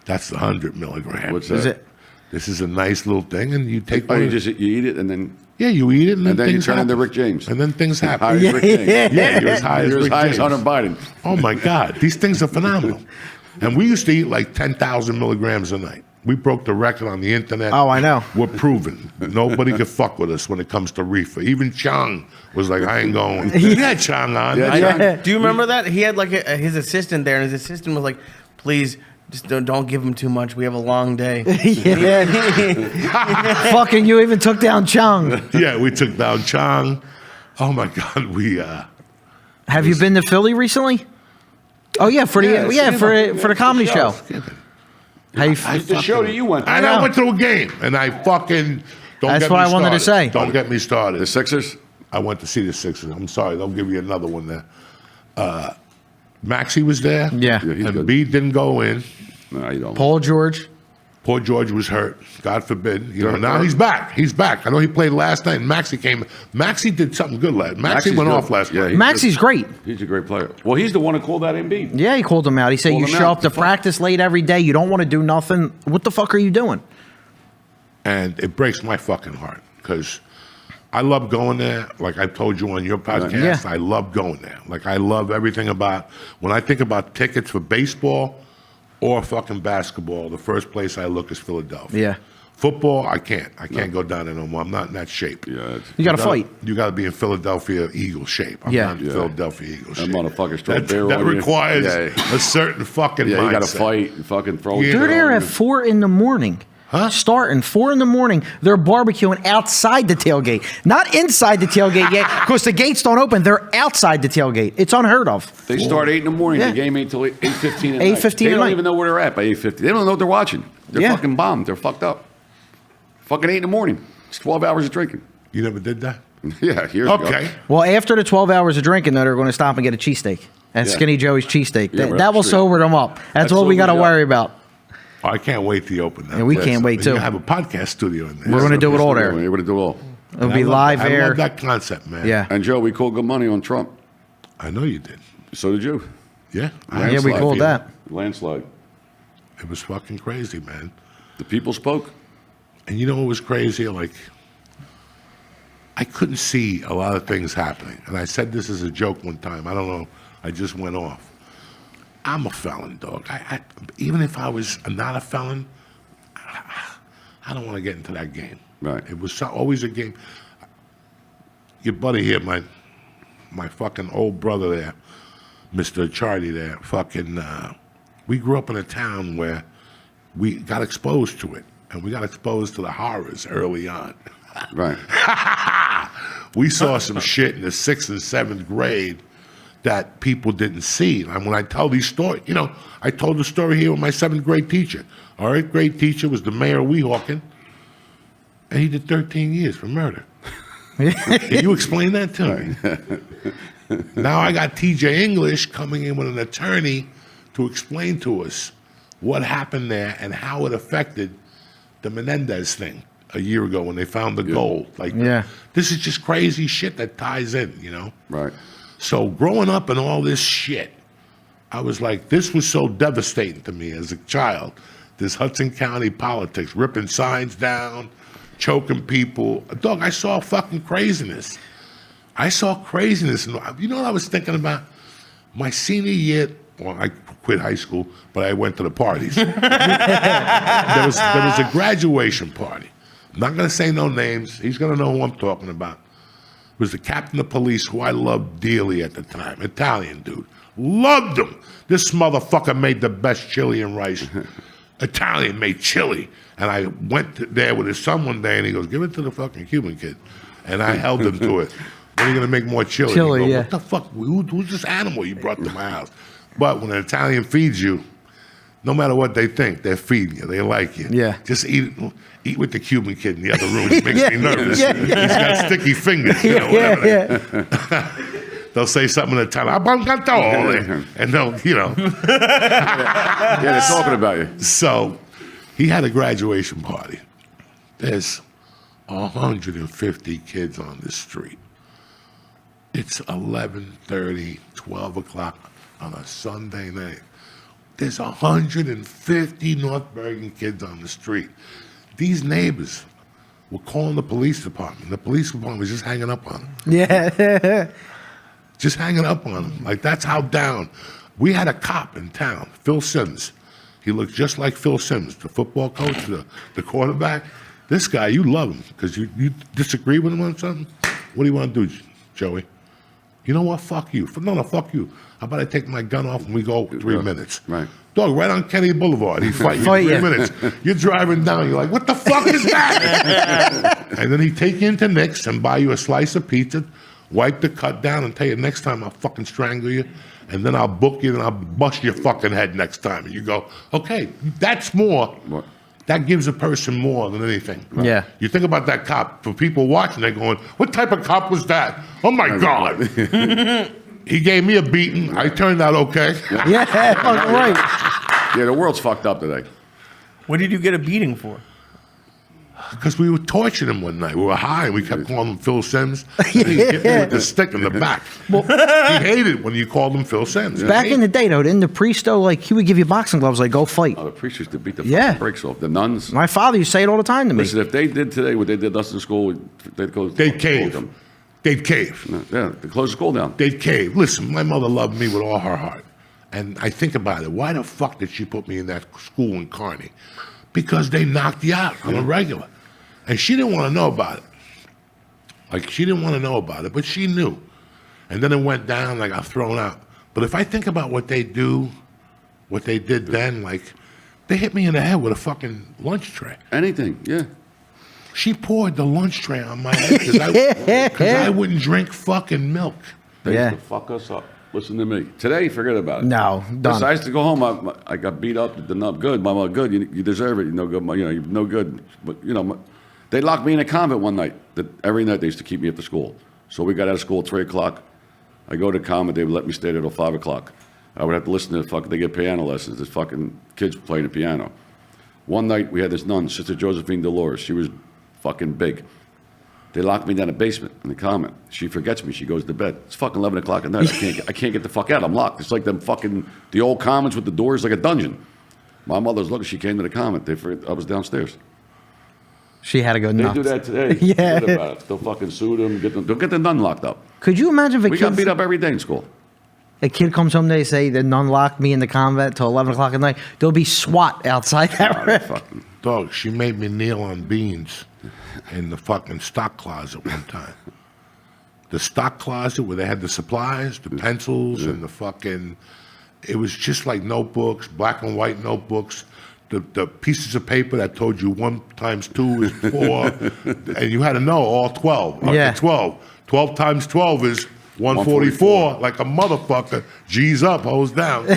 That's the 100 milligrams. What's that? Is it? This is a nice little thing, and you take Oh, one. you eat it and then You eat it, and then you things turn happen. into Rick James. And then things happen. High as Rick James. Yeah, you're as high as You're Rick as high as James. Hunter Biden. Oh my God, these things are phenomenal. And we used to eat like 10,000 milligrams a night. We broke the record on the internet. Oh, I know. We're proven. Nobody could fuck with us when it comes to reefer. Even Chang was like, I ain't going. He had Chang on. Yeah, Do you remember that? He had like his assistant there, and his assistant was like, please, just don't give him too much. We have a long day. Fucking you even took down Chung. Yeah, we took down Chang. Oh my God, Have you been to Philly recently? Oh yeah, for the comedy show. How you? The show that you went to. And I went to a game, and I fucking don't That's get what me I wanted to started. say. Don't get me started. The Sixers? I went to see the Sixers. I'm sorry, they'll give you another one there. Maxie was there. Yeah. Yeah, he's And good. B didn't go in. No, you don't. Paul George. Poor George was hurt. God forbid. Now he's back. He's back. I know he played last night, and Maxie came. Maxie did something good last. Maxie Maxie's went good. off last Yeah, night. he- Maxie's great. He's a great player. Well, he's the one who called that MB. Yeah, he called him out. He said Called you him show out. up to practice late every day. You don't want to do nothing. What the fuck are you doing? And it breaks my fucking heart because I love going there. Like I told you on your podcast, Yeah. I love going there. Like I love everything about, when I think about tickets for baseball or fucking basketball, the first place I look is Philadelphia. Yeah. Football, I can't. I can't go down there no more. I'm not in that shape. Yeah. You got to fight. You got to be in Philadelphia Eagle shape. I'm Yeah. not in Philadelphia Eagle That shape. motherfucker's throwing That, beer that on you. requires Yeah. a certain fucking Yeah, mindset. you got to fight and fucking throw. Yeah. shit They're there on at you. 4 in the morning. Huh? Starting 4 in the morning. They're barbecuing outside the tailgate, not inside the tailgate yet, because the gates don't open. They're outside the tailgate. It's unheard of. They start 8 in the morning. Yeah. The game ain't till 8:15 at 8:15 night. They at don't night. even know where they're at by 8:50. They don't know what they're watching. They're Yeah. fucking bombed. They're fucked up. Fucking 8 in the morning. It's 12 hours of drinking. You never did that? Yeah, years ago. Okay. Well, after the 12 hours of drinking, though, they're going to stop and get a cheesesteak at Yeah. Skinny Joey's cheesesteak. Yeah, That, right that up the will street. sober them up. That's what what we we got to got. worry about. Oh, I can't wait to open that. And we place. can't wait, And too. You have a podcast studio in there. We're gonna do it all We're there. able to do it all. It'll And be I love- live I air. love that concept, man. Yeah. And Joe, we called good money on Trump. I know you did. So did you. Yeah. Yeah, we Landslide. called that. Landslide. It was fucking crazy, man. The people spoke. And you know what was crazy? Like, I couldn't see a lot of things happening. And I said this as a joke one time. I don't know. I just went off. I'm a felon, dog. Even if I was not a felon, I don't want to get into that game. Right. It was always a game. Your buddy here, my fucking old brother there, Mr. Charlie there, fucking, we grew up in a town where we got exposed to it. And we got exposed to the horrors early on. Right. We saw some shit in the 6th and 7th grade that people didn't see. And when I tell these stories, you know, I told the story here with my 7th grade teacher. Our 8th grade teacher was the mayor of Weehawken, and he did 13 years for murder. Can you explain that to me? Now I got TJ English coming in with an attorney to explain to us what happened there and how it affected the Menendez thing a year ago when they found the gold. Like, Yeah. this is just crazy shit that ties in, you know? Right. So growing up in all this shit, I was like, this was so devastating to me as a child. This Hudson County politics, ripping signs down, choking people. Dog, I saw fucking craziness. I saw craziness. And you know what I was thinking about? My senior year, well, I quit high school, but I went to the parties. there was a graduation party. I'm not going to say no names. He's going to know who I'm talking about. It was the captain of police, who I loved dearly at the time. Italian dude. Loved him. This motherfucker made the best chili and rice. Italian made chili. And I went there with his son one day, and he goes, give it to the fucking Cuban kid. And I held him to it. When are you going to make more chili? Chili, He goes, yeah. What the fuck? Who's this animal you brought to my house? But when an Italian feeds you, no matter what they think, they're feeding you. They like you. Yeah. Just eat with the Cuban kid in the other room. It makes me nervous. yeah. He's got sticky fingers. You know, whatever. They'll say something in Italian, "Abbangatole," and they'll, you know. Yeah, they're talking about you. So he had a graduation party. There's 150 kids on the street. It's 11:30, 12 o'clock on a Sunday night. There's 150 North Bergen kids on the street. These neighbors were calling the police department. The police department was just hanging up on them. Yeah. Just hanging up on them. Like, that's how down. We had a cop in town, Phil Sims. He looked just like Phil Sims, the football coach, the quarterback. This guy, you love him because you disagree with him on something. What do you want to do, Joey? You know what? Fuck you. No, fuck you. How about I take my gun off and we go 3 minutes? Right. Dog, right on Kennedy Boulevard. He fight you Fight in 3 you. minutes. You're driving down. You're like, what the fuck is that? And then he'd take you into Nick's and buy you a slice of pizza, wipe the cut down, and tell you next time I'll fucking strangle you. And then I'll book you and I'll bust your fucking head next time. And you go, okay, that's more. What? That gives a person more than anything. Yeah. You think about that cop. For people watching, they're going, what type of cop was that? Oh, my God. He gave me a beating. I turned out okay. Yeah. Fucking right. Yeah, the world's fucked up today. What did you get a beating for? Because we were torturing him one night. We were high, and we kept calling him Phil Sims. And he hit me with the stick in the back. He hated when you called him Phil Sims. Back in the day, though, didn't the priest, though, like, he would give you boxing gloves, like, go fight. Oh, the priests used to beat the Yeah. fucking brakes off. The nuns. My father used to say it all the time to me. Listen, if they did today what they did us in school, they'd go. They'd cave. They'd cave. Yeah, they close the school down. They'd cave. Listen, my mother loved me with all her heart. And I think about it. Why the fuck did she put me in that school in Kearney? because they knocked you out on a regular. And she didn't want to know about it. Like, she didn't want to know about it, but she knew. And then it went down, I got thrown out. But if I think about what they did then, like, they hit me in the head with a fucking lunch tray. Anything, yeah. She poured the lunch tray on my head because I wouldn't drink fucking milk. They Yeah. used to fuck us up. Listen to me. Today, forget about it. No, done. Listen, I used to go home. I got beat up. They're not good. Mama, good. You deserve it. You're no good. You're no good. But they locked me in a convent one night. Every night they used to keep me after school. So we got out of school at 3:00. I go to convent. They would let me stay there till 5:00. I would have to listen to they get piano lessons. There's fucking kids playing the piano. One night we had this nun, Sister Josephine Dolores. She was fucking big. They locked me down in the basement in the convent. She forgets me. She goes to bed. It's fucking 11:00 at night. I can't get the fuck out. I'm locked. It's like the old convents with the doors, like a dungeon. My mother's looking. She came to the convent. I was downstairs. She had to go They nuts. do that today. Yeah. Forget about it. They'll fucking sue them. They'll get the nun locked up. Could you imagine if We got beat up every day in school. a kid comes home, they say the nun locked me in the convent till 11 o'clock at night. There'll be SWAT outside that room. Fucking, Dog, she made me kneel on beans in the fucking stock closet one time. The stock closet where they had the supplies, the pencils, and the fucking... It was just like notebooks, black and white notebooks. The pieces of paper that told you 1 times 2 is 4. And you had to know all 12. Up Yeah. to 12. 12 times 12 is 144. Like a motherfucker. G's up, hoes down.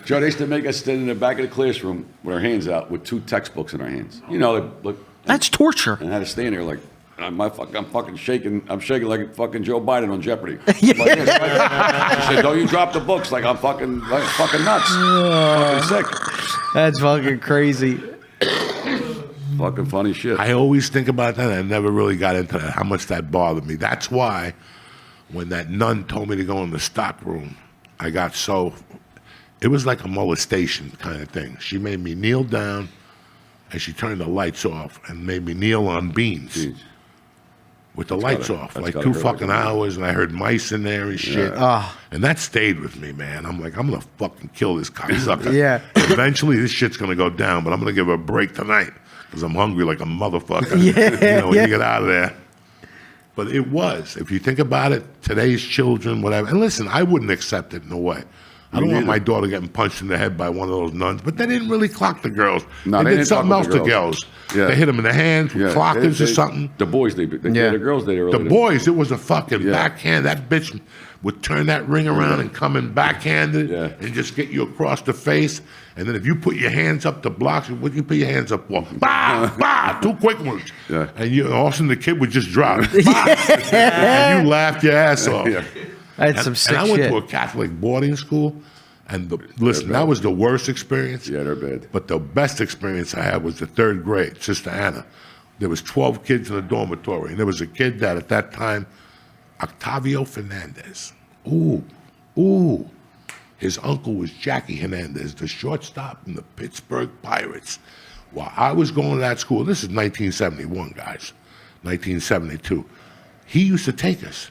Joe, they used to make us stand in the back of the classroom with our hands out with 2 textbooks in our hands. Look, That's torture. and had to stand there like, I'm fucking shaking. I'm shaking like fucking Joe Biden on Jeopardy. Like this, right? She said, "Don't you drop the books like I'm fucking nuts, fucking sick, That's fucking crazy. fucking funny shit." I always think about that. I never really got into that, how much that bothered me. That's why when that nun told me to go in the stock room, I got so... It was like a molestation kind of thing. She made me kneel down, and she turned the lights off and made me kneel on beans. Jeez. With the lights off, that's like gotta 2 hurt fucking like a- hours, and I heard mice in there and shit. And that stayed with me, man. I'm like, I'm gonna fucking kill this cocksucker. Yeah. Eventually, this shit's gonna go down, but I'm gonna give her a break tonight because I'm hungry like a motherfucker. When you get out of there. But it was, if you think about it, today's children, whatever. And listen, I wouldn't accept it in a way. I don't want my daughter getting punched in the head by one of those nuns, but they didn't really clock the girls. No, they they did didn't something fuck else with to the girls. Yeah. They hit them in the hands with clockers or something. The boys, they Yeah. the girls, they really The boys, it was a fucking Yeah. backhand. That bitch would turn that ring around and come in backhanded Yeah. and just get you across the face. And then if you put your hands up to block, what do you put your hands up for? Bah, bah, 2 quick ones. Yeah. And all of a sudden the kid would just drop. Bah, and you laughed your ass off. Yeah. That's some sick And I went shit. to a Catholic boarding school. And listen, that was the worst experience. Yeah, they're bad. But the best experience I had was the 3rd grade, Sister Anna. There was 12 kids in the dormitory, and there was a kid that at that time, Octavio Fernandez. Ooh. His uncle was Jackie Hernandez, the shortstop from the Pittsburgh Pirates. While I was going to that school, this is 1971, guys, 1972. He used to take us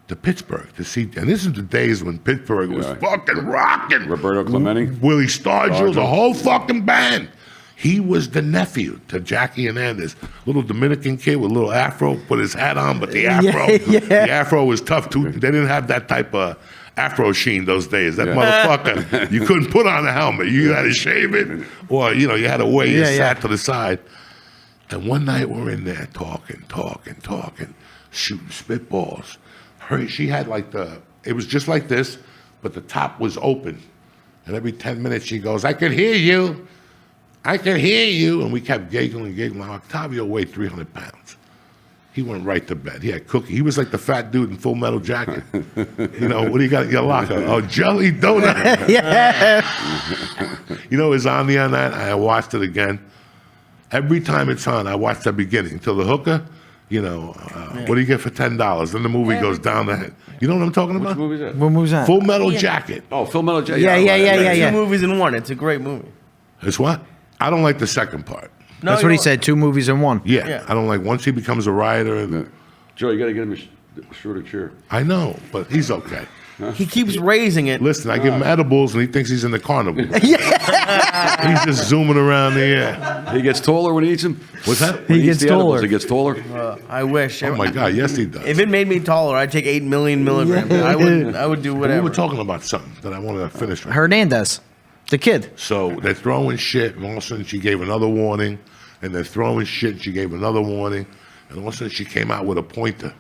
to Pittsburgh to see, and this is the days when Pittsburgh was Yeah. fucking rocking. Roberto Clemente? Willie Stargell, the Stargell. whole fucking band. He was the nephew to Jackie Hernandez, little Dominican kid with a little afro, put his hat on, but the afro, the afro was tough too. They didn't have that type of afro sheen those days. That motherfucker, you couldn't put on a helmet. You had to shave it, or you had to wear your hat to the side. And one night we're in there talking, shooting spitballs. She had it was just like this, but the top was open. And every 10 minutes she goes, I can hear you. And we kept giggling. Octavio weighed 300 pounds. He went right to bed. He had cookie. He was like the fat dude in Full Metal Jacket. What do you got in your locker? Oh, jelly donut. It was on the on that. I watched it again. Every time it's on, I watch the beginning until the hooker. What do you get for $10? Then the movie goes down the head. You know what I'm talking Which about? movie is that? What was that? Full Metal Jacket. Oh, Full Metal Jacket. Yeah. 2 movies in one. It's a great movie. It's what? I don't like the second part. No, That's you what he don't- said. 2 movies in 1. Yeah, I don't like once he becomes a writer. And Joe, you got to get him a shorter chair. I know, but he's okay. He keeps raising it. Listen, I give him edibles and he thinks he's in the carnival. He's just zooming around the air. He gets taller when he eats them. What's that? When He eats gets the edibles, taller. He gets taller. I wish. Oh my God, yes he does. If it made me taller, I'd take 8 million milligrams. I would do We whatever. were talking about something that I wanted to finish with. Hernandez, the kid. So they're throwing shit, and all of a sudden she gave another warning, and they're throwing shit, and she gave another warning, and all of a sudden she came out with a pointer,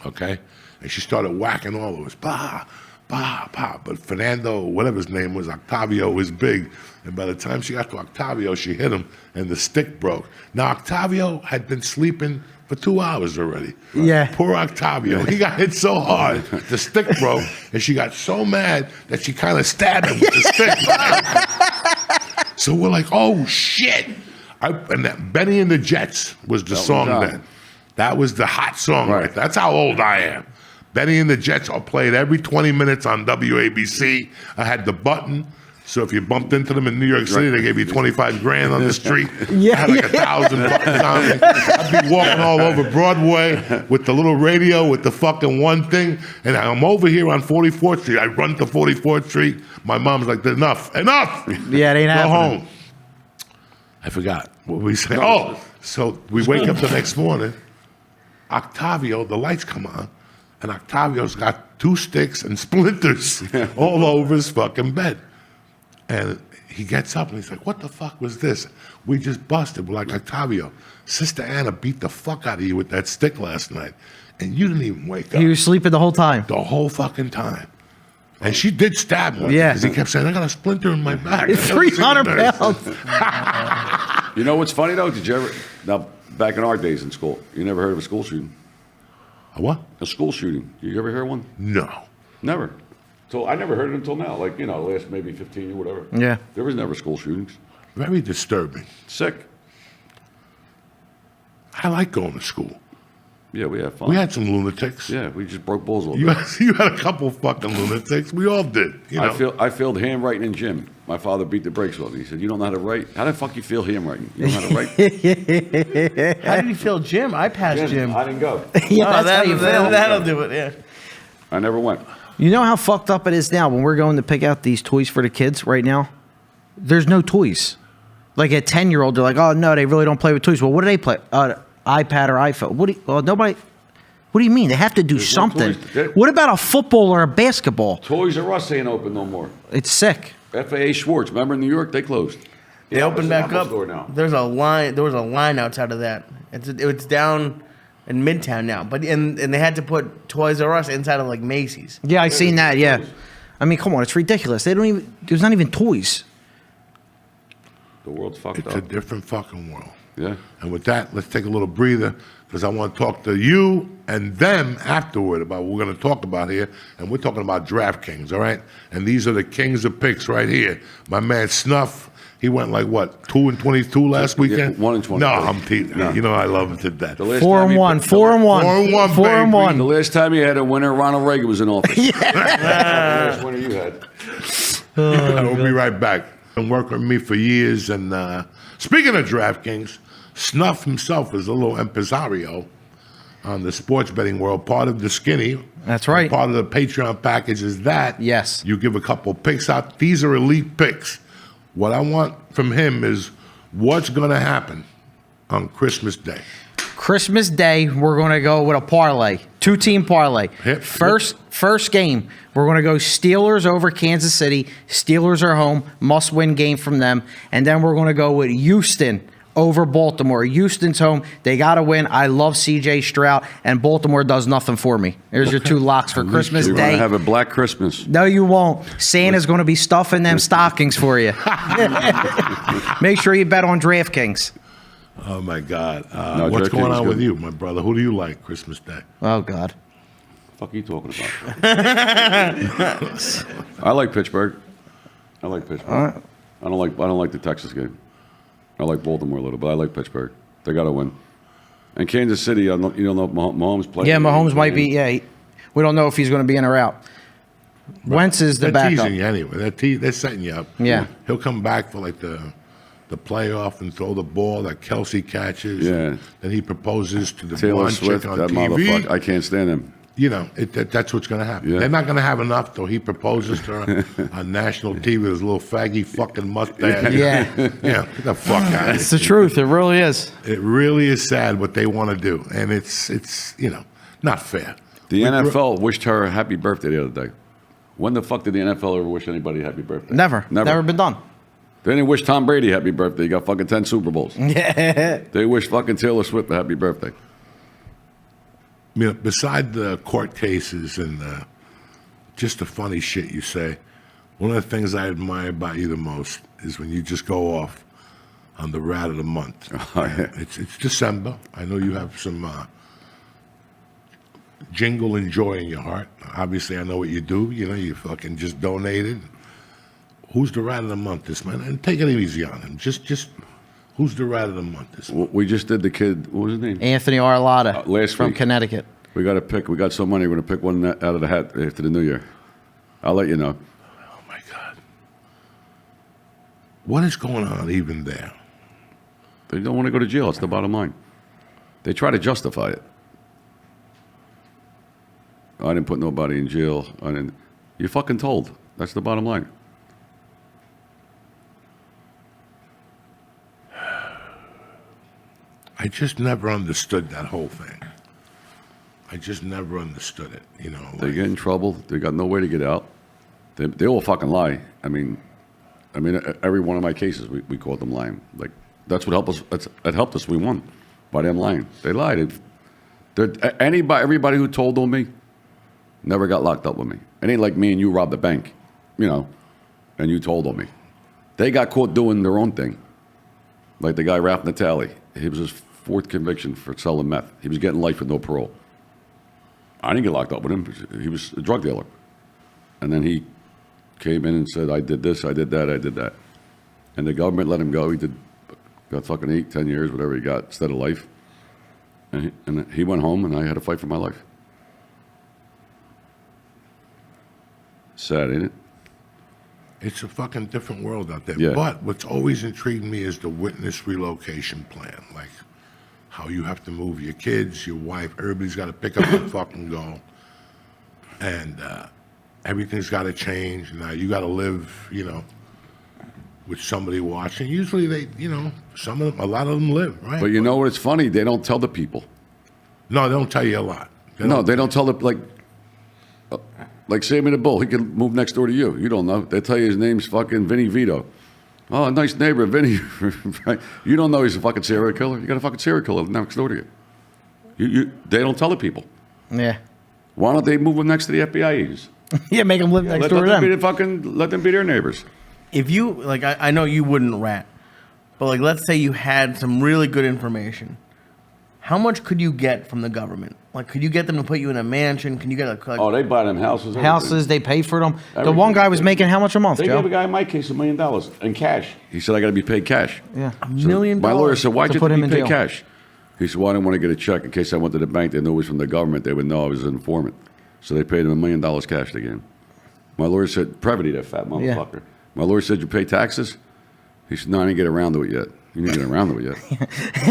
okay? And she started whacking all of us, bah, bah, bah. But Fernando, whatever his name was, Octavio, was big, and by the time she got to Octavio, she hit him, and the stick broke. Now, Octavio had been sleeping for 2 hours already. Yeah. Poor Octavio. He got hit so hard, the stick broke, and she got so mad that she kind of stabbed him with the stick. So we're like, oh, shit. And that Benny and the Jets was the song out. then. That was the hot song Right. right there. That's how old I am. Benny and the Jets are played every 20 minutes on WABC. I had the button. So if you bumped into them in New York City, they gave you 25 grand on the street. Yeah, I had like 1,000 bucks on me. I'd be walking all over Broadway with the little radio with the fucking one thing. And I'm over here on 44th Street. I run to 44th Street. My mom's like, enough. Yeah, it ain't Go happening. home. I forgot what we said. Oh, so we wake up the next morning. Octavio, the lights come on, and Octavio's got 2 sticks and splinters all over his fucking bed. And he gets up and he's like, what the fuck was this? We just busted. We're like, Octavio, Sister Anna beat the fuck out of you with that stick last night. And you didn't even wake up He was sleeping the whole time. the whole fucking time. And she did stab him. Yeah. Because he kept saying, I got a splinter in my back. 300 pounds. You know what's funny though? Did you ever? Now, back in our days in school, you never heard of a school shooting? A what? A school shooting. You ever hear one? No. Never. So I never heard it until now. Like last maybe 15 or whatever. Yeah. There was never school shootings. Very disturbing. Sick. I like going to school. Yeah, we had fun. We had some lunatics. Yeah, we just broke balls all You day. you had a couple fucking lunatics. We all did. You know. I failed handwriting in gym. My father beat the brakes off me. He said, "You don't know how to write. How the fuck you feel handwriting? You don't know how to write." How did you feel, Jim? I passed Jim. I didn't go. Yeah, that's how you feel. That'll do it. Yeah. I never went. You know how fucked up it is now when we're going to pick out these toys for the kids right now? There's no toys. Like a 10-year-old, they're like, oh, no, they really don't play with toys. Well, what do they play? iPad or iPhone. Nobody. What do you mean? They have to do There's no something. toys. What about a football or a basketball? Toys R Us ain't open no more. It's sick. FAA Schwartz, remember in New York, they closed. They opened back Apple up. Store now. There's a line. There was a line outside of that. It's down in Midtown now. But and they had to put Toys R Us inside of like Macy's. Yeah, I seen that. Yeah. I mean, come on, it's ridiculous. They don't even. There's not even toys. The world's fucked It's up. a different fucking world. Yeah. And with that, let's take a little breather because I want to talk to you and them afterward about what we're going to talk about here. And we're talking about DraftKings, all right? And these are the kings of picks right here. My man Snuff, he went like what, 2-22 last weekend? 1-23. No, I'm teasing. No. You know I love him to death. The last 4-1. 4-1. 4-1. The last time you had a winner, Ronald Reagan was in office. The last winner you had. We'll be right back. Been working with me for years. And speaking of DraftKings, Snuff himself is a little impresario on the sports betting world. Part of the Skinny. That's right. Part of the Patreon package is that. Yes. You give a couple picks out. These are elite picks. What I want from him is what's going to happen on Christmas Day. Christmas Day, we're going to go with a parlay, 2-team parlay. Yep. First game, we're going to go Steelers over Kansas City. Steelers are home, must-win game from them. And then we're going to go with Houston over Baltimore. Houston's home. They got to win. I love C.J. Stroud, and Baltimore does nothing for me. There's your 2 locks for Christmas You're going to Day. have a black Christmas. No, you won't. Santa's going to be stuffing them stockings for you. Make sure you bet on DraftKings. Oh, my God. No, What's going DraftKings on good. with you, my brother? Who do you like Christmas Day? Oh, God. Fuck are you talking about? I like Pittsburgh. I like Pittsburgh. I don't like the Texas game. I like Baltimore a little, but I like Pittsburgh. They got to win. And Kansas City, you don't know if Mahomes playing. Yeah, Mahomes might be. Yeah, we don't know if he's going to be in or out. Wentz is the They're backup. teasing you anyway. They're setting you up. Yeah. He'll come back for like the playoff and throw the ball that Kelsey catches. Yeah. Then he proposes to the Taylor blonde Swift, chick on that TV. motherfucker. I can't stand him. that's what's going to happen. Yeah. They're not going to have enough, though. He proposes to her on national TV with his little faggy fucking mustache. Yeah. Get the fuck out of It's here. the truth. It really is. It really is sad what they want to do, and it's not fair. The NFL wished her a happy birthday the other day. When the fuck did the NFL ever wish anybody a happy birthday? Never been done. They didn't wish Tom Brady happy birthday. He got fucking 10 Super Bowls. Yeah. They wish fucking Taylor Swift a happy birthday. Beside the court cases and just the funny shit you say, one of the things I admire about you the most is when you just go off on the rat of the month. Oh, yeah. It's December. I know you have some jingle and joy in your heart. Obviously, I know what you do. You fucking just donated. Who's the rat of the month this month? And take it easy on him. Just who's the rat of the month this month? We just did the kid, what was his name? Anthony Arlotta Last from week. Connecticut. We got to pick, we got some money. We're going to pick one out of the hat after the new year. I'll let you know. Oh, my God. What is going on even there? They don't want to go to jail. It's the bottom line. They try to justify it. I didn't put nobody in jail. You're fucking told. That's the bottom line. I just never understood that whole thing. I just never understood it. They get in trouble. They got no way to get out. They all fucking lie. I mean, every one of my cases, we caught them lying. Like, that's what helped us. That helped us. We won by them lying. They lied. Everybody who told on me never got locked up with me. It ain't like me and you robbed the bank, and you told on me. They got caught doing their own thing. Like the guy Ralph Natali. He was his fourth conviction for selling meth. He was getting life with no parole. I didn't get locked up with him. He was a drug dealer. And then he came in and said, I did this, I did that, I did that. And the government let him go. He got fucking 8, 10 years, whatever he got, instead of life. And he went home, and I had to fight for my life. Sad, ain't it? It's a fucking different world out there. Yeah. But what's always intrigued me is the witness relocation plan. Like how you have to move your kids, your wife, everybody's got to pick up and fucking go. And everything's got to change. Now you got to live, with somebody watching. Usually they, a lot of them live, right? But you know what? It's funny. They don't tell the people. No, they don't tell you a lot. They don't tell the, like Sammy the Bull. He can move next door to you. You don't know. They tell you his name's fucking Vinny Vito. Oh, nice neighbor, Vinny. You don't know he's a fucking serial killer. You got a fucking serial killer next door to you. They don't tell the people. Yeah. Why don't they move them next to the FBI agents? Yeah, make them live next Let door to them them. let them be their neighbors. If you I know you wouldn't rat, but let's say you had some really good information. How much could you get from the government? Like, could you get them to put you in a mansion? Can you get Oh, they buy them houses. everything. Houses, they pay for them. The Everything. one guy was making how much a month, They Joe? gave a guy in my case $1 million in cash. He said, I got to be paid cash. Yeah. $1 million? My lawyer said, why'd to you put have him to be in paid jail. cash? He said, well, I didn't want to get a check in case I went to the bank. They knew it was from the government. They would know I was an informant. So they paid him $1 million cash to get him. My lawyer said, Previty, that fat motherfucker. My lawyer said, you pay taxes? He said, no, I didn't get around to it yet. You didn't get around to it yet.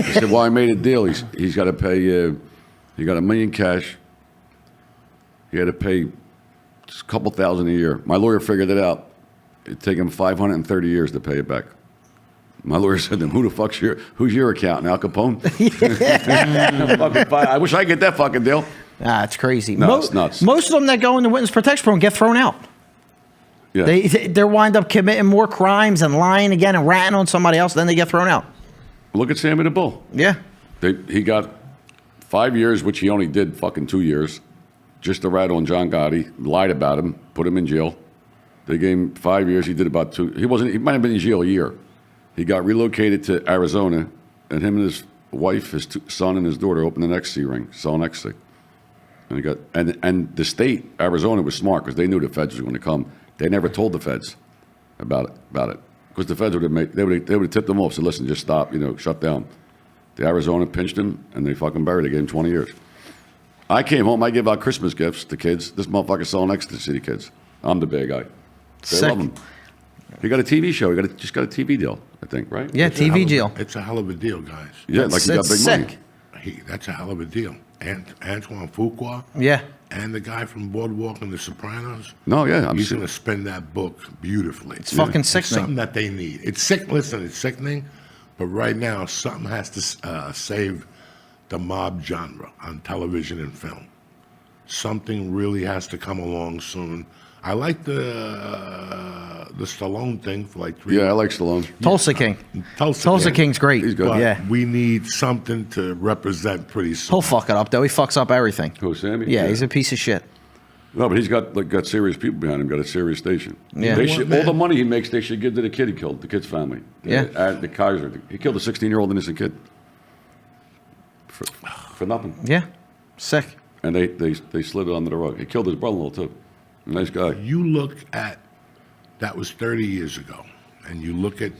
He said, well, I made a deal. He's got to pay, he got $1 million cash. He had to pay just a couple thousand a year. My lawyer figured it out. It'd take him 530 years to pay it back. My lawyer said to him, who's your accountant, Al Capone? I wish I could get that fucking deal. Ah, it's crazy. No, it's nuts. Most of them that go into witness protection program get thrown out. Yeah. They wind up committing more crimes and lying again and ratting on somebody else. Then they get thrown out. Look at Sammy the Bull. Yeah. He got 5 years, which he only did fucking 2 years, just to rat on John Gotti, lied about him, put him in jail. They gave him 5 years. He did about 2. He might have been in jail a year. He got relocated to Arizona, and him and his wife, his son, and his daughter opened an ecstasy ring, selling ecstasy. And he got and the state, Arizona, was smart because they knew the feds were going to come. They never told the feds about it because the feds would have tipped them off. Said, listen, just stop, shut down. The Arizona pinched him, and they fucking buried him. They gave him 20 years. I came home. I give out Christmas gifts to kids. This motherfucker's selling ecstasy to kids. I'm the bad guy. They Sick. love him. He got a TV show. He just got a TV deal, I think, right? Yeah, TV deal. It's a hell of a deal, guys. Yeah, like he got It's big sick. money. That's a hell of a deal. Antoine Fuqua, Yeah. and the guy from Boardwalk and The Sopranos. No, yeah, I'm He's sure. going to spin that book beautifully. It's fucking It's sickening. something that they need. It's sick. Listen, it's sickening, but right now something has to save the mob genre on television and film. Something really has to come along soon. I like the Stallone thing for like 3 Yeah, I like Stallone. Tulsa King. Tulsa King's great. He's good. But Yeah. we need something to represent pretty soon. He'll fuck it up though. He fucks up everything. Who, Sammy? Yeah, he's a piece of shit. No, but he's got serious people behind him. Got a serious station. Yeah. They You know should, what, all the man? money he makes, they should give to the kid he killed, the kid's family. Yeah. The Kaiser. He killed a 16-year-old innocent kid for nothing. Yeah, sick. And they slid it under the rug. He killed his brother-in-law too. Nice guy. You look at that was 30 years ago, and you look at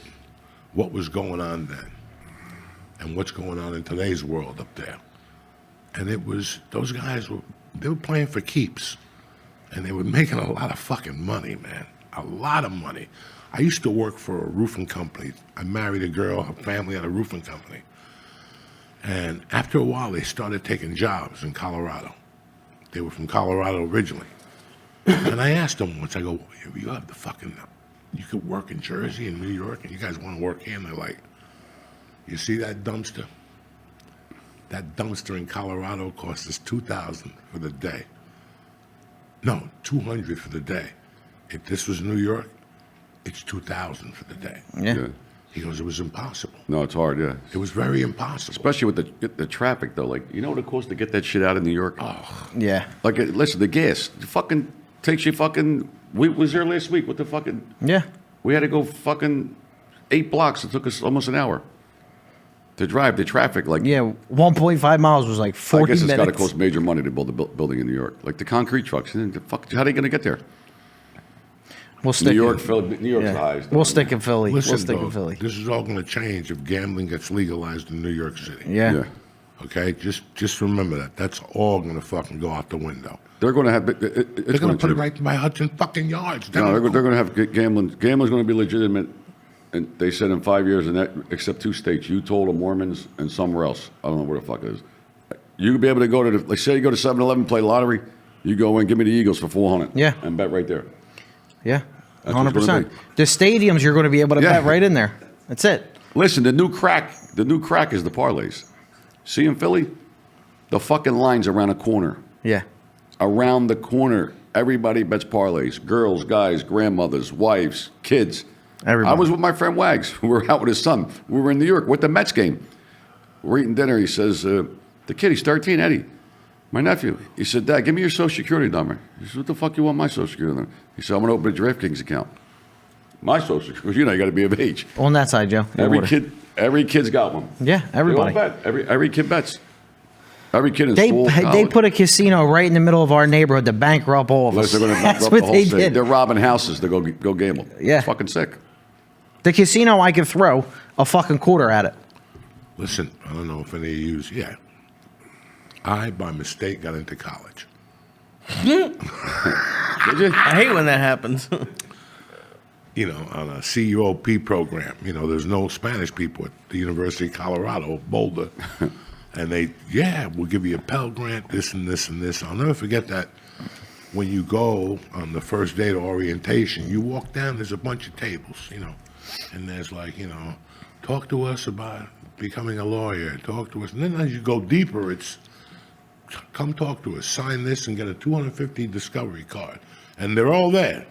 what was going on then, and what's going on in today's world up there, and it was those guys were playing for keeps, and they were making a lot of fucking money, man, a lot of money. I used to work for a roofing company. I married a girl, her family had a roofing company, and after a while they started taking jobs in Colorado. They were from Colorado originally. And I asked them once, I go, you have the fucking, you could work in Jersey and New York, and you guys want to work here? And they're like, you see that dumpster? That dumpster in Colorado costs us $2,000 for the day. No, $200 for the day. If this was New York, it's $2,000 for the day. Yeah. He goes, it was impossible. No, it's hard, yeah. It was very impossible. Especially with the traffic, though. Like, you know what it costs to get that shit out of New York? Yeah. Like, listen, the gas fucking takes you fucking. We was there last week with the fucking. Yeah. We had to go fucking 8 blocks. It took us almost an hour to drive. The traffic, like. Yeah. 1.5 miles was like 40 I guess it's got to minutes. cost major money to build a building in New York. Like the concrete trucks. And the fuck, how are they going to get there? We'll stick New York, in- Philly, New York's yeah. the highest. We'll stick in Philly. Listen, we'll stick in dog, Philly. this is all going to change if gambling gets legalized in New York City. Yeah. Yeah. Okay, just remember that. That's all going to fucking go out the window. They're going to have. They're going to put it right by Hudson fucking yards. No, they're going to have gambling. Gambling's going to be legitimate, and they said in 5 years, and that except 2 states, Utah, the Mormons, and somewhere else. I don't know where the fuck it is. You could be able to go to like say you go to 7-Eleven, play lottery. You go in, give me the Eagles for $400. Yeah. And bet right there. Yeah. That's what it's 100%. gonna be. The stadiums you're going to be able to Yeah. bet right in there. That's it. Listen, the new crack is the parlays. See in Philly, the fucking lines around a corner. Yeah. Around the corner, everybody bets parlays. Girls, guys, grandmothers, wives, kids. Everybody. I was with my friend Wags. We were out with his son. We were in New York with the Mets game. We're eating dinner. He says, the kid, he's 13, Eddie, my nephew. He said, Dad, give me your Social Security number. He said, what the fuck you want my Social Security number? He said, I'm going to open a DraftKings account. My Social Security, you know, you got to be of age. On that side, Joe. They would've. Every kid's got one. Yeah, everybody. They all bet. Every kid bets. Every kid in They school, they college. put a casino right in the middle of our neighborhood to bankrupt all of Unless us. they're going to That's bankrupt what the whole they state. did. They're robbing houses to go gamble. Yeah. It's fucking sick. The casino, I could throw a fucking quarter at it. Listen, I don't know if any of you, yeah. I, by mistake, got into college. Did you? I hate when that happens. You know, on a CUOP program. You know, there's no Spanish people at the University of Colorado, Boulder. And we'll give you a Pell Grant, this and this and this. I'll never forget that when you go on the first day to orientation, you walk down, there's a bunch of tables, you know, and there's like, you know, talk to us about becoming a lawyer, talk to us. And then as you go deeper, it's come talk to us, sign this and get a 250 Discovery card. And they're all there.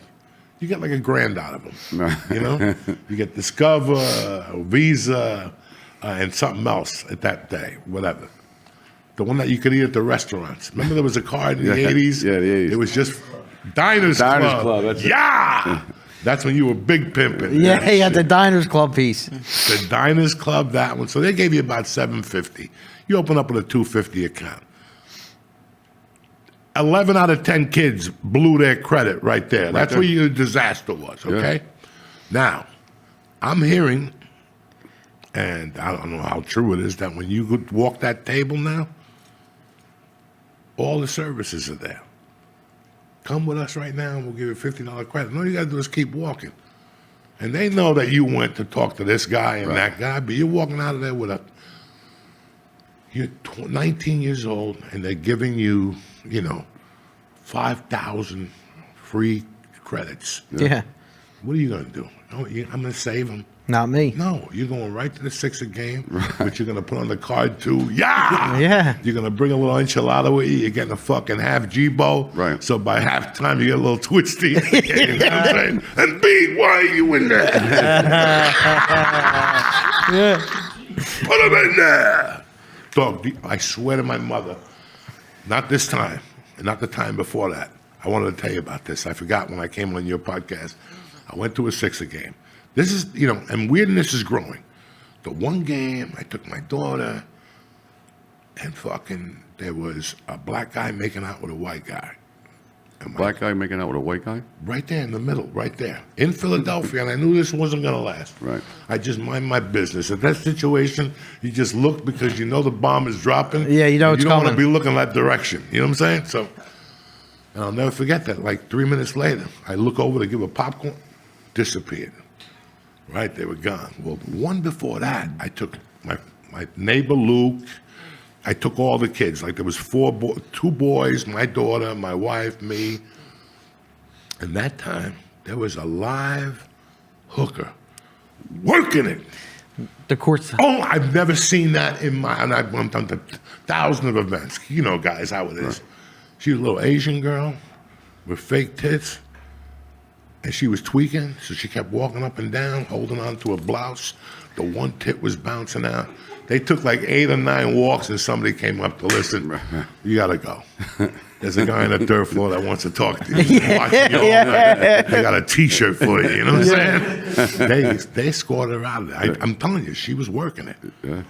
You get like a grand out of them, you know? You get Discover, Visa, and something else at that day, whatever. The one that you could eat at the restaurants. Remember there was a card in the 80s? Yeah, the 80s. It was just Diners Club. That's it. Yeah! That's when you were big pimping. Yeah, That you had the shit. Diners Club piece. The Diners Club, that one. So they gave you about $750. You open up with a $250 account. 11 out of 10 kids blew their credit right there. That's there. where your disaster was, okay? Now, I'm hearing, and I don't know how true it is, that when you could walk that table now, all the services are there. Come with us right now and we'll give you a $50 credit. All you got to do is keep walking. And they know that you went to talk to this guy and that guy, but you're walking out of there with you're 19 years old and they're giving you, you know, 5,000 free credits. Yeah. What are you going to do? Oh, I'm going to save them. Not me. No, you're going right to the Sixer game, which you're going to put on the card too. Yeah! Yeah. You're going to bring a little enchilada with you. You're getting a fucking half G-Bo. Right. So by halftime, you get a little twisty. You know what I'm saying? And B, why are you in there? Put him in there. Dog, I swear to my mother, not this time, and not the time before that. I wanted to tell you about this. I forgot when I came on your podcast. I went to a Sixer game. This is, and weirdness is growing. The one game, I took my daughter, and fucking, there was a black guy making out with a white guy. And Black guy making out with a white guy? right there in the middle, right there, in Philadelphia, and I knew this wasn't going to last. Right. I just mind my business. At that situation, you just look because you know the bomb is dropping. Yeah, you know and it's you don't want coming. to be looking that direction. You know what I'm saying? So, and I'll never forget that. Like 3 minutes later, I look over to give a popcorn, disappeared. Right, they were gone. Well, the one before that, I took my neighbor Luke. I took all the kids. Like there was 2 boys, my daughter, my wife, me. And that time, there was a live hooker working it. The courts. Oh, I've never seen that and I've went to thousands of events. You know, guys, how it is. She was a little Asian girl with fake tits. And she was tweaking, so she kept walking up and down, holding on to a blouse. The one tit was bouncing out. They took like 8 or 9 walks, and somebody came up to listen. You gotta go. There's a guy on the third floor that wants to talk to you. Watching you all night. They got a T-shirt for you. You know what I'm saying? They scored her out of there. I'm telling you, she was working it,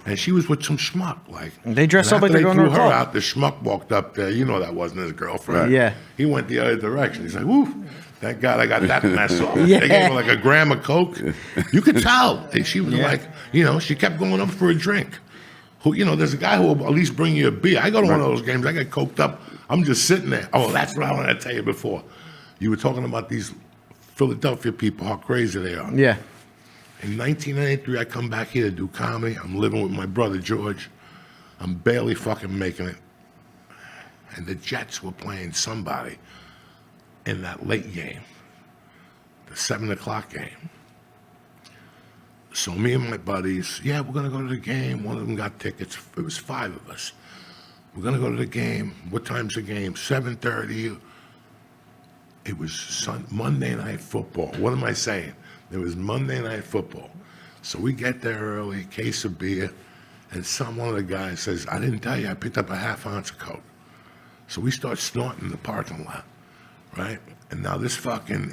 and she was with some schmuck. Like They dressed and up like after they're going they to threw a her club. out. The schmuck walked up there. You know that wasn't his girlfriend. Right. Yeah. He went the other direction. He's like, "Woo." Thank God I got that mess off. They gave her like a gram of Coke. You could tell. She was like, she kept going up for a drink. There's a guy who will at least bring you a beer. I go to one of those games, I get coked up. I'm just sitting there. Oh, that's what I wanted to tell you before. You were talking about these Philadelphia people, how crazy they are. Yeah. In 1993, I come back here to do comedy. I'm living with my brother, George. I'm barely fucking making it. And the Jets were playing somebody in that late game, the 7 o'clock game. So me and my buddies, we're going to go to the game. One of them got tickets. It was 5 of us. We're going to go to the game. What time's the game? 7:30. It was Monday Night Football. What am I saying? It was Monday Night Football. So we get there early, case of beer, and one of the guys says, I didn't tell you, I picked up a half ounce of Coke. So we start snorting in the parking lot, right? And now this fucking,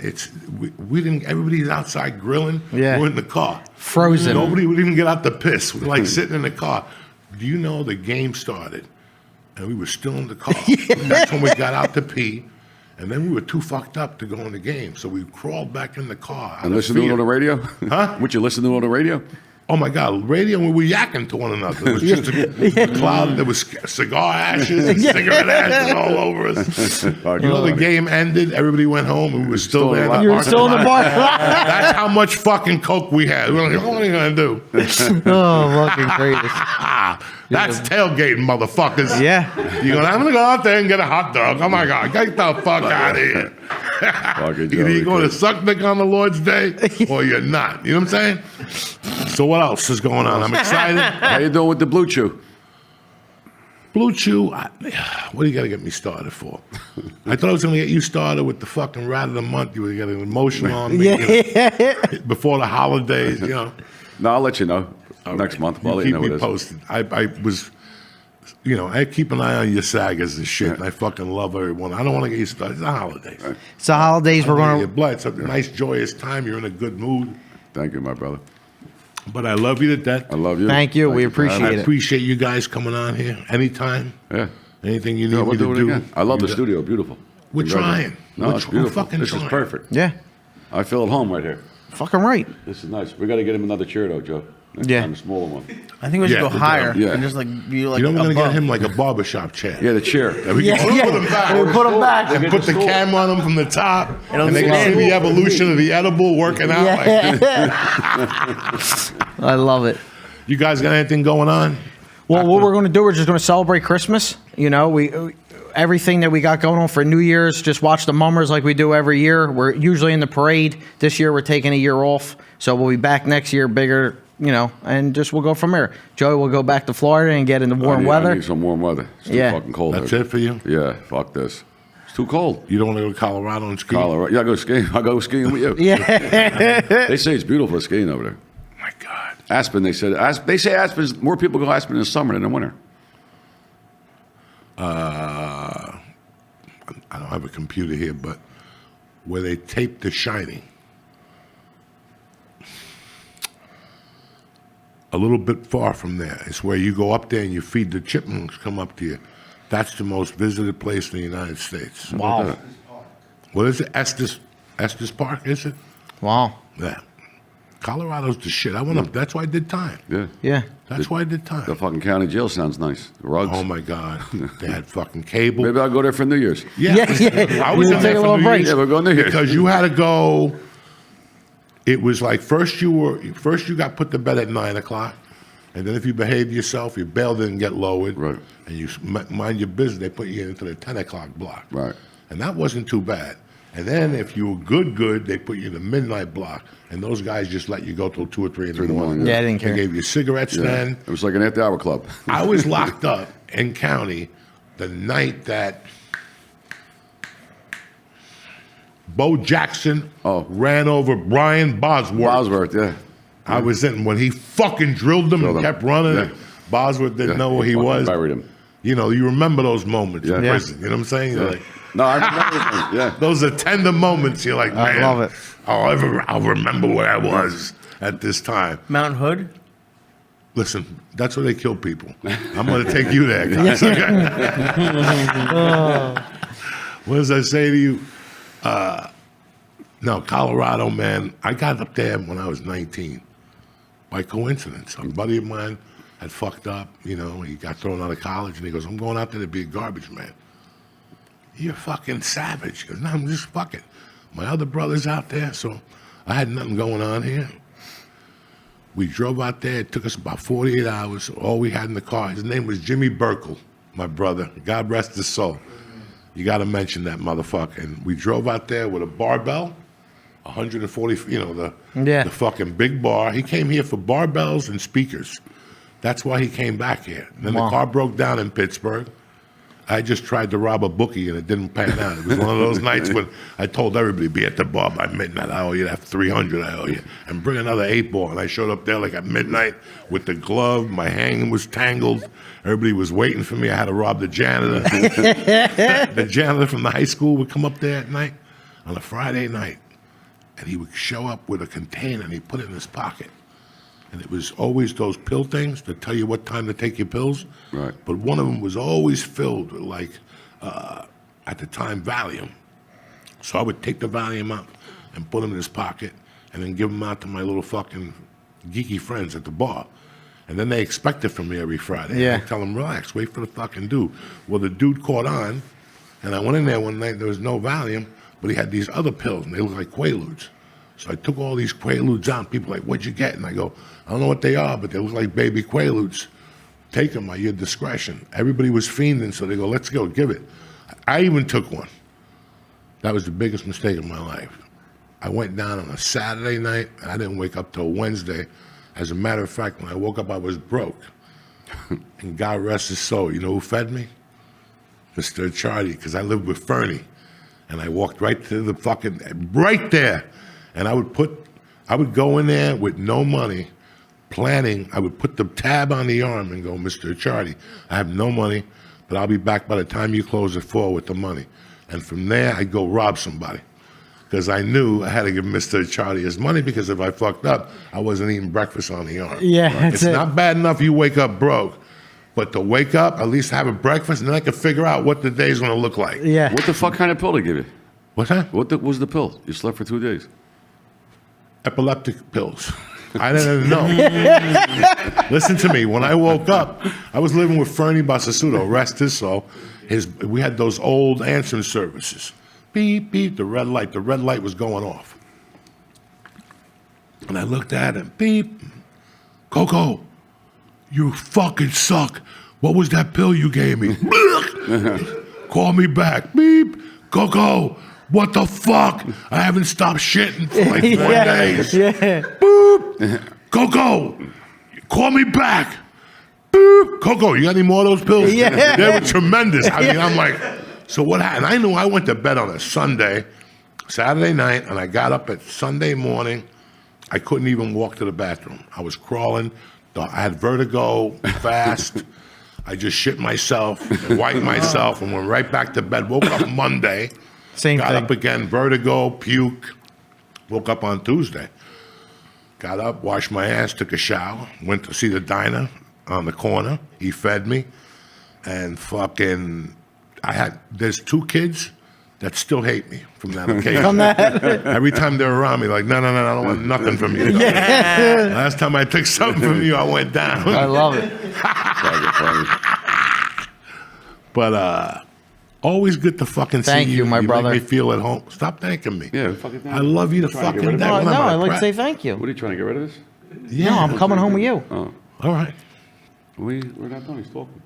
we didn't, everybody's outside grilling. Yeah. We're in the car. Frozen. Nobody would even get out the piss. We're like sitting in the car. Do you know the game started? And we were still in the car. That's when we got out to pee. And then we were too fucked up to go in the game. So we crawled back in the car. And listen to it on the radio? Huh? Would you listen to it on the radio? Oh my God, radio, we were yakking to one another. It was just a cloud. There was cigar ashes and cigarette ashes all over us. The game ended. Everybody went home, and we were still there. You were still in the bar. That's how much fucking Coke we had. We were like, what are you going to do? Oh, fucking greatest. That's tailgating, motherfuckers. Yeah. You're going, I'm going to go out there and get a hot dog. Oh my God, get the fuck out of here. Either you're going to suck dick on the Lord's Day or you're not. You know what I'm saying? So what else is going on? I'm excited. How you doing with the Blue Chew? Blue Chew, what do you got to get me started for? I thought I was going to get you started with the fucking rat of the month. You were getting emotional on me before the holidays, No, I'll let you know next month. I'll let you know keep what me it is. posted. I was, I keep an eye on your sagas and shit, and I fucking love everyone. I don't want to get you started. It's the holidays. It's the holidays. We're Your going to. blood. It's a nice, joyous time. You're in a good mood. Thank you, my brother. But I love you to death. I love you. Thank you. We for having appreciate I it. appreciate you guys coming on here anytime. Yeah. Anything you need No, we'll me to do it do. again. I love the studio. Beautiful. We're Congratulations. trying. No, We're it's beautiful. fucking This trying. is perfect. Yeah. I feel at home right here. Fucking right. This is nice. We got to get him another chair, though, Joe. Next Yeah. time, a smaller one. I think we should Yeah, go we're higher Yeah. and just like be like. You know, we're going to get above. him like a barbershop chair. Yeah, the chair. We can put him back. We put them back. And put the camera on him from the top. It'll And they fit can see in. the evolution of the edible working out. Like, I love it. you guys got anything going on? Well, what we're going to do, we're just going to celebrate Christmas. We everything that we got going on for New Year's. Just watch the Mummers like we do every year. We're usually in the parade. This year we're taking a year off, so we'll be back next year bigger, and just we'll go from there. Joey will go back to Florida and get in the warm weather. I need some warm weather. It's too fucking cold. That's here. it for you? Yeah, fuck this. It's too cold. You don't want to go to Colorado and ski? Colorado. Yeah, I go skiing. I go skiing with you. Yeah. They say it's beautiful skiing over there. My God. Aspen, they say Aspen's more people go Aspen in the summer than in the winter. I don't have a computer here, but where they tape The Shining, a little bit far from there is where you go up there and you feed the chipmunks come up to you. That's the most visited place in the United States. Wow. What is it? Estes Park, is it? Wow. Yeah. Colorado's the shit. I went up. That's why I did time. Yeah. Yeah. That's why I did time. The fucking county jail sounds nice. The rugs. Oh my God. They had fucking cable. Maybe I'll go there for New Year's. Yeah. I was We'll in take there a for little New break. Year's Yeah, we're going New Year's. because you had to go. It was like first you got put to bed at 9 o'clock, and then if you behaved yourself, your bail didn't get lowered, Right. and you mind your business. They put you into the 10 o'clock block, Right. and that wasn't too bad. And then if you were good, they put you in the midnight block, and those guys just let you go till 2 or 3 in the morning. Yeah, I didn't care. They gave you cigarettes Yeah. then. It was like an after-hour club. I was locked up in county the night that Bo Jackson ran over Brian Bosworth. Bosworth, yeah. I was in when he fucking drilled him Drilled and him. kept running. Yeah. Bosworth didn't Yeah, know where he fucking was. buried him. You remember those moments in Yeah. prison. You know what I'm saying? You're Yeah. like, No, I remember them. Yeah. those are tender moments. You're like, man, I love it. I'll remember where I was at this time. Mount Hood. Listen, that's where they kill people. I'm going to take you there, guys. What does I say to you? No, Colorado, man. I got up there when I was 19 by coincidence. A buddy of mine had fucked up. He got thrown out of college, and he goes, I'm going out there to be a garbage man. You're fucking savage. He goes, no, I'm just fucking. My other brother's out there, so I had nothing going on here. We drove out there. It took us about 48 hours. All we had in the car, his name was Jimmy Burkle, my brother. God rest his soul. You got to mention that motherfucker. And we drove out there with a barbell, 140, the fucking big bar. He came here for barbells and speakers. That's why he came back here. And then the car broke down in Pittsburgh. I just tried to rob a bookie and it didn't pan out. It was one of those nights when I told everybody, be at the bar by midnight. I owe you that 300 I owe you. And bring another 8-ball. And I showed up there like at midnight with the glove. My hanging was tangled. Everybody was waiting for me. I had to rob the janitor. The janitor from the high school would come up there at night on a Friday night. And he would show up with a container and he'd put it in his pocket. And it was always those pill things that tell you what time to take your pills. Right. But one of them was always filled with, at the time, Valium. So I would take the Valium out and put them in his pocket and then give them out to my little fucking geeky friends at the bar. And then they expect it from me every Friday. Yeah. I tell them, relax, wait for the fucking dude. Well, the dude caught on, and I went in there one night, there was no Valium, but he had these other pills, and they looked like Quaaludes. So I took all these Quaaludes out. People were like, what'd you get? And I go, I don't know what they are, but they look like baby Quaaludes. Take them at your discretion. Everybody was fiending, so they go, let's go, give it. I even took one. That was the biggest mistake of my life. I went down on a Saturday night, and I didn't wake up till Wednesday. As a matter of fact, when I woke up, I was broke. And God rest his soul. You know who fed me? Mr. Charlie, because I lived with Fernie. And I walked right to the fucking, right there. And I would go in there with no money, planning. I would put the tab on the arm and go, Mr. Charlie, I have no money, but I'll be back by the time you close at 4 with the money. And from there, I'd go rob somebody. Because I knew I had to give Mr. Charlie his money, because if I fucked up, I wasn't eating breakfast on the arm. Yeah, that's It's it. not bad enough you wake up broke, but to wake up, at least have a breakfast, and then I could figure out what the day's going to look like. Yeah. What the fuck kind of pill they give you? What's that? What was the pill? You slept for 2 days. Epileptic pills. I didn't know. Listen to me. When I woke up, I was living with Fernie Basasudo, rest his soul. We had those old answering services. Beep, beep, the red light. The red light was going off. And I looked at him. Beep. Coco, you fucking suck. What was that pill you gave me? Call me back. Beep. Coco. What the fuck? I haven't stopped shitting for like 4 days. Yeah. Boop. Coco. Call me back. Boop. Coco, you got any more of those pills? Yeah. They were tremendous. I mean, I'm like, so what happened? I knew I went to bed on a Sunday, Saturday night, and I got up at Sunday morning. I couldn't even walk to the bathroom. I was crawling. I had vertigo fast. I just shit myself, wiped myself, and went right back to bed. Woke up Monday. Same got thing. up again, vertigo, puke. Woke up on Tuesday. Got up, washed my ass, took a shower, went to see the diner on the corner. He fed me. And fucking, there's 2 kids that still hate me from that occasion. From that. Every time they're around me, like, no, I don't want nothing from you. Last time I took something from you, I went down. I love it. But always good to fucking Thank see you, my brother. Make me feel at home. Stop thanking me. Yeah, fucking. I love you to Trying to get fucking rid of death. No, What am I a like to prat? say thank you. What are you trying to get rid of this? No, I'm coming home with you. Oh, All right. we're not done. He's talking.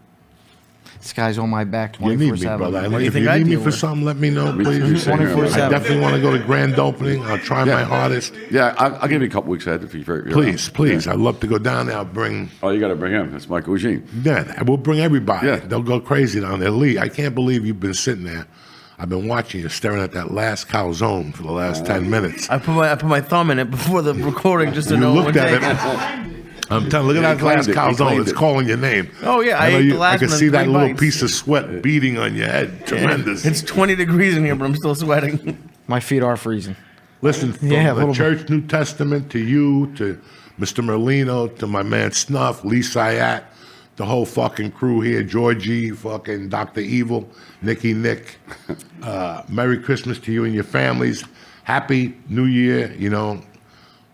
This guy's on my back You need me, 24/7. brother. do you If think you I need me deal for with? something, let me know, Me too. please. Same here, brother. I definitely want to go to grand opening. I'll try my hardest. Yeah, I'll give you a couple weeks ahead if you're Please, around. please. Yeah. I'd love to go down there. I'll bring, Oh, you got to bring him. That's my cuisine. yeah, we'll bring everybody. Yeah. They'll go crazy down there. Lee, I can't believe you've been sitting there. I've been watching you staring at that last calzone for the last 10 minutes. I put my thumb in it before the recording just to You know looked what at day. it. I'm telling. Look at Yeah, that he claimed last it. He calzone. claimed It's it. calling your name. Oh yeah, I know ate you, the last I can one in see that 3 little bites. piece of sweat beating on your head. Tremendous. It's 20 degrees in here, but I'm still sweating. My feet are freezing. Listen, from Yeah, a the little Church New Testament to you, to Mr. Merlino, to my man Snuff, Lee Sayat, the whole fucking crew here, Georgie, fucking Dr. Evil, Nicky Nick. Merry Christmas to you and your families. Happy New Year. You know,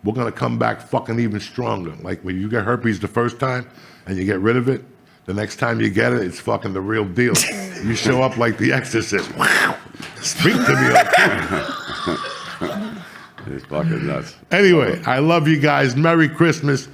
we're going to come back fucking even stronger. Like when you get herpes the first time and you get rid of it, the next time you get it, it's fucking the real deal. You show up like the Exorcist. Wow. Speak to me. It's fucking nuts. Anyway, I love you guys. Merry Christmas.